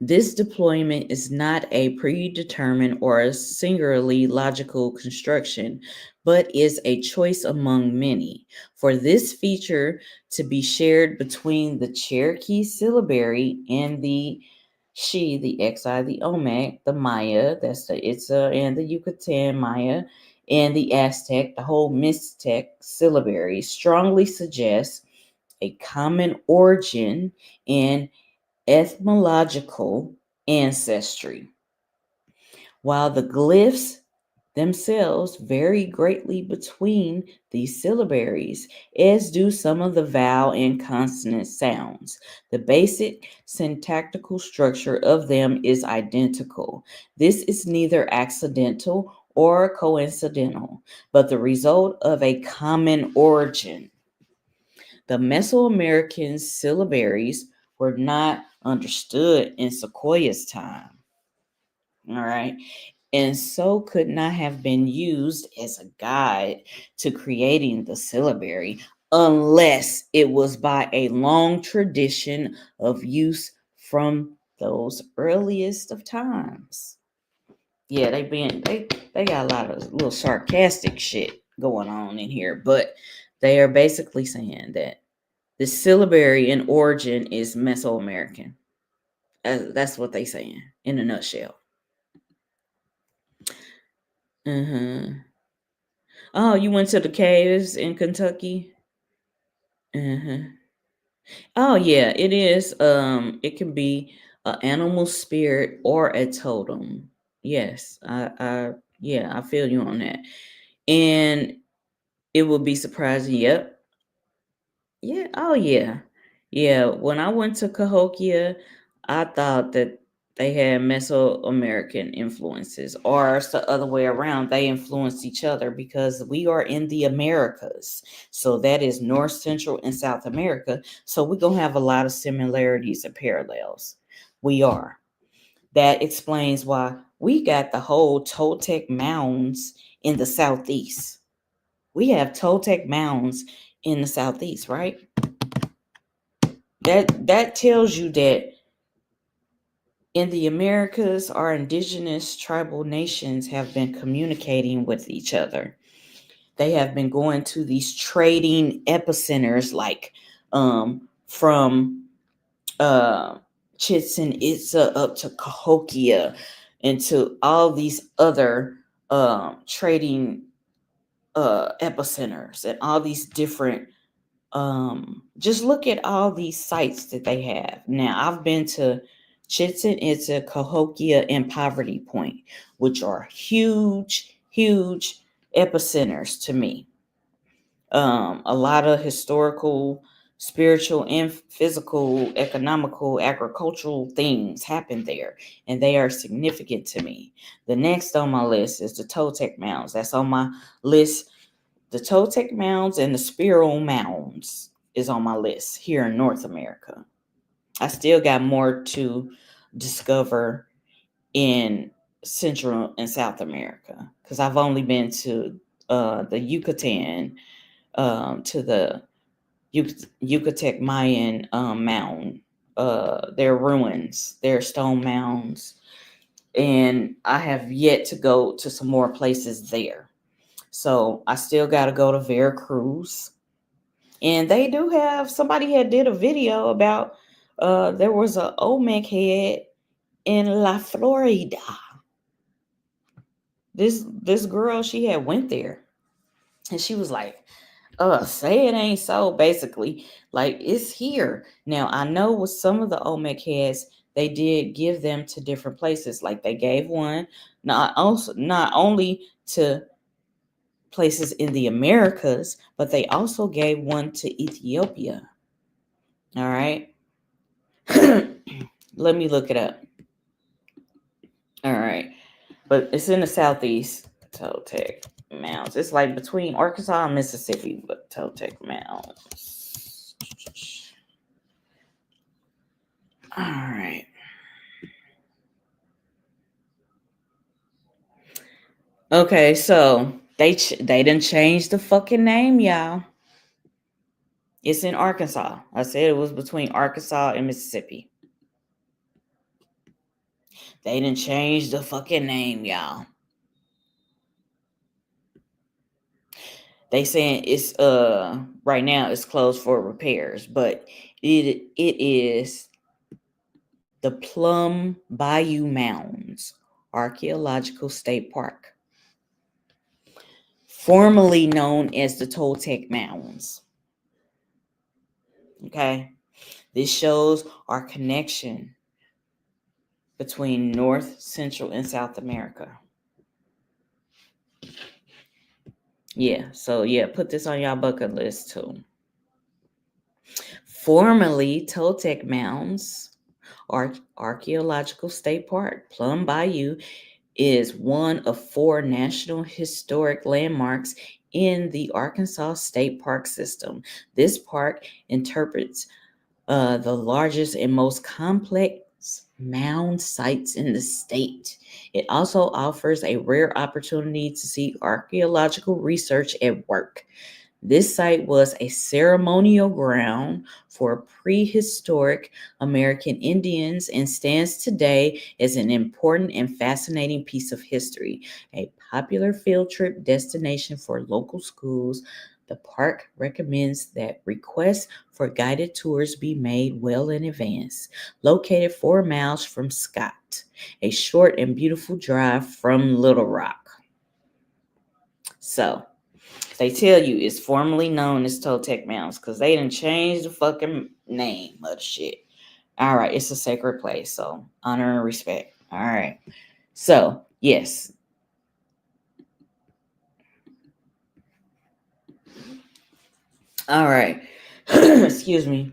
This deployment is not a predetermined or a singularly logical construction, but is a choice among many. For this feature to be shared between the Cherokee syllabary and the She, the Xi, the Olmec, the Maya, that's the Itza and the Yucatan Maya, and the Aztec, the whole Mixtec syllabary, strongly suggests a common origin and etymological ancestry. While the glyphs themselves vary greatly between these syllabaries, as do some of the vowel and consonant sounds. The basic syntactical structure of them is identical. This is neither accidental or coincidental, but the result of a common origin. The Mesoamerican syllabaries were not understood in Sequoia's time. All right. And so could not have been used as a guide to creating the syllabary unless it was by a long tradition of use from those earliest of times. Yeah, they got a lot of little sarcastic shit going on in here, but they are basically saying that the syllabary in origin is Mesoamerican. That's what they saying in a nutshell. Oh, you went to the caves in Kentucky? Oh yeah, it is. It can be an animal spirit or a totem. Yes, yeah, I feel you on that. And it would be surprising. Yep. Yeah. Oh yeah. Yeah. When I went to Cahokia, I thought that they had Mesoamerican influences, or it's the other way around. They influenced each other because we are in the Americas. So that is North, Central, and South America. So we're going to have a lot of similarities and parallels. We are. That explains why we got the whole Toltec mounds in the Southeast. We have Toltec mounds in the Southeast, right? That tells you that in the Americas, our indigenous tribal nations have been communicating with each other. They have been going to these trading epicenters, like from Chichen Itza up to Cahokia, and to all these other trading epicenters, and all these different. Just look at all these sites that they have. Now, I've been to Chichen Itza, Cahokia, and Poverty Point, which are huge epicenters to me. A lot of historical, spiritual, and physical, economical, agricultural things happen there, and they are significant to me. The next on my list is the Toltec Mounds. That's on my list. The Toltec Mounds and the Spiral Mounds is on my list here in North America. I still got more to discover in Central and South America because I've only been to the Yucatan, to the Yucatec Mayan mound, their ruins, their stone mounds, and I have yet to go to some more places there. So I still got to go to Veracruz. And they do have, somebody had did a video about there was an Olmec head in La Florida. This girl, she had went there, and she was like, say it ain't so, basically. Like, it's here. Now, I know with some of the Olmec heads, they did give them to different places. Like, they gave one not only to places in the Americas, but they also gave one to Ethiopia. All right. Let me look it up. All right. But it's in the Southeast. Toltec Mounds. It's like between Arkansas and Mississippi, but Toltec Mounds. All right. Okay, so they didn't change the fucking name, y'all. It's in Arkansas. I said it was between Arkansas and Mississippi. They didn't change the fucking name, y'all. They saying it's right now it's closed for repairs, but it is the Plum Bayou Mounds Archaeological State Park, formerly known as the Toltec Mounds. Okay, this shows our connection between North, Central, and South America. Yeah, so yeah, put this on y'all bucket list too. Formerly Toltec Mounds Archaeological State Park, Plum Bayou is one of 4 National Historic Landmarks in the Arkansas State Park System. This park interprets the largest and most complex mound sites in the state. It also offers a rare opportunity to see archaeological research at work. This site was a ceremonial ground for prehistoric American Indians and stands today as an important and fascinating piece of history, a popular field trip destination for local schools. The park recommends that requests for guided tours be made well in advance. Located 4 miles from Scott, a short and beautiful drive from Little Rock. So, they tell you it's formerly known as Toltec Mountains because they didn't change the fucking name of the shit. All right, it's a sacred place, so honor and respect. All right. So, yes. All right. Excuse me.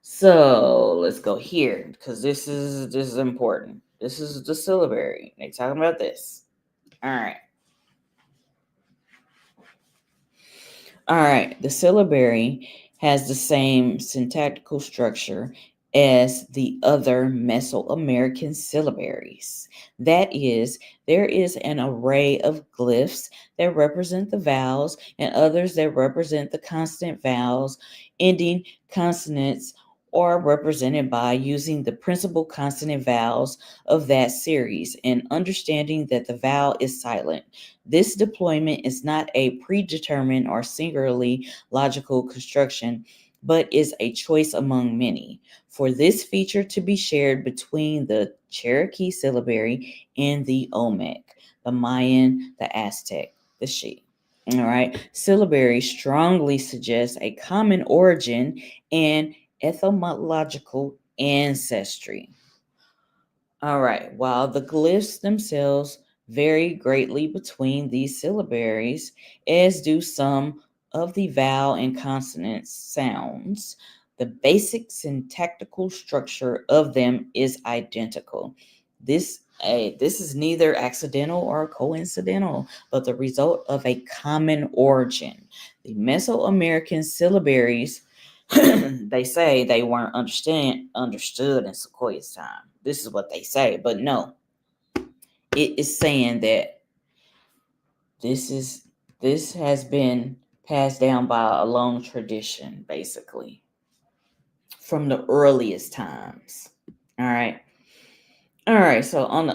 So, let's go here because this is important. This is the syllabary. They're talking about this. All right. All right. The syllabary has the same syntactical structure as the other Mesoamerican syllabaries. That is, there is an array of glyphs that represent the vowels and others that represent the consonant vowels. Ending consonants are represented by using the principal consonant vowels of that series and understanding that the vowel is silent. This deployment is not a predetermined or singularly logical construction, but is a choice among many. For this feature to be shared between the Cherokee syllabary and the Olmec, the Mayan, the Aztec, the She. All right. Syllabary strongly suggests a common origin and etymological ancestry. All right. While the glyphs themselves vary greatly between these syllabaries, as do some of the vowel and consonant sounds, the basic syntactical structure of them is identical. This is neither accidental or coincidental, but the result of a common origin. The Mesoamerican syllabaries, they say they weren't understood in Sequoia's time. This is what they say, but no, it is saying that this has been passed down by a long tradition, basically, from the earliest times. All right. So on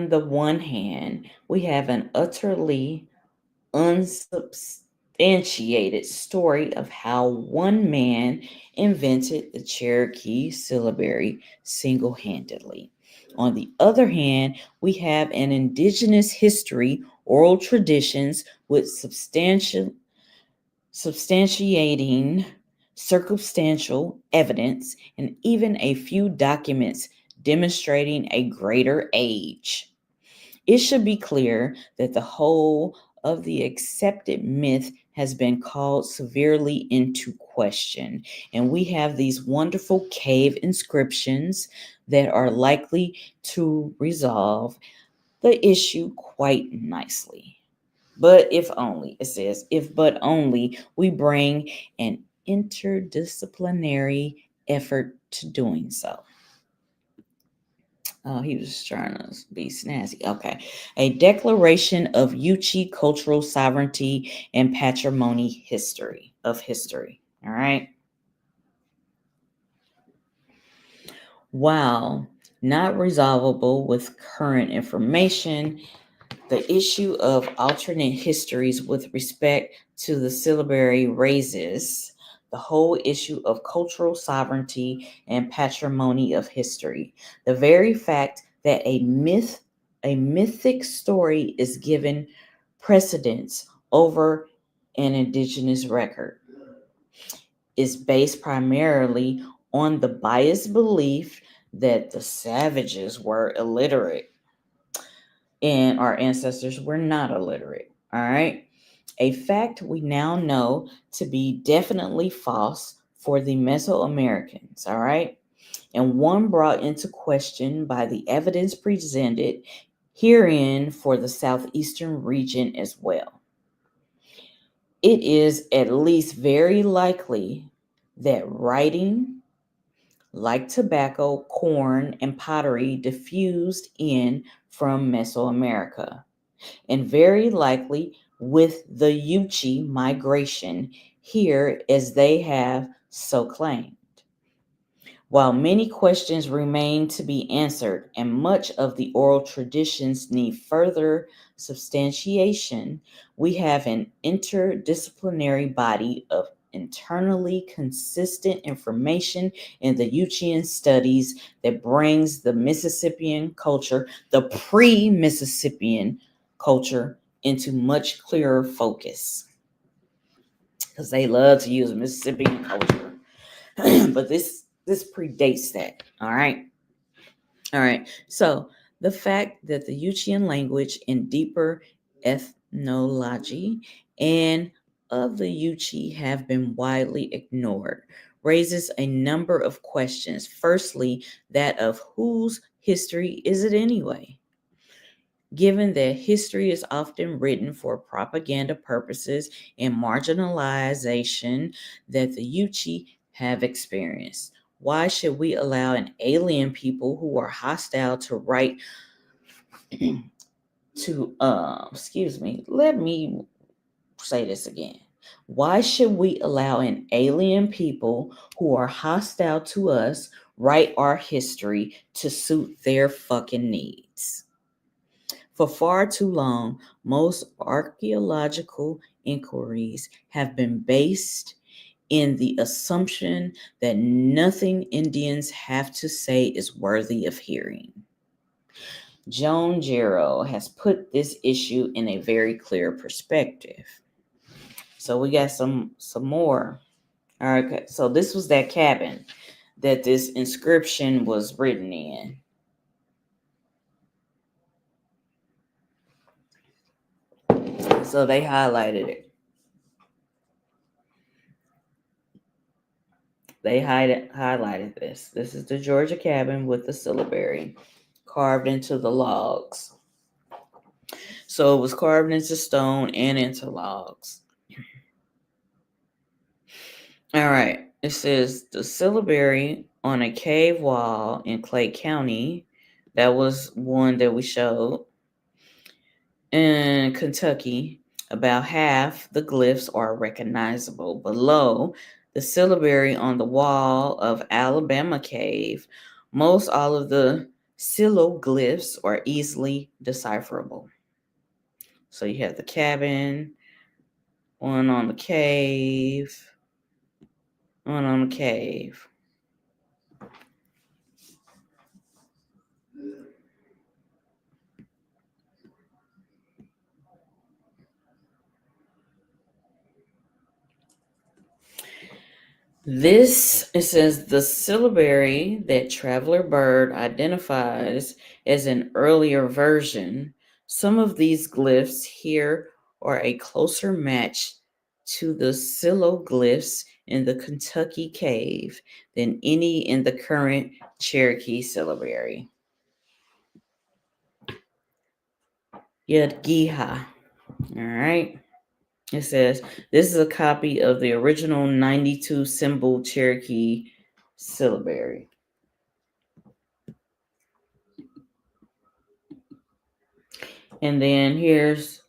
the one hand, we have an utterly unsubstantiated story of how one man invented the Cherokee syllabary single-handedly. On the other hand, we have an indigenous history, oral traditions with substantiating circumstantial evidence, and even a few documents demonstrating a greater age. It should be clear that the whole of the accepted myth has been called severely into question, and we have these wonderful cave inscriptions that are likely to resolve the issue quite nicely. But if only, it says, if but only we bring an interdisciplinary effort to doing so. Oh, he was trying to be snazzy. Okay. A declaration of Yuchi cultural sovereignty and patrimony history. All right. While not resolvable with current information, the issue of alternate histories with respect to the syllabary raises the whole issue of cultural sovereignty and patrimony of history. The very fact that a mythic story is given precedence over an indigenous record is based primarily on the biased belief that the savages were illiterate and our ancestors were not illiterate. All right. A fact we now know to be definitely false for the Mesoamericans. All right. And one brought into question by the evidence presented herein for the southeastern region as well. It is at least very likely that writing, like tobacco, corn, and pottery, diffused in from Mesoamerica, and very likely with the Yuchi migration here as they have so claimed. While many questions remain to be answered and much of the oral traditions need further substantiation, we have an interdisciplinary body of internally consistent information in the Yuchian studies that brings the Mississippian culture, the pre-Mississippian culture, into much clearer focus. Because they love to use Mississippian culture. But this predates that. All right. So the fact that the Yuchian language and deeper ethnology and of the Yuchi have been widely ignored raises a number of questions. Firstly, that of whose history is it anyway? Given that history is often written for propaganda purposes and marginalization that the Yuchi have experienced, why should we allow an alien people who are hostile to write let me say this again. Why should we allow an alien people who are hostile to us write our history to suit their fucking needs? For far too long, most archaeological inquiries have been based in the assumption that nothing Indians have to say is worthy of hearing. Joan Giro has put this issue in a very clear perspective. So we got some more. All right, okay. So this was that cabin that this inscription was written in. So they highlighted it. They highlighted this. This is the Georgia cabin with the syllabary carved into the logs. So it was carved into stone and into logs. All right. It says the syllabary on a cave wall in Clay County. That was one that we showed. In Kentucky, about half the glyphs are recognizable. Below the syllabary on the wall of Alabama Cave, most all of the siloglyphs are easily decipherable. So you have the cabin, one on the cave, one on the cave. This, it says, the syllabary that Traveler Bird identifies as an earlier version. Some of these glyphs here are a closer match to the siloglyphs in the Kentucky cave than any in the current Cherokee syllabary. Yadgiha. All right. It says, this is a copy of the original 92 symbol Cherokee syllabary. And then here's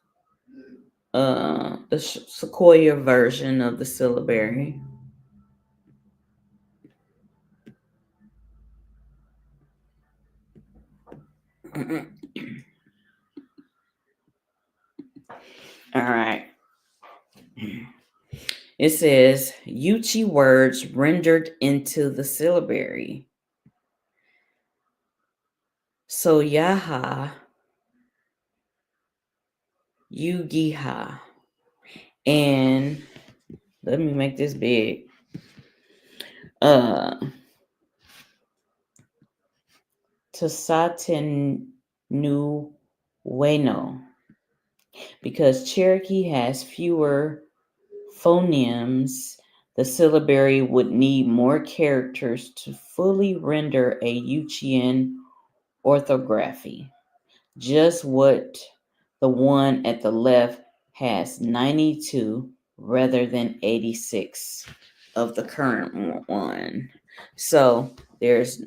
the Sequoia version of the syllabary. All right. It says Yuchi words rendered into the syllabary. So Yaha, Yugiha, and let me make this big. Tasaten Nu Bueno, because Cherokee has fewer phonemes, the syllabary would need more characters to fully render a Yuchian orthography. Just what the one at the left has 92 rather than 86 of the current one. So there's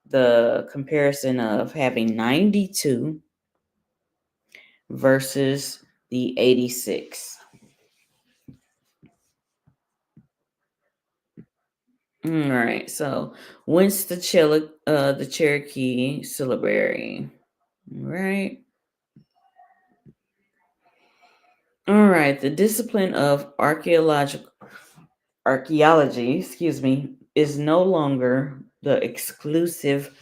the comparison of having 92 versus the 86. All right, so whence the Cherokee syllabary? All right. All right, the discipline of archaeology, is no longer the exclusive,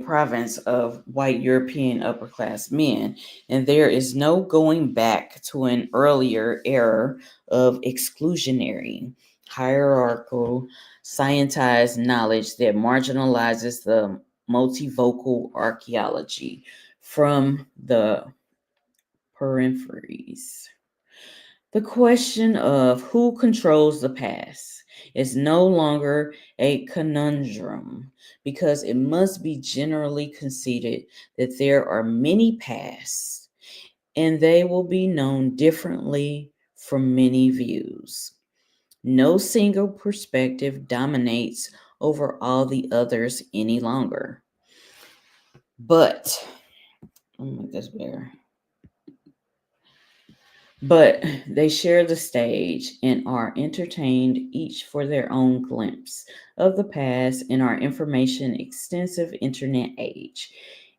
province of white European upper class men, and there is no going back to an earlier era of exclusionary, hierarchical, scientized knowledge that marginalizes the multivocal archaeology from the peripheries. The question of who controls the past is no longer a conundrum because it must be generally conceded that there are many pasts and they will be known differently from many views. No single perspective dominates over all the others any longer. But, oh my goodness, bear. But they share the stage and are entertained each for their own glimpse of the past in our information extensive internet age.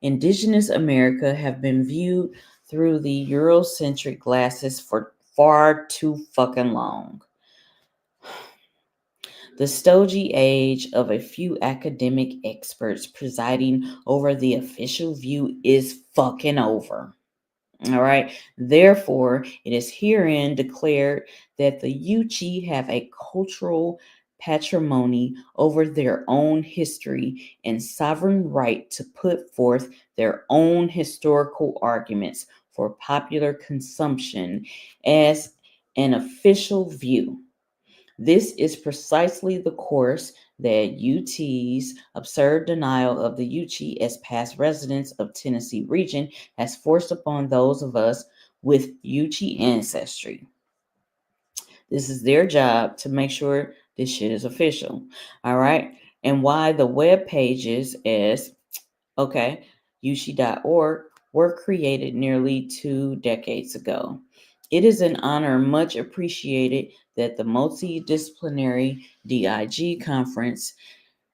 Indigenous America have been viewed through the Eurocentric glasses for far too fucking long. The stodgy age of a few academic experts presiding over the official view is fucking over. All right. Therefore, it is herein declared that the Yuchi have a cultural patrimony over their own history and sovereign right to put forth their own historical arguments for popular consumption as an official view. This is precisely the course that UT's absurd denial of the Yuchi as past residents of Tennessee region has forced upon those of us with Yuchi ancestry. This is their job to make sure this shit is official. All right. And why the web pages as Yuchi.org were created nearly 2 decades ago. It is an honor much appreciated that the multidisciplinary DIG conference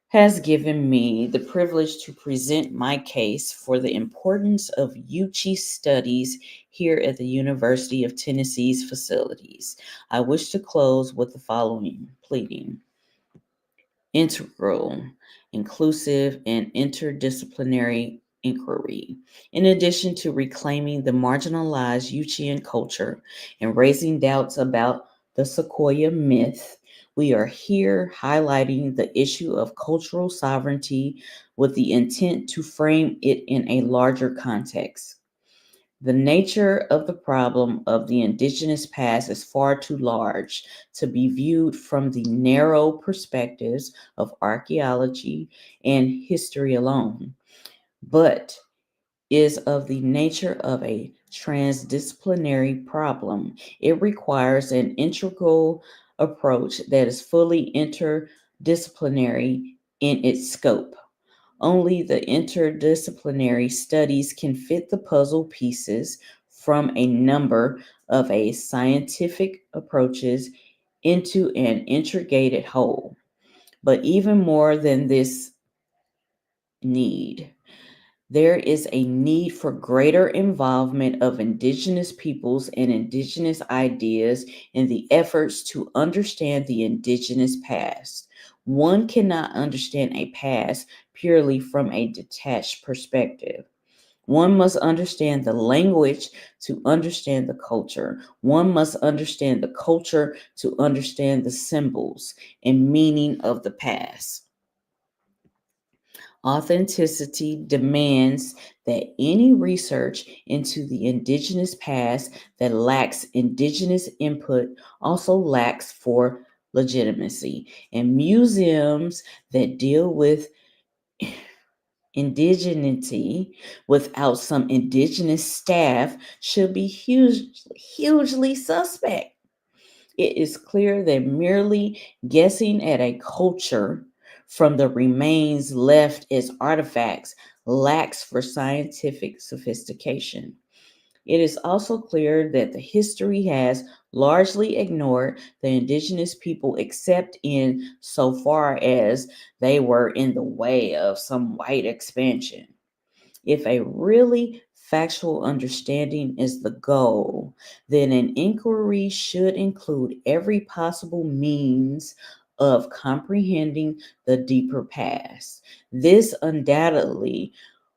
has given me the privilege to present my case for the importance of Yuchi studies here at the University of Tennessee's facilities. I wish to close with the following pleading. Integral, inclusive, and interdisciplinary inquiry. In addition to reclaiming the marginalized Yuchian culture and raising doubts about the Sequoia myth, we are here highlighting the issue of cultural sovereignty with the intent to frame it in a larger context. The nature of the problem of the indigenous past is far too large to be viewed from the narrow perspectives of archaeology and history alone, but is of the nature of a transdisciplinary problem. It requires an integral approach that is fully interdisciplinary in its scope. Only the interdisciplinary studies can fit the puzzle pieces from a number of scientific approaches into an integrated whole. But even more than this need, there is a need for greater involvement of indigenous peoples and indigenous ideas in the efforts to understand the indigenous past. One cannot understand a past purely from a detached perspective. One must understand the language to understand the culture. One must understand the culture to understand the symbols and meaning of the past. Authenticity demands that any research into the indigenous past that lacks indigenous input also lacks for legitimacy. And museums that deal with indigeneity without some indigenous staff should be hugely suspect. It is clear that merely guessing at a culture from the remains left as artifacts lacks for scientific sophistication. It is also clear that the history has largely ignored the indigenous people except in so far as they were in the way of some white expansion. If a really factual understanding is the goal, then an inquiry should include every possible means of comprehending the deeper past. This undoubtedly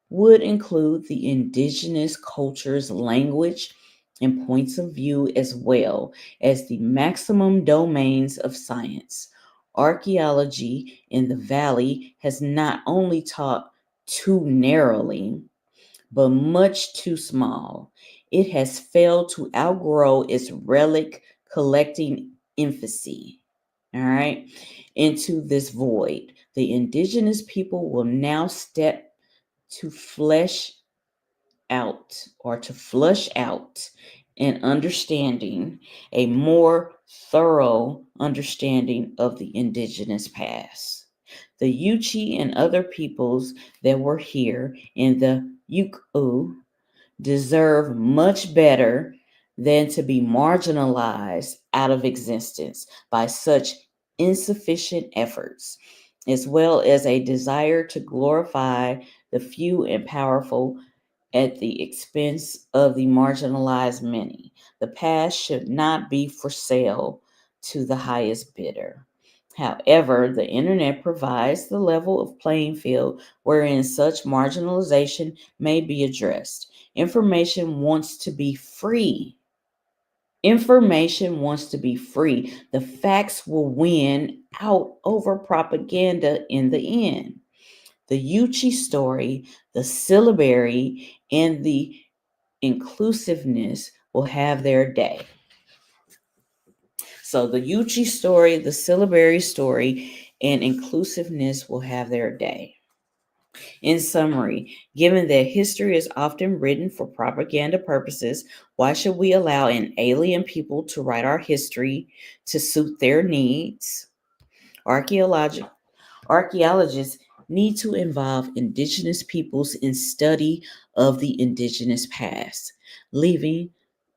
would include the indigenous culture's language and points of view, as well as the maximum domains of science. Archaeology in the valley has not only taught too narrowly, but much too small. It has failed to outgrow its relic collecting infancy. All right, into this void. The indigenous people will now step to flesh flush out an understanding, a more thorough understanding of the indigenous past. The Yuchi and other peoples that were here in the Yuku deserve much better than to be marginalized out of existence by such insufficient efforts, as well as a desire to glorify the few and powerful at the expense of the marginalized many. The past should not be for sale to the highest bidder. However, the internet provides the level of playing field wherein such marginalization may be addressed. Information wants to be free. Information wants to be free. The facts will win out over propaganda in the end. The Yuchi story, the syllabary, and the inclusiveness will have their day. So the Yuchi story, the syllabary story, and inclusiveness will have their day. In summary, given that history is often written for propaganda purposes, why should we allow an alien people to write our history to suit their needs? Archaeologists need to involve indigenous peoples in study of the indigenous past, they've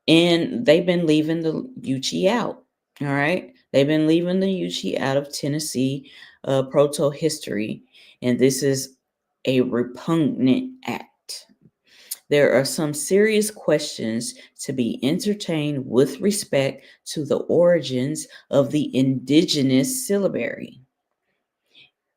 been leaving the Yuchi out. All right, they've been leaving the Yuchi out of Tennessee proto history, and this is a repugnant act. There are some serious questions to be entertained with respect to the origins of the indigenous syllabary.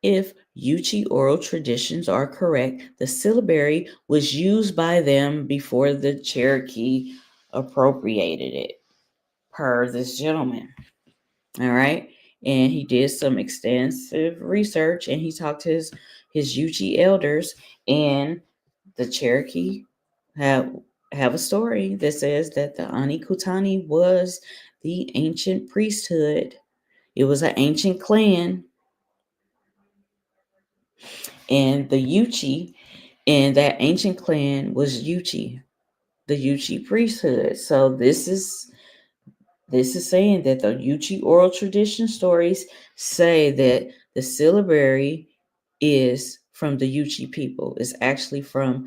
If Yuchi oral traditions are correct, the syllabary was used by them before the Cherokee appropriated it, per this gentleman. All right. And he did some extensive research, and he talked to his Yuchi elders, and the Cherokee have a story that says that the AniKhutani was the ancient priesthood. It was an ancient clan, and the Yuchi and that ancient clan was Yuchi, the Yuchi priesthood. So this is saying that the Yuchi oral tradition stories say that the syllabary is from the Yuchi people. It's actually from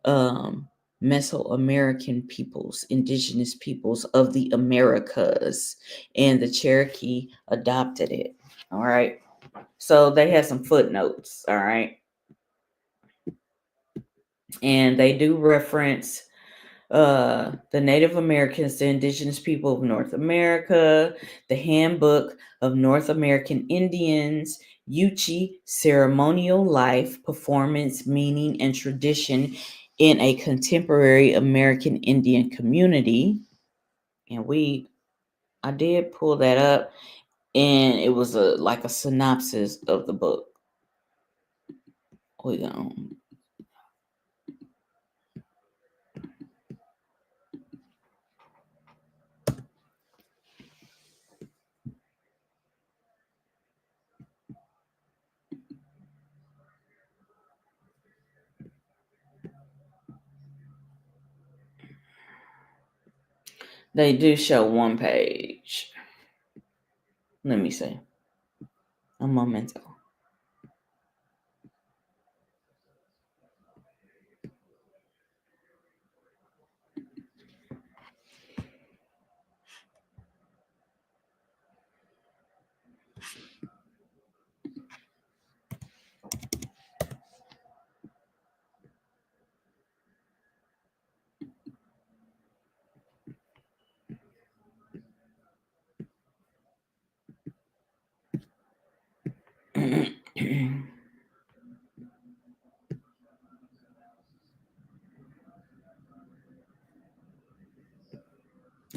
Mesoamerican peoples, indigenous peoples of the Americas, and the Cherokee adopted it. All right. So they had some footnotes. All right. And they do reference the Native Americans, the indigenous people of North America, the Handbook of North American Indians, Yuchi, ceremonial life, performance, meaning, and tradition in a contemporary American Indian community. And I did pull that up, and it was like a synopsis of the book. Hold on. They do show one page. Let me see. A momento.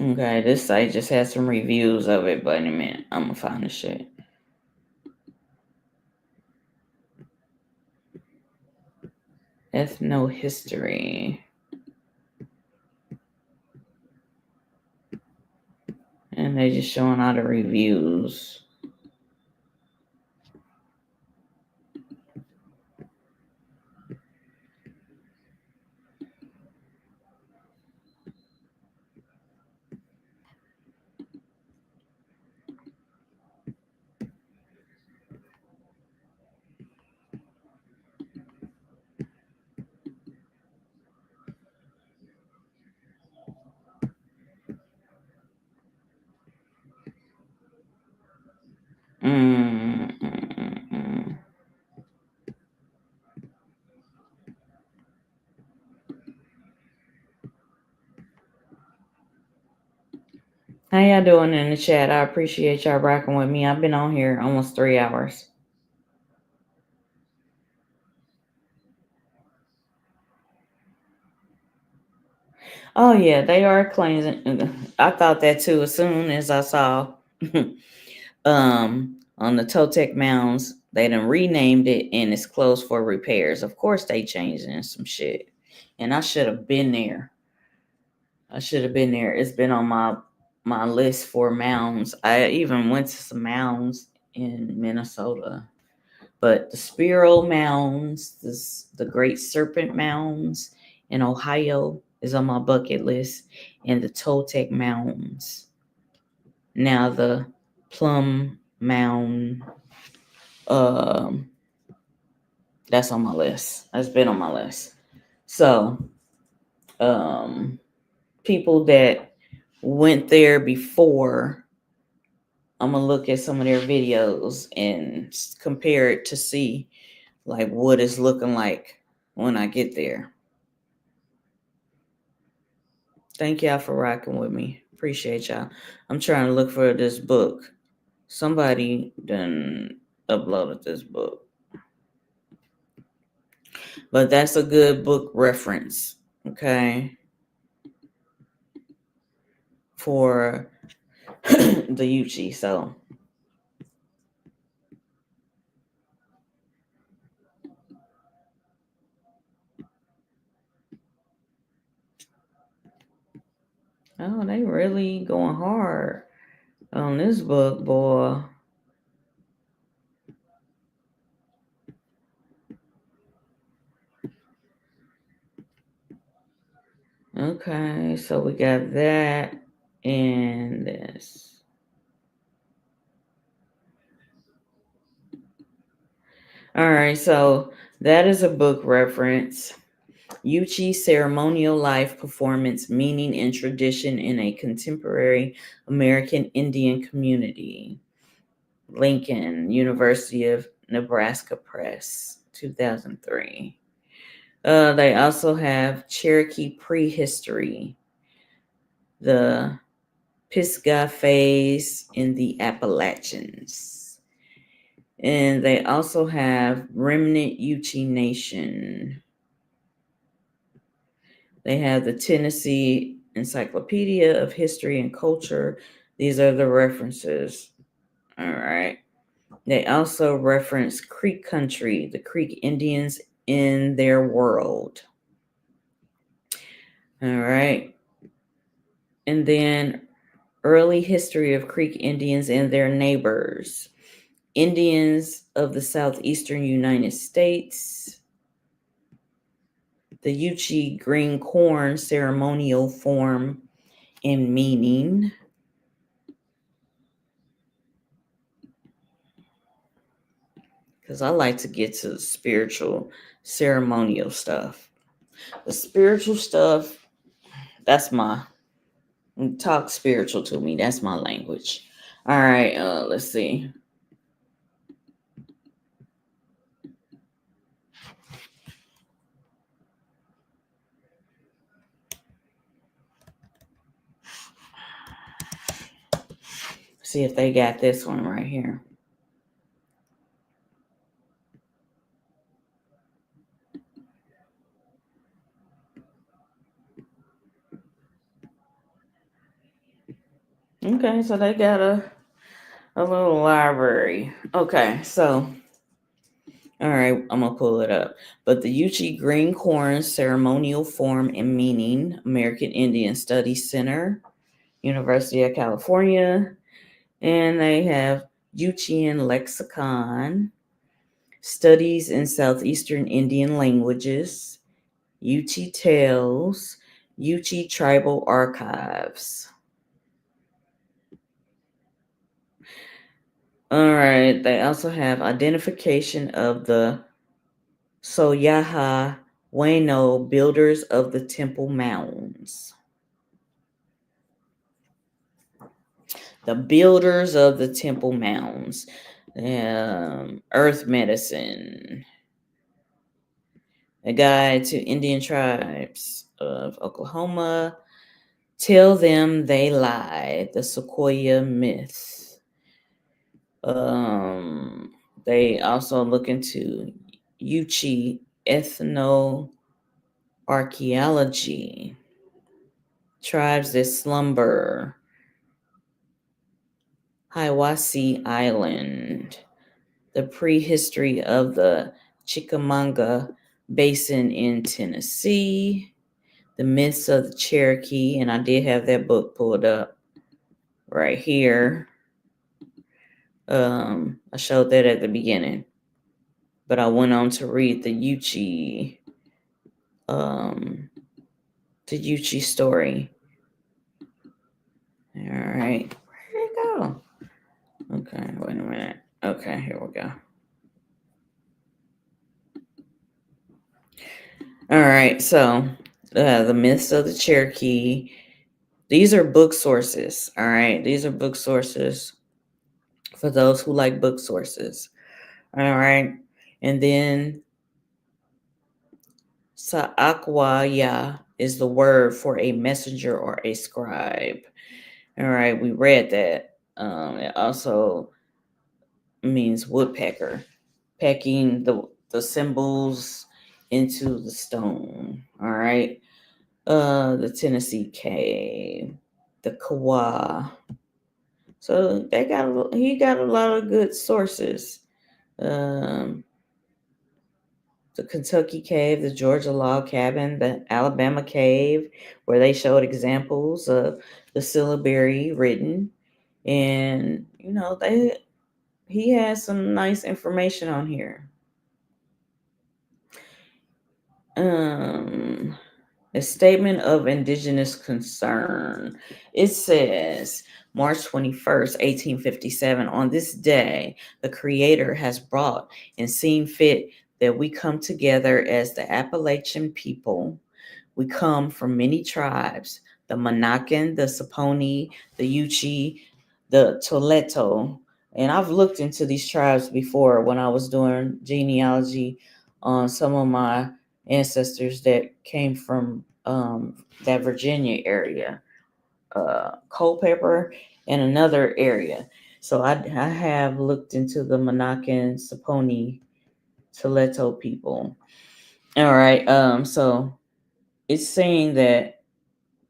Okay, this site just has some reviews of it, but in a minute, I'm gonna find the shit. Ethnohistory. And they just showing all the reviews. How y'all doing in the chat? I appreciate y'all rocking with me. I've been on here almost 3 hours. Oh yeah, they are cleansing. I thought that too as soon as I saw on the Toltec mounds, they done renamed it and it's closed for repairs. Of course they changing some shit. And I should have been there. It's been on my list for mounds. I even went to some mounds in Minnesota. But the Spiral Mounds, the Great Serpent Mounds in Ohio is on my bucket list, and the Toltec Mounds. Now the Plum Mound, that's on my list. That's been on my list. So, people that went there before, I'm gonna look at some of their videos and compare it to see like what it's looking like when I get there. Thank y'all for rocking with me. Appreciate y'all. I'm trying to look for this book. Somebody done uploaded this book. But that's a good book reference, okay, for the Yuchi. So oh, they really going hard on this book, boy. Okay, so we got that and this. All right, so that is a book reference. Yuchi Ceremonial Life Performance Meaning and Tradition in a Contemporary American Indian Community. Lincoln, University of Nebraska Press, 2003. They also have Cherokee Prehistory, the Pisgah Phase in the Appalachians. And they also have Remnant Yuchi Nation. They have the Tennessee Encyclopedia of History and Culture. These are the references. All right. They also reference Creek Country, the Creek Indians in their world. All right. And then early history of Creek Indians and their neighbors. Indians of the southeastern United States. The Yuchi green corn ceremonial form and meaning. Because I like to get to the spiritual ceremonial stuff. The spiritual stuff, that's my, talk spiritual to me. That's my language. All right, let's see. See if they got this one right here. Okay, so they got a little library. Okay, so all right, I'm gonna pull it up. But the Yuchi Green Corn Ceremonial Form and Meaning, American Indian Studies Center, University of California, and they have Yuchian Lexicon, Studies in Southeastern Indian Languages, Yuchi Tales, Yuchi Tribal Archives. All right, they also have identification of the Soyaha Wayno builders of the temple mounds. The builders of the temple mounds. Earth medicine. A guide to Indian tribes of Oklahoma. Tell them they lie. The Sequoia myth. They also look into Yuchi ethnoarchaeology. Tribes that slumber. Hiwassee Island. The prehistory of the Chickamauga Basin in Tennessee. The myths of the Cherokee, and I did have that book pulled up right here. I showed that at the beginning, but I went on to read the Yuchi story. All right, where did it go? Okay, wait a minute. Okay, here we go. All right, so the myths of the Cherokee. These are book sources. All right, these are book sources for those who like book sources. All right, and then Sa'akwaya is the word for a messenger or a scribe. All right, we read that. It also means woodpecker, pecking the symbols into the stone. All right, the Tennessee cave, the Kawa. So he got a lot of good sources. The Kentucky cave, the Georgia log cabin, the Alabama cave, where they showed examples of the syllabary written, and he has some nice information on here. A statement of indigenous concern. It says, March 21st, 1857, on this day, the Creator has brought and seen fit that we come together as the Appalachian people. We come from many tribes, the Monacan, the Saponi, the Yuchi, the Toledo. And I've looked into these tribes before when I was doing genealogy on some of my ancestors that came from that Virginia area, Culpeper, and another area. So I have looked into the Monacan, Saponi, Toledo people. All right. So it's saying that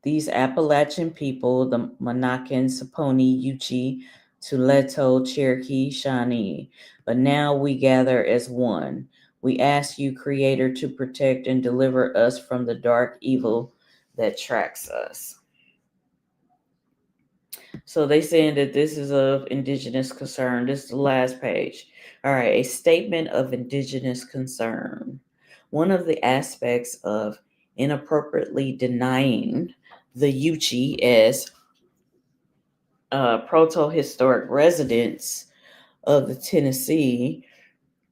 these Appalachian people, the Monacan, Saponi, Yuchi, Toledo, Cherokee, Shawnee, but now we gather as one. We ask you, Creator, to protect and deliver us from the dark evil that tracks us. So they saying that this is of indigenous concern. This is the last page. All right, a statement of indigenous concern. One of the aspects of inappropriately denying the Yuchi as proto-historic residents of the Tennessee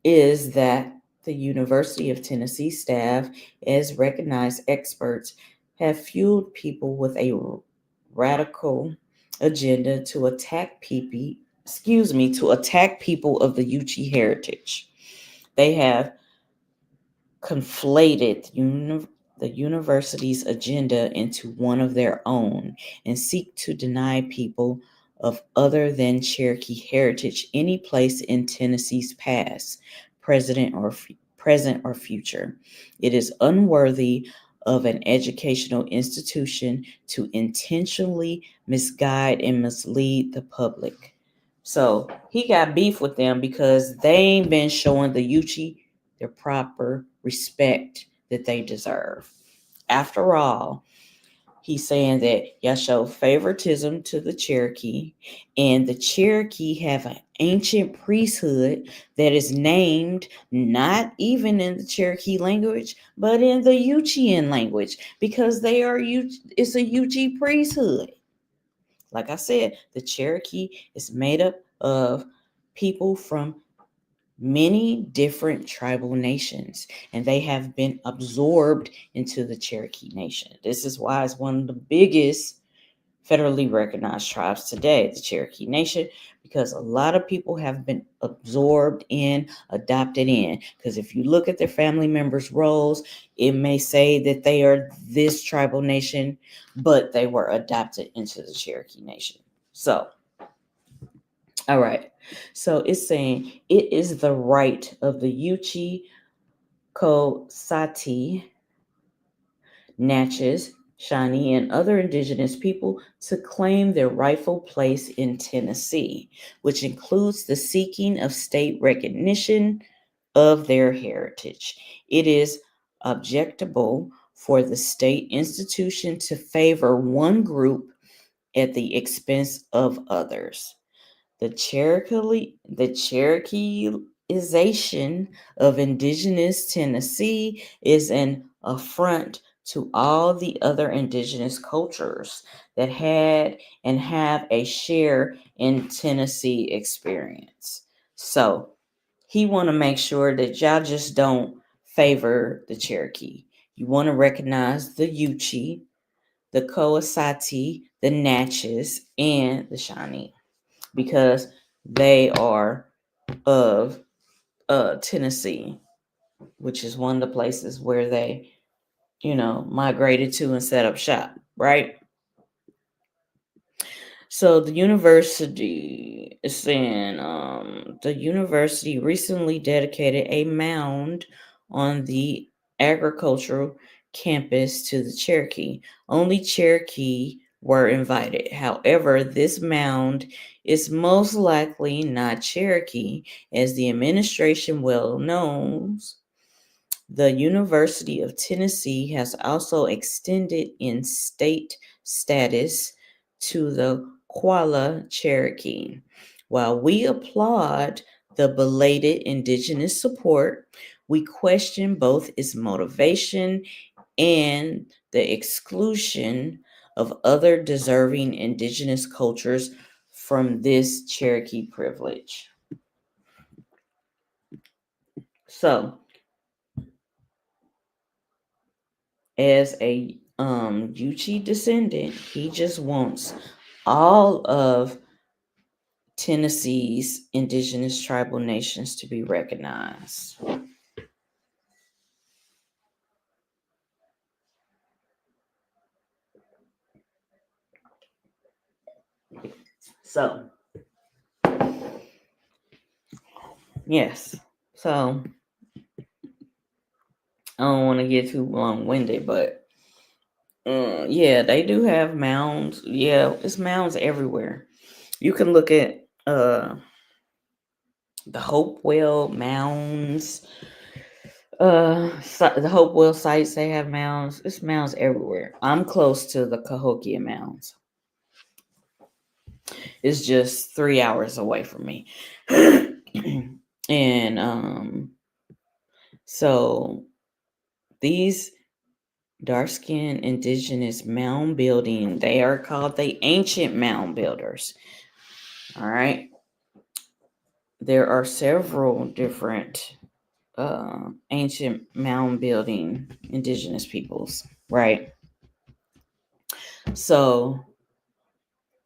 is that the University of Tennessee staff, as recognized experts, have fueled people with a radical agenda to attack people of the Yuchi heritage. They have conflated the university's agenda into one of their own and seek to deny people of other than Cherokee heritage any place in Tennessee's past, present or future. It is unworthy of an educational institution to intentionally misguide and mislead the public. So he got beef with them because they ain't been showing the Yuchi the proper respect that they deserve. After all, he's saying that y'all show favoritism to the Cherokee, and the Cherokee have an ancient priesthood that is named not even in the Cherokee language, but in the Yuchian language, because it's a Yuchi priesthood. Like I said, the Cherokee is made up of people from many different tribal nations, and they have been absorbed into the Cherokee Nation. This is why it's one of the biggest federally recognized tribes today, the Cherokee Nation, because a lot of people have been absorbed in, adopted in. Because if you look at their family members' roles, it may say that they are this tribal nation, but they were adopted into the Cherokee Nation. So, all right. So it's saying it is the right of the Yuchi, Sati, Natchez, Shawnee, and other indigenous people to claim their rightful place in Tennessee, which includes the seeking of state recognition of their heritage. It is objectable for the state institution to favor one group at the expense of others. The Cherokeeization of indigenous Tennessee is an affront to all the other indigenous cultures that had and have a share in Tennessee experience. So he want to make sure that y'all just don't favor the Cherokee. You want to recognize the Yuchi, the Coasati, the Natchez, and the Shawnee, because they are of Tennessee, which is one of the places where they, migrated to and set up shop, right? So the university is saying the university recently dedicated a mound on the agricultural campus to the Cherokee. Only Cherokee were invited. However, this mound is most likely not Cherokee, as the administration well knows. The University of Tennessee has also extended in state status to the Qualla Cherokee. While we applaud the belated indigenous support, we question both its motivation and the exclusion of other deserving indigenous cultures from this Cherokee privilege. So, as a Yuchi descendant, he just wants all of Tennessee's indigenous tribal nations to be recognized. So, yes. So, I don't want to get too long-winded, but yeah, they do have mounds. Yeah, it's mounds everywhere. You can look at the Hopewell mounds, the Hopewell sites. They have mounds. It's mounds everywhere. I'm close to the Cahokia mounds. It's just 3 hours away from me. And so these dark-skinned indigenous mound building, they are called the ancient mound builders. All right. There are several different ancient mound building indigenous peoples, right? So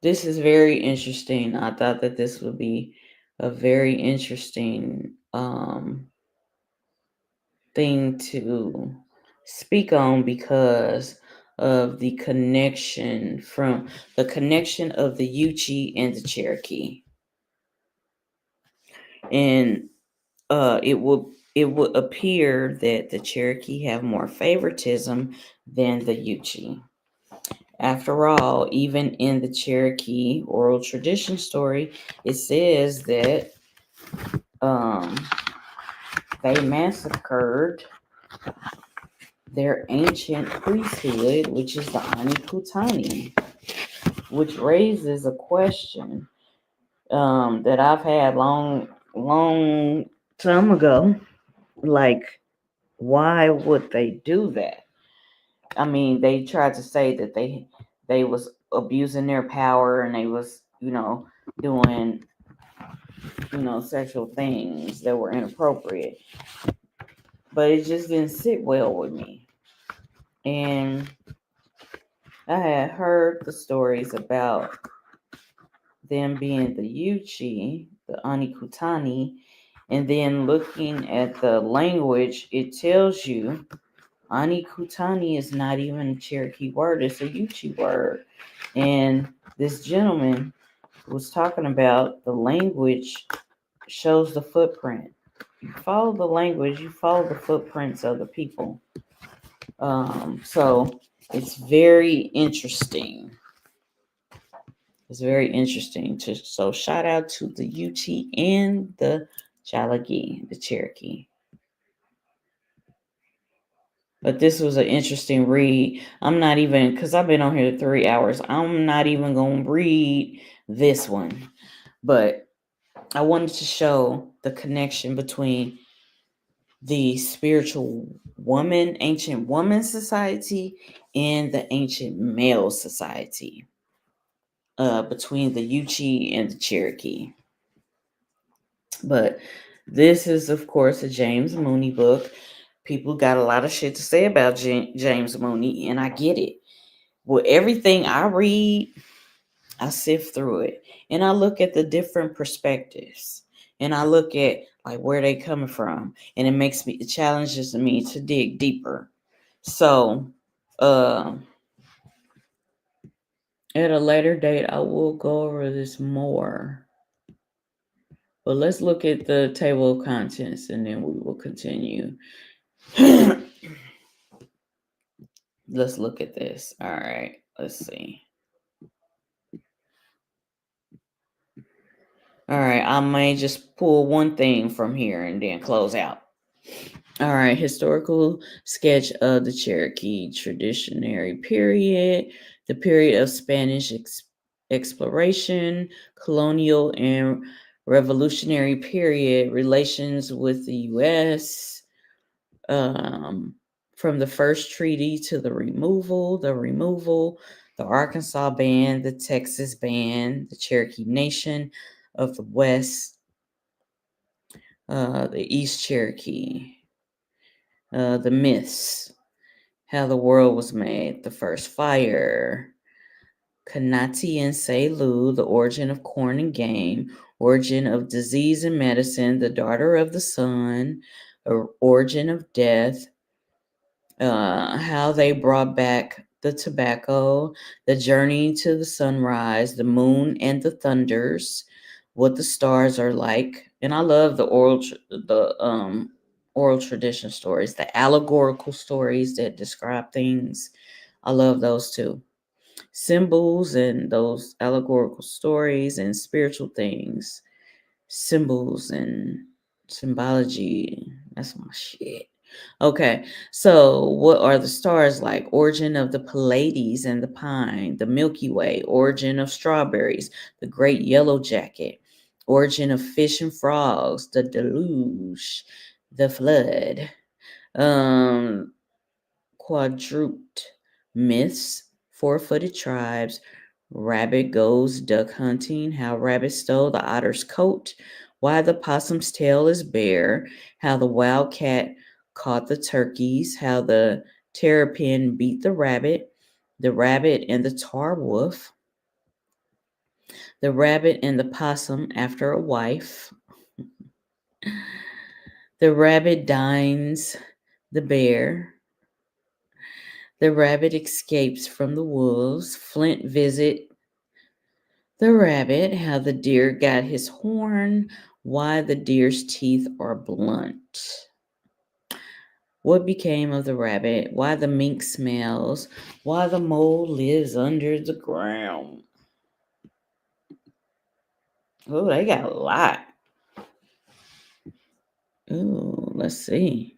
this is very interesting. I thought that this would be a very interesting thing to speak on, because of the connection of the Yuchi and the Cherokee. And it would appear that the Cherokee have more favoritism than the Yuchi. After all, even in the Cherokee oral tradition story, it says that they massacred their ancient priesthood, which is the AniGilohi, which raises a question that I've had long time ago. Like, why would they do that? I mean, they tried to say that they was abusing their power and they was, doing, sexual things that were inappropriate. But it just didn't sit well with me. And I had heard the stories about them being the Yuchi, the AniGilohi, and then looking at the language, it tells you AniGilohi is not even a Cherokee word, it's a Yuchi word. And this gentleman was talking about the language shows the footprint. You follow the language, you follow the footprints of the people. So it's very interesting. It's very interesting. So shout out to the UT and the Jalagi, the Cherokee. But this was an interesting read. I'm not even, because I've been on here 3 hours, I'm not even going to read this one. But I wanted to show the connection between the spiritual woman, ancient woman society, and the ancient male society, between the Yuchi and the Cherokee. But this is, of course, a James Mooney book. People got a lot of shit to say about James Mooney, and I get it. Well, everything I read, I sift through it, and I look at the different perspectives, and I look at like where they coming from, and it challenges me to dig deeper. So, at a later date, I will go over this more. But let's look at the table of contents, and then we will continue. Let's look at this. All right, let's see. All right, I may just pull one thing from here and then close out. All right, historical sketch of the Cherokee traditionary period, the period of Spanish exploration, colonial and revolutionary period, relations with the U.S., from the first treaty to the removal, the Arkansas band, the Texas band, the Cherokee Nation of the West, the East Cherokee, the myths, how the world was made, the first fire, Kanati and Selu, the origin of corn and game, origin of disease and medicine, the daughter of the sun, origin of death, how they brought back the tobacco, the journey to the sunrise, the moon and the thunders, what the stars are like. And I love the oral tradition stories, the allegorical stories that describe things. I love those too. Symbols and those allegorical stories and spiritual things, symbols and symbology. That's my shit. Okay, so what are the stars like? Origin of the Pleiades and the Pine, the Milky Way, origin of strawberries, the Great Yellow Jacket, origin of fish and frogs, the deluge, the flood, quadruped myths, four-footed tribes, rabbit goes duck hunting, how rabbit stole the otter's coat, why the possum's tail is bare, how the wildcat caught the turkeys, how the terrapin beat the rabbit and the tar wolf, the rabbit and the possum after a wife, the rabbit dines the bear, the rabbit escapes from the wolves, Flint visit the rabbit, how the deer got his horn, why the deer's teeth are blunt. What became of the rabbit? Why the mink smells? Why the mole lives under the ground? Oh, they got a lot. Oh, let's see.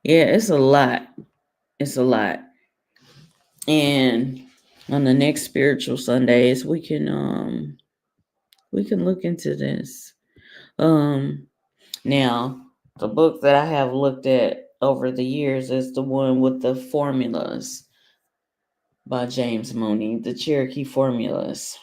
Yeah, it's a lot. It's a lot. And on the next Spiritual Sundays, we can look into this. Now, the book that I have looked at over the years is the one with the formulas by James Mooney, the Cherokee formulas.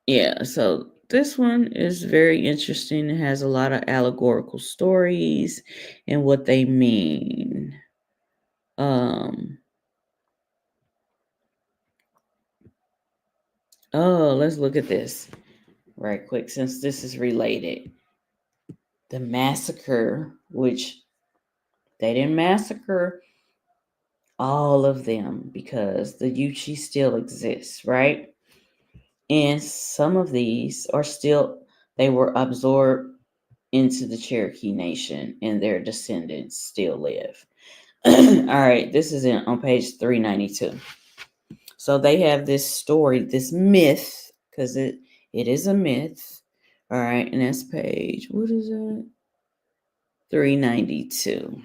Yeah, so this one is very interesting. It has a lot of allegorical stories and what they mean. Let's look at this right quick since this is related. The massacre, which they didn't massacre all of them because the Yuchi still exists, right? And some of these are still, they were absorbed into the Cherokee Nation and their descendants still live. All right, this is on page 392. So they have this story, this myth, because it is a myth. All right, and that's page, what is it? 392.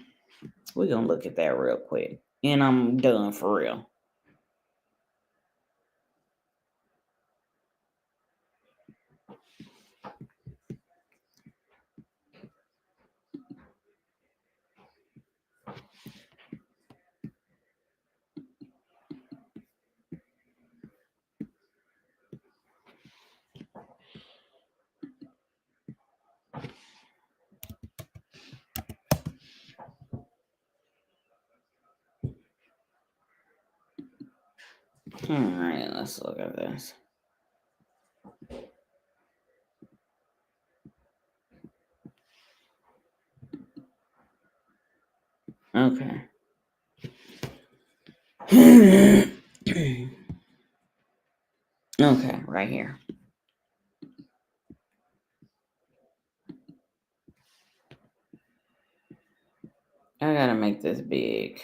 We're going to look at that real quick. And I'm done for real. All right, let's look at this. Okay. Okay, right here. I gotta make this big.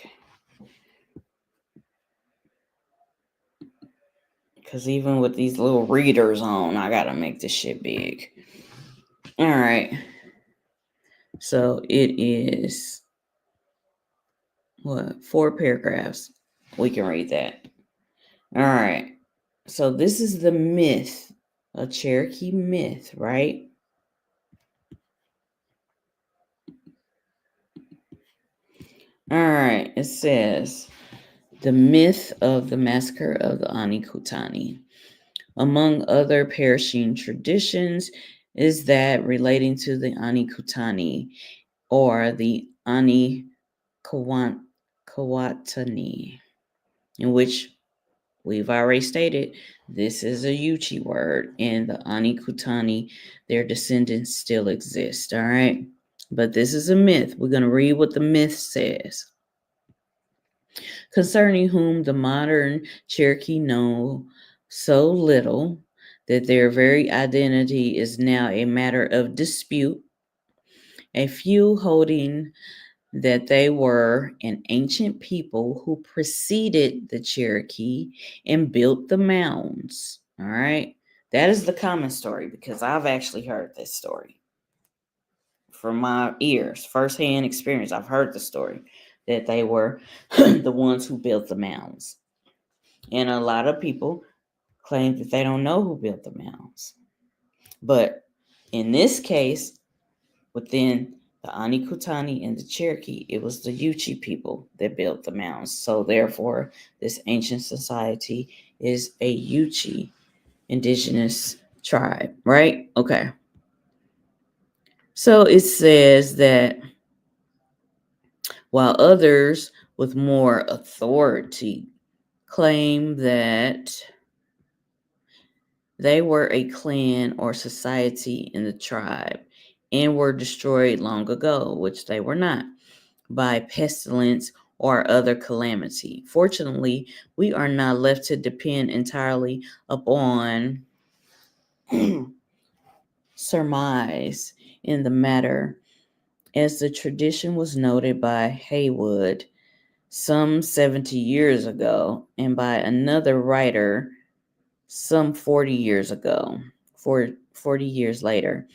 Because even with these little readers on, I gotta make this shit big. All right. So it is, what, 4 paragraphs. We can read that. All right. So this is the myth, a Cherokee myth, right? All right. It says, the myth of the massacre of the AniGilohi. Among other perishing traditions is that relating to the InihaKutani or the InihaKhutani, in which we've already stated this is a Yuchi word, and the InihaKutani, their descendants still exist, all right? But this is a myth. We're going to read what the myth says. Concerning whom the modern Cherokee know so little that their very identity is now a matter of dispute, a few holding that they were an ancient people who preceded the Cherokee and built the mounds. All right. That is the common story because I've actually heard this story from my ears, firsthand experience. I've heard the story that they were the ones who built the mounds. And a lot of people claim that they don't know who built the mounds. But in this case, within the AniGilohi and the Cherokee, it was the Yuchi people that built the mounds. So therefore, this ancient society is a Yuchi indigenous tribe, right? Okay. So it says that while others with more authority claim that they were a clan or society in the tribe and were destroyed long ago, which they were not, by pestilence or other calamity. Fortunately, we are not left to depend entirely upon surmise in the matter as the tradition was noted by Haywood some 70 years ago and by another writer some 40 years ago, 40 years later.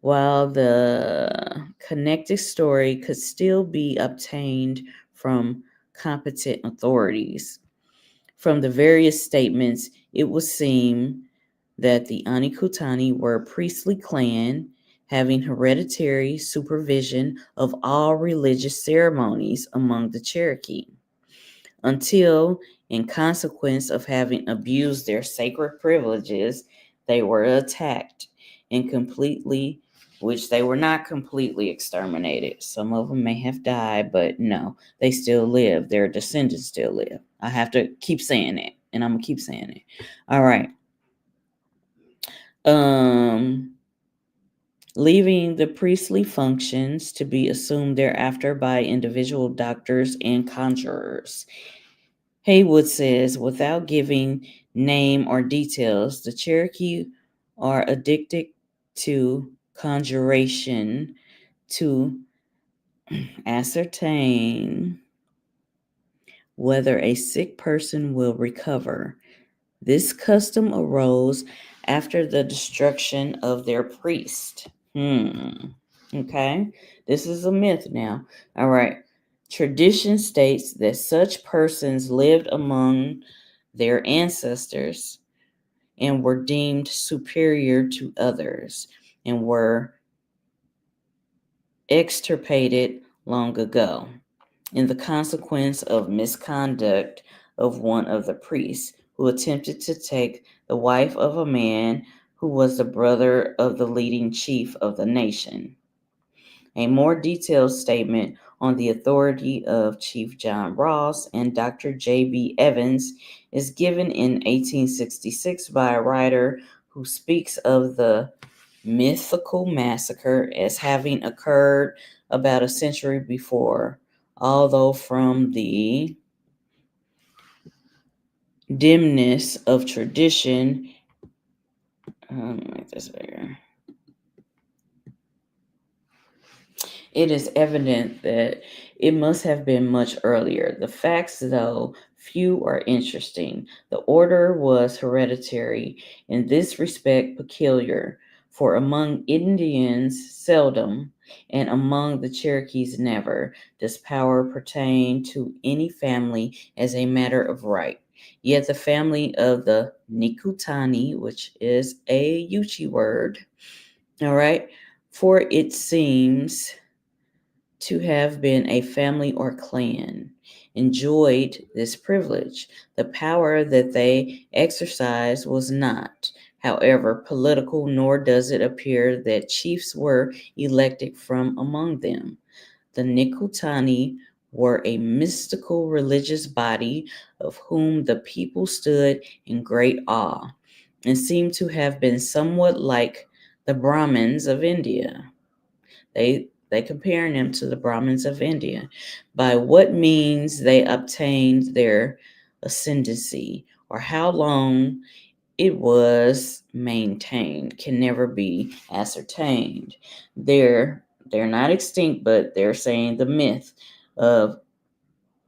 While the connected story could still be obtained from competent authorities. From the various statements, it would seem that the InihaKutani were a priestly clan having hereditary supervision of all religious ceremonies among the Cherokee, until, in consequence of having abused their sacred privileges, they were attacked and which they were not completely exterminated. Some of them may have died, but no, they still live. Their descendants still live. I have to keep saying it, and I'm going to keep saying it. All right. Leaving the priestly functions to be assumed thereafter by individual doctors and conjurers. Haywood says, without giving name or details, the Cherokee are addicted to conjuration to ascertain whether a sick person will recover. This custom arose after the destruction of their priest. Okay, this is a myth now. All right. Tradition states that such persons lived among their ancestors and were deemed superior to others and were extirpated long ago in the consequence of misconduct of one of the priests who attempted to take the wife of a man who was the brother of the leading chief of the nation. A more detailed statement on the authority of Chief John Ross and Dr. J.B. Evans is given in 1866 by a writer who speaks of the mythical massacre as having occurred about a century before, although from the dimness of tradition, make this bigger. It is evident that it must have been much earlier. The facts, though few, are interesting. The order was hereditary, in this respect peculiar, for among Indians seldom, and among the Cherokees never, does power pertain to any family as a matter of right. Yet the family of the Nikutani, which is a Yuchi word, all right, for it seems to have been a family or clan, enjoyed this privilege. The power that they exercised was not, however, political, nor does it appear that chiefs were elected from among them. The Nikutani were a mystical religious body of whom the people stood in great awe, and seemed to have been somewhat like the Brahmins of India. They comparing them to the Brahmins of India. By what means they obtained their ascendancy, or how long it was maintained, can never be ascertained. They're not extinct, but they're saying the myth of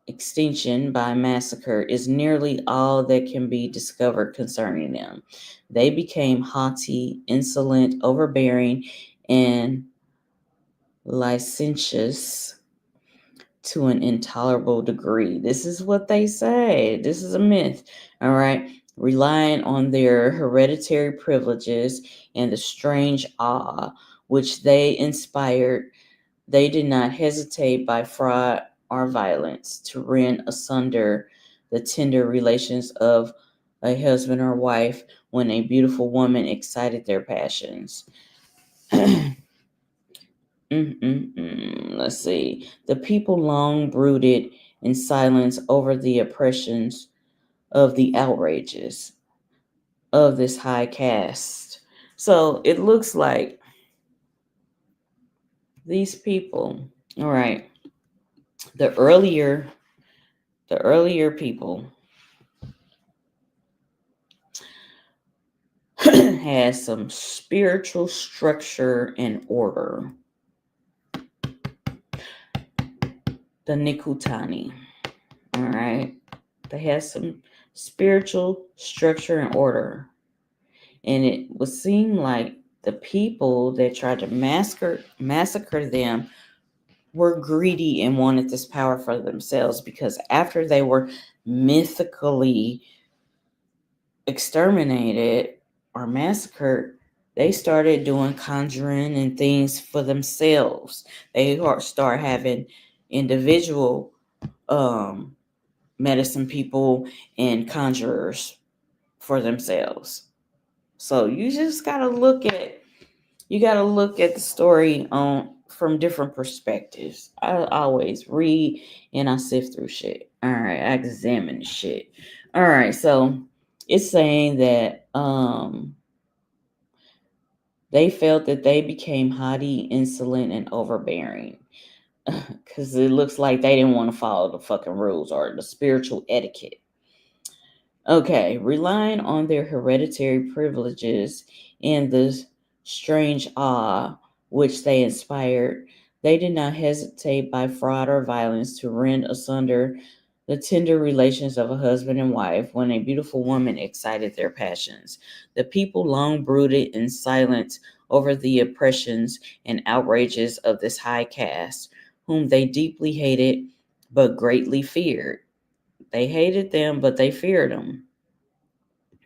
extinction by massacre is nearly all that can be discovered concerning them. They became haughty, insolent, overbearing, and licentious to an intolerable degree. This is what they say. This is a myth. All right. Relying on their hereditary privileges and the strange awe which they inspired, they did not hesitate by fraud or violence to rend asunder the tender relations of a husband or wife when a beautiful woman excited their passions. Let's see. The people long brooded in silence over the oppressions of the outrages of this high caste. So it looks like these people, all right, the earlier people had some spiritual structure and order. the InihaKutani. All right. They had some spiritual structure and order. And it would seem like the people that tried to massacre them were greedy and wanted this power for themselves, because after they were mythically exterminated or massacred, they started doing conjuring and things for themselves. They start having individual medicine people and conjurers for themselves. So you just gotta look at the story from different perspectives. I always read and I sift through shit. All right, I examine the shit. All right, so it's saying that they felt that they became haughty, insolent, and overbearing because it looks like they didn't want to follow the fucking rules or the spiritual etiquette. Okay, relying on their hereditary privileges and the strange awe which they inspired, they did not hesitate by fraud or violence to rend asunder the tender relations of a husband and wife when a beautiful woman excited their passions. The people long brooded in silence over the oppressions and outrages of this high caste, whom they deeply hated but greatly feared. They hated them, but they feared them.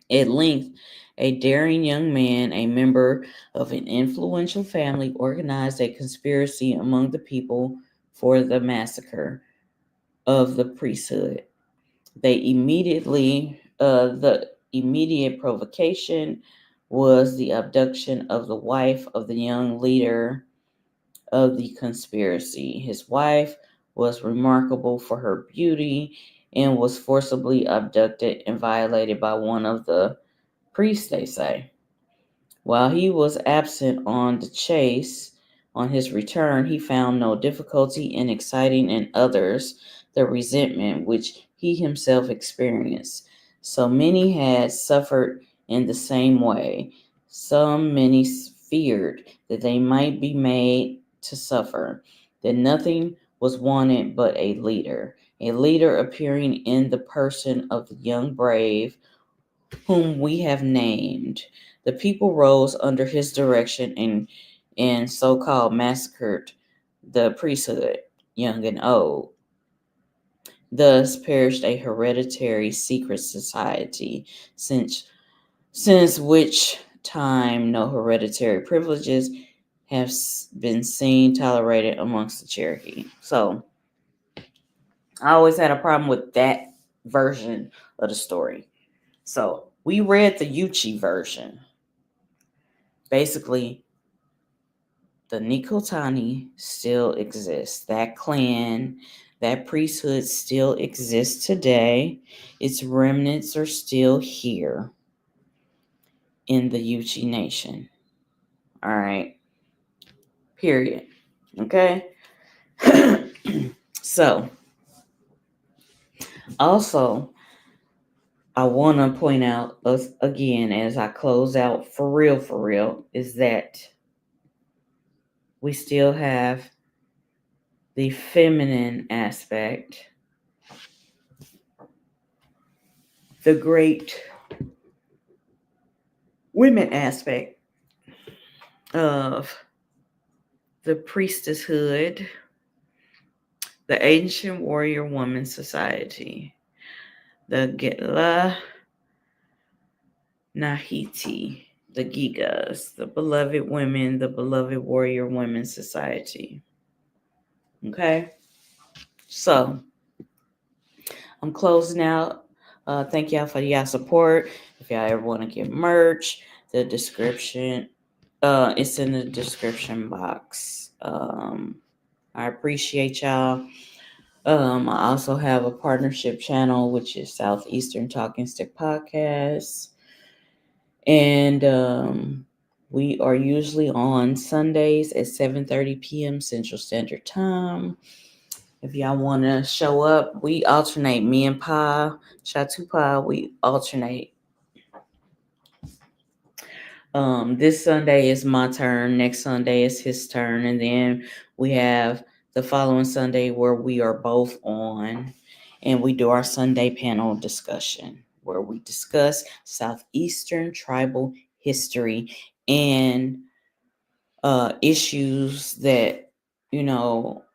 At length, a daring young man, a member of an influential family, organized a conspiracy among the people for the massacre of the priesthood. The immediate provocation was the abduction of the wife of the young leader of the conspiracy. His wife was remarkable for her beauty and was forcibly abducted and violated by one of the priests, they say. While he was absent on the chase, on his return, he found no difficulty in exciting in others the resentment which he himself experienced. So many had suffered in the same way. Many feared that they might be made to suffer, that nothing was wanted but a leader appearing in the person of the young brave whom we have named. The people rose under his direction and so-called massacred the priesthood, young and old. Thus perished a hereditary secret society, since which time no hereditary privileges have been seen tolerated amongst the Cherokee. So I always had a problem with that version of the story. So we read the Yuchi version. Basically, the InihaKutani still exists. That clan, that priesthood still exists today. Its remnants are still here in the Yuchi Nation. All right. Period. Okay. So, also, I want to point out again as I close out for real, is that we still have the feminine aspect, the great women aspect of the priestesshood, the ancient warrior woman society, the Getla Nahiti, the Gigas, the beloved women, the beloved warrior women society. Okay? So, I'm closing out. Thank y'all for y'all support. If y'all ever want to get merch, the description, it's in the description box. I appreciate y'all. I also have a partnership channel, which is Southeastern Talking Stick Podcast. And we are usually on Sundays at 7:30 p.m. Central Standard Time. If y'all want to show up, we alternate. Me and Pa, Shatu Pa, we alternate. This Sunday is my turn. Next Sunday is his turn. And then we have the following Sunday where we are both on, and we do our Sunday panel discussion where we discuss Southeastern tribal history and issues that,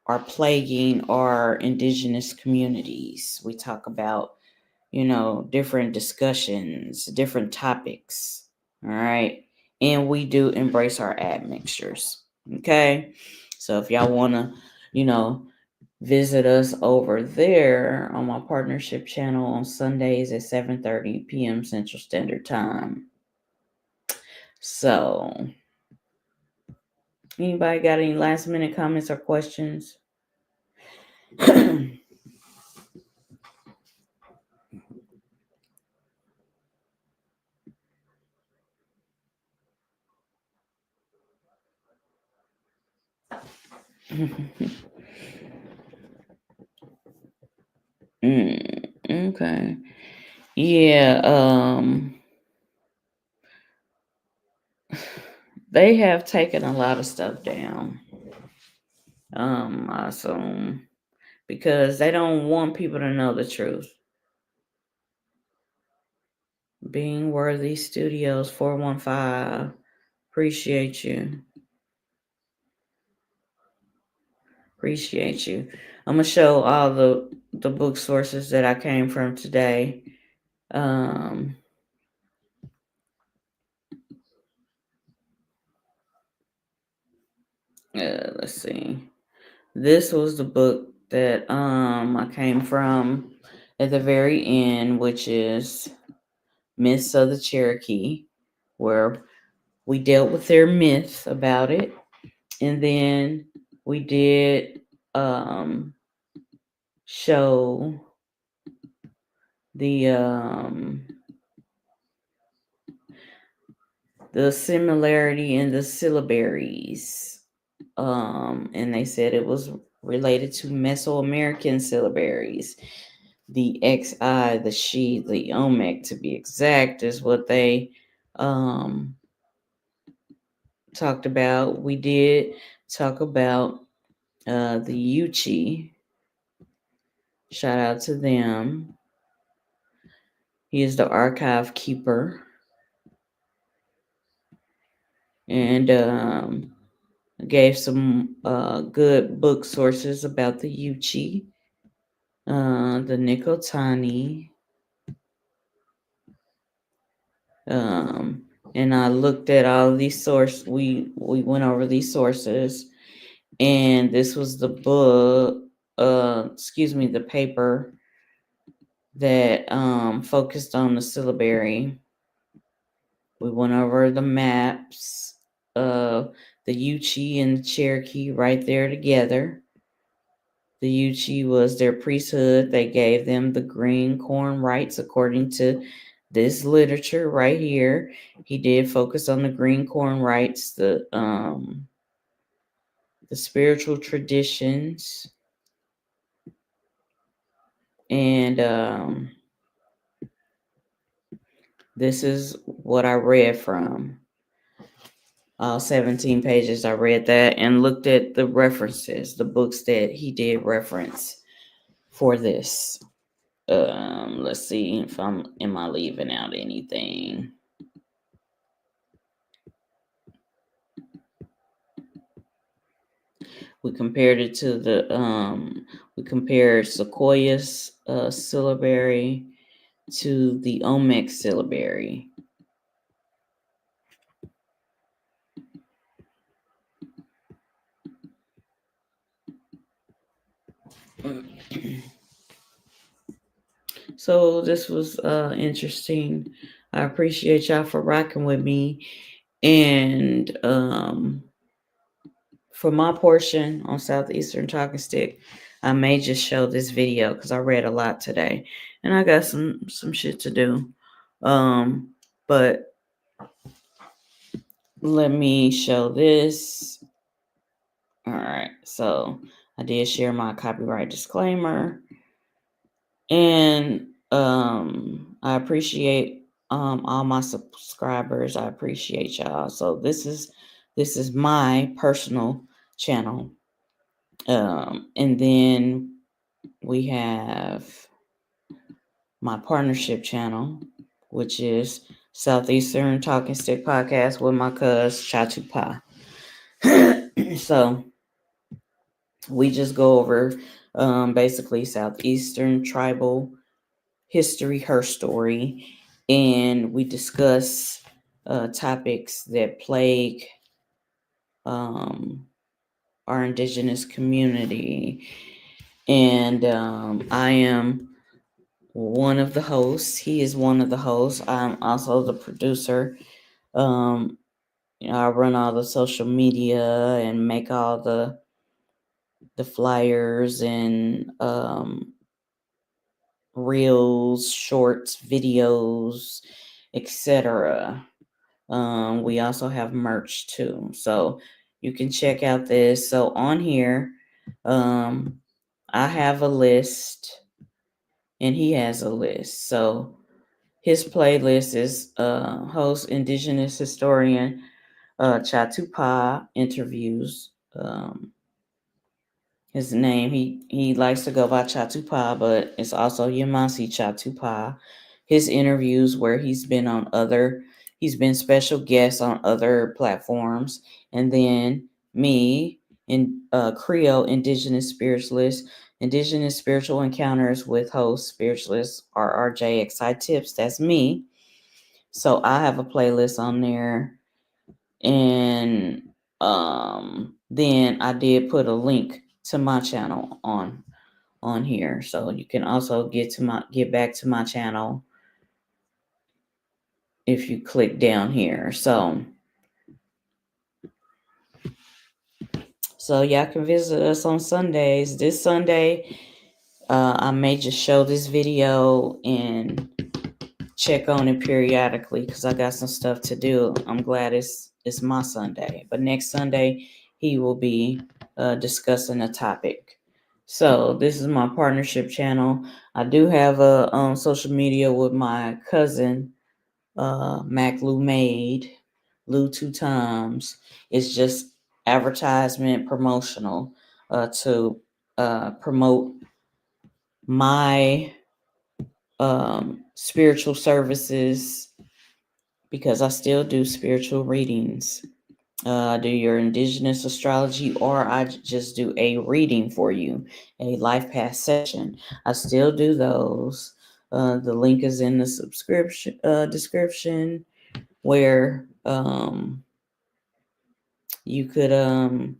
are plaguing our indigenous communities. We talk about, different discussions, different topics. All right. And we do embrace our admixtures. Okay. So if y'all want to, visit us over there on my partnership channel on Sundays at 7:30 p.m. Central Standard Time. So, anybody got any last minute comments or questions? Okay. Yeah, they have taken a lot of stuff down. I assume because they don't want people to know the truth. Being Worthy Studios 415. Appreciate you. Appreciate you. I'm gonna show all the book sources that I came from today. Let's see. This was the book that I came from at the very end, which is Myths of the Cherokee, where we dealt with their myth about it, and then we did show the similarity in the syllabaries. And they said it was related to Mesoamerican syllabaries. The XI, the she, the Olmec, to be exact, is what they talked about. We did talk about the Uchi. Shout out to them. He is the archive keeper. And gave some good book sources about the Uchi, the InihaKutani. And I looked at all of these sources. We went over these sources, and this was the book, the paper that focused on the syllabary. We went over the maps, the Uchi and the Cherokee right there together. The Uchi was their priesthood. They gave them the green corn rights according to this literature right here. He did focus on the green corn rights, the spiritual traditions, and this is what I read from. All 17 pages, I read that and looked at the references, the books that he did reference for this. Let's see if am I leaving out anything? We compared it to we compared Sequoia's syllabary to the Olmec syllabary. So this was interesting. I appreciate y'all for rocking with me. And for my portion on Southeastern Talking Stick, I may just show this video because I read a lot today. And I got some shit to do. But let me show this. All right. So I did share my copyright disclaimer. And I appreciate all my subscribers. I appreciate y'all. So this is my personal channel. And then we have my partnership channel, which is Southeastern Talking Stick Podcast with my cuz Chatupa. So we just go over basically Southeastern tribal history, her story, and we discuss topics that plague our Indigenous community. And I am one of the hosts. He is one of the hosts. I'm also the producer. I run all the social media and make all the flyers and reels, shorts, videos, etc. We also have merch too, so you can check out this. So on here, I have a list, and he has a list. So his playlist is host Indigenous historian Chatupa interviews. His name, he likes to go by Chatupa, but it's also Yamasi Chatupa. His interviews where he's been special guests on other platforms. And then me, in Creole, Indigenous Spiritualist, Indigenous Spiritual Encounters with host Spiritualist RRJXI Tips. That's me. So I have a playlist on there. And then I did put a link to my channel on here, so you can also get back to my channel if you click down here. So y'all can visit us on Sundays. This Sunday, I may just show this video and check on it periodically because I got some stuff to do. I'm glad it's my Sunday, but next Sunday he will be discussing a topic. So this is my partnership channel. I do have a social media with my cousin, Mac Lou Made, Lou 2 times. It's just advertisement promotional to promote my spiritual services, because I still do spiritual readings. I do your Indigenous astrology, or I just do a reading for you, a life path session. I still do those. The link is in the subscription description, where you could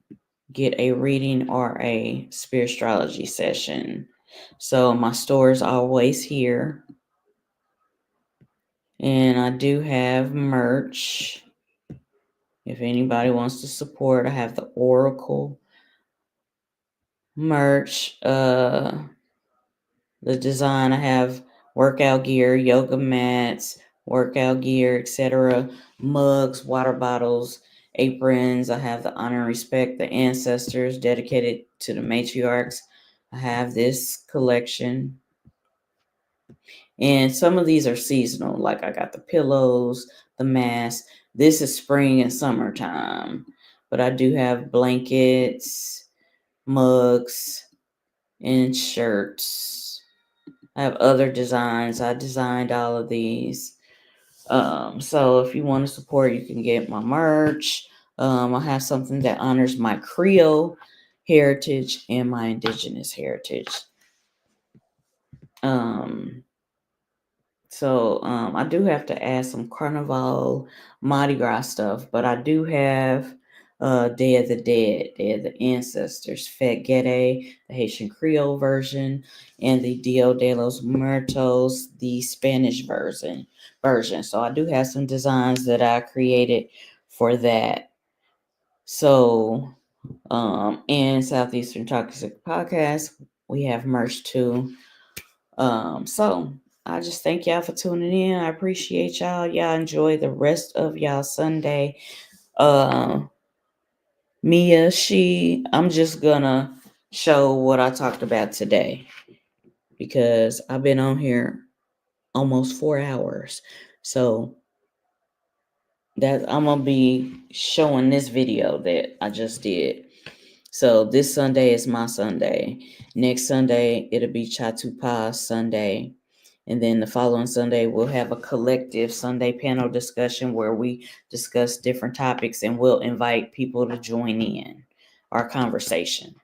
get a reading or a spirituality session. So my store is always here. And I do have merch. If anybody wants to support, I have the Oracle merch. The design, I have workout gear, yoga mats, workout gear, etc. Mugs, water bottles, aprons. I have the honor and respect the ancestors, dedicated to the matriarchs. I have this collection. And some of these are seasonal, like I got the pillows, the mask. This is spring and summertime, but I do have blankets, mugs, and shirts. I have other designs. I designed all of these. So if you want to support, you can get my merch. I have something that honors my Creole heritage and my Indigenous heritage. So I do have to add some Carnival Mardi Gras stuff, but I do have Day of the Dead, Day of the Ancestors, Fete Gede, the Haitian Creole version, and the Dia de los Muertos, the Spanish version. So I do have some designs that I created for that. So in Southeastern Toxic Podcast, we have merch too. So I just thank y'all for tuning in. I appreciate y'all. Y'all enjoy the rest of y'all Sunday. Mia, I'm just gonna show what I talked about today, because I've been on here almost 4 hours. So that I'm gonna be showing this video that I just did. So this Sunday is my Sunday. Next Sunday, it'll be Chatupa's Sunday. And then the following Sunday, we'll have a collective Sunday panel discussion where we discuss different topics and we'll invite people to join in our conversation.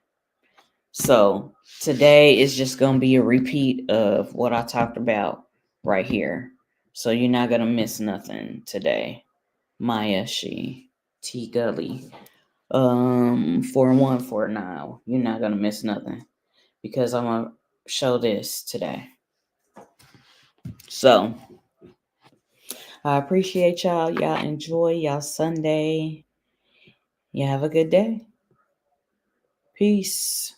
So today is just going to be a repeat of what I talked about right here. So you're not going to miss nothing today. Maya, she, T Gully. 4149. You're not gonna miss nothing because I'm gonna show this today. So I appreciate y'all. Y'all enjoy y'all Sunday. You have a good day. Peace.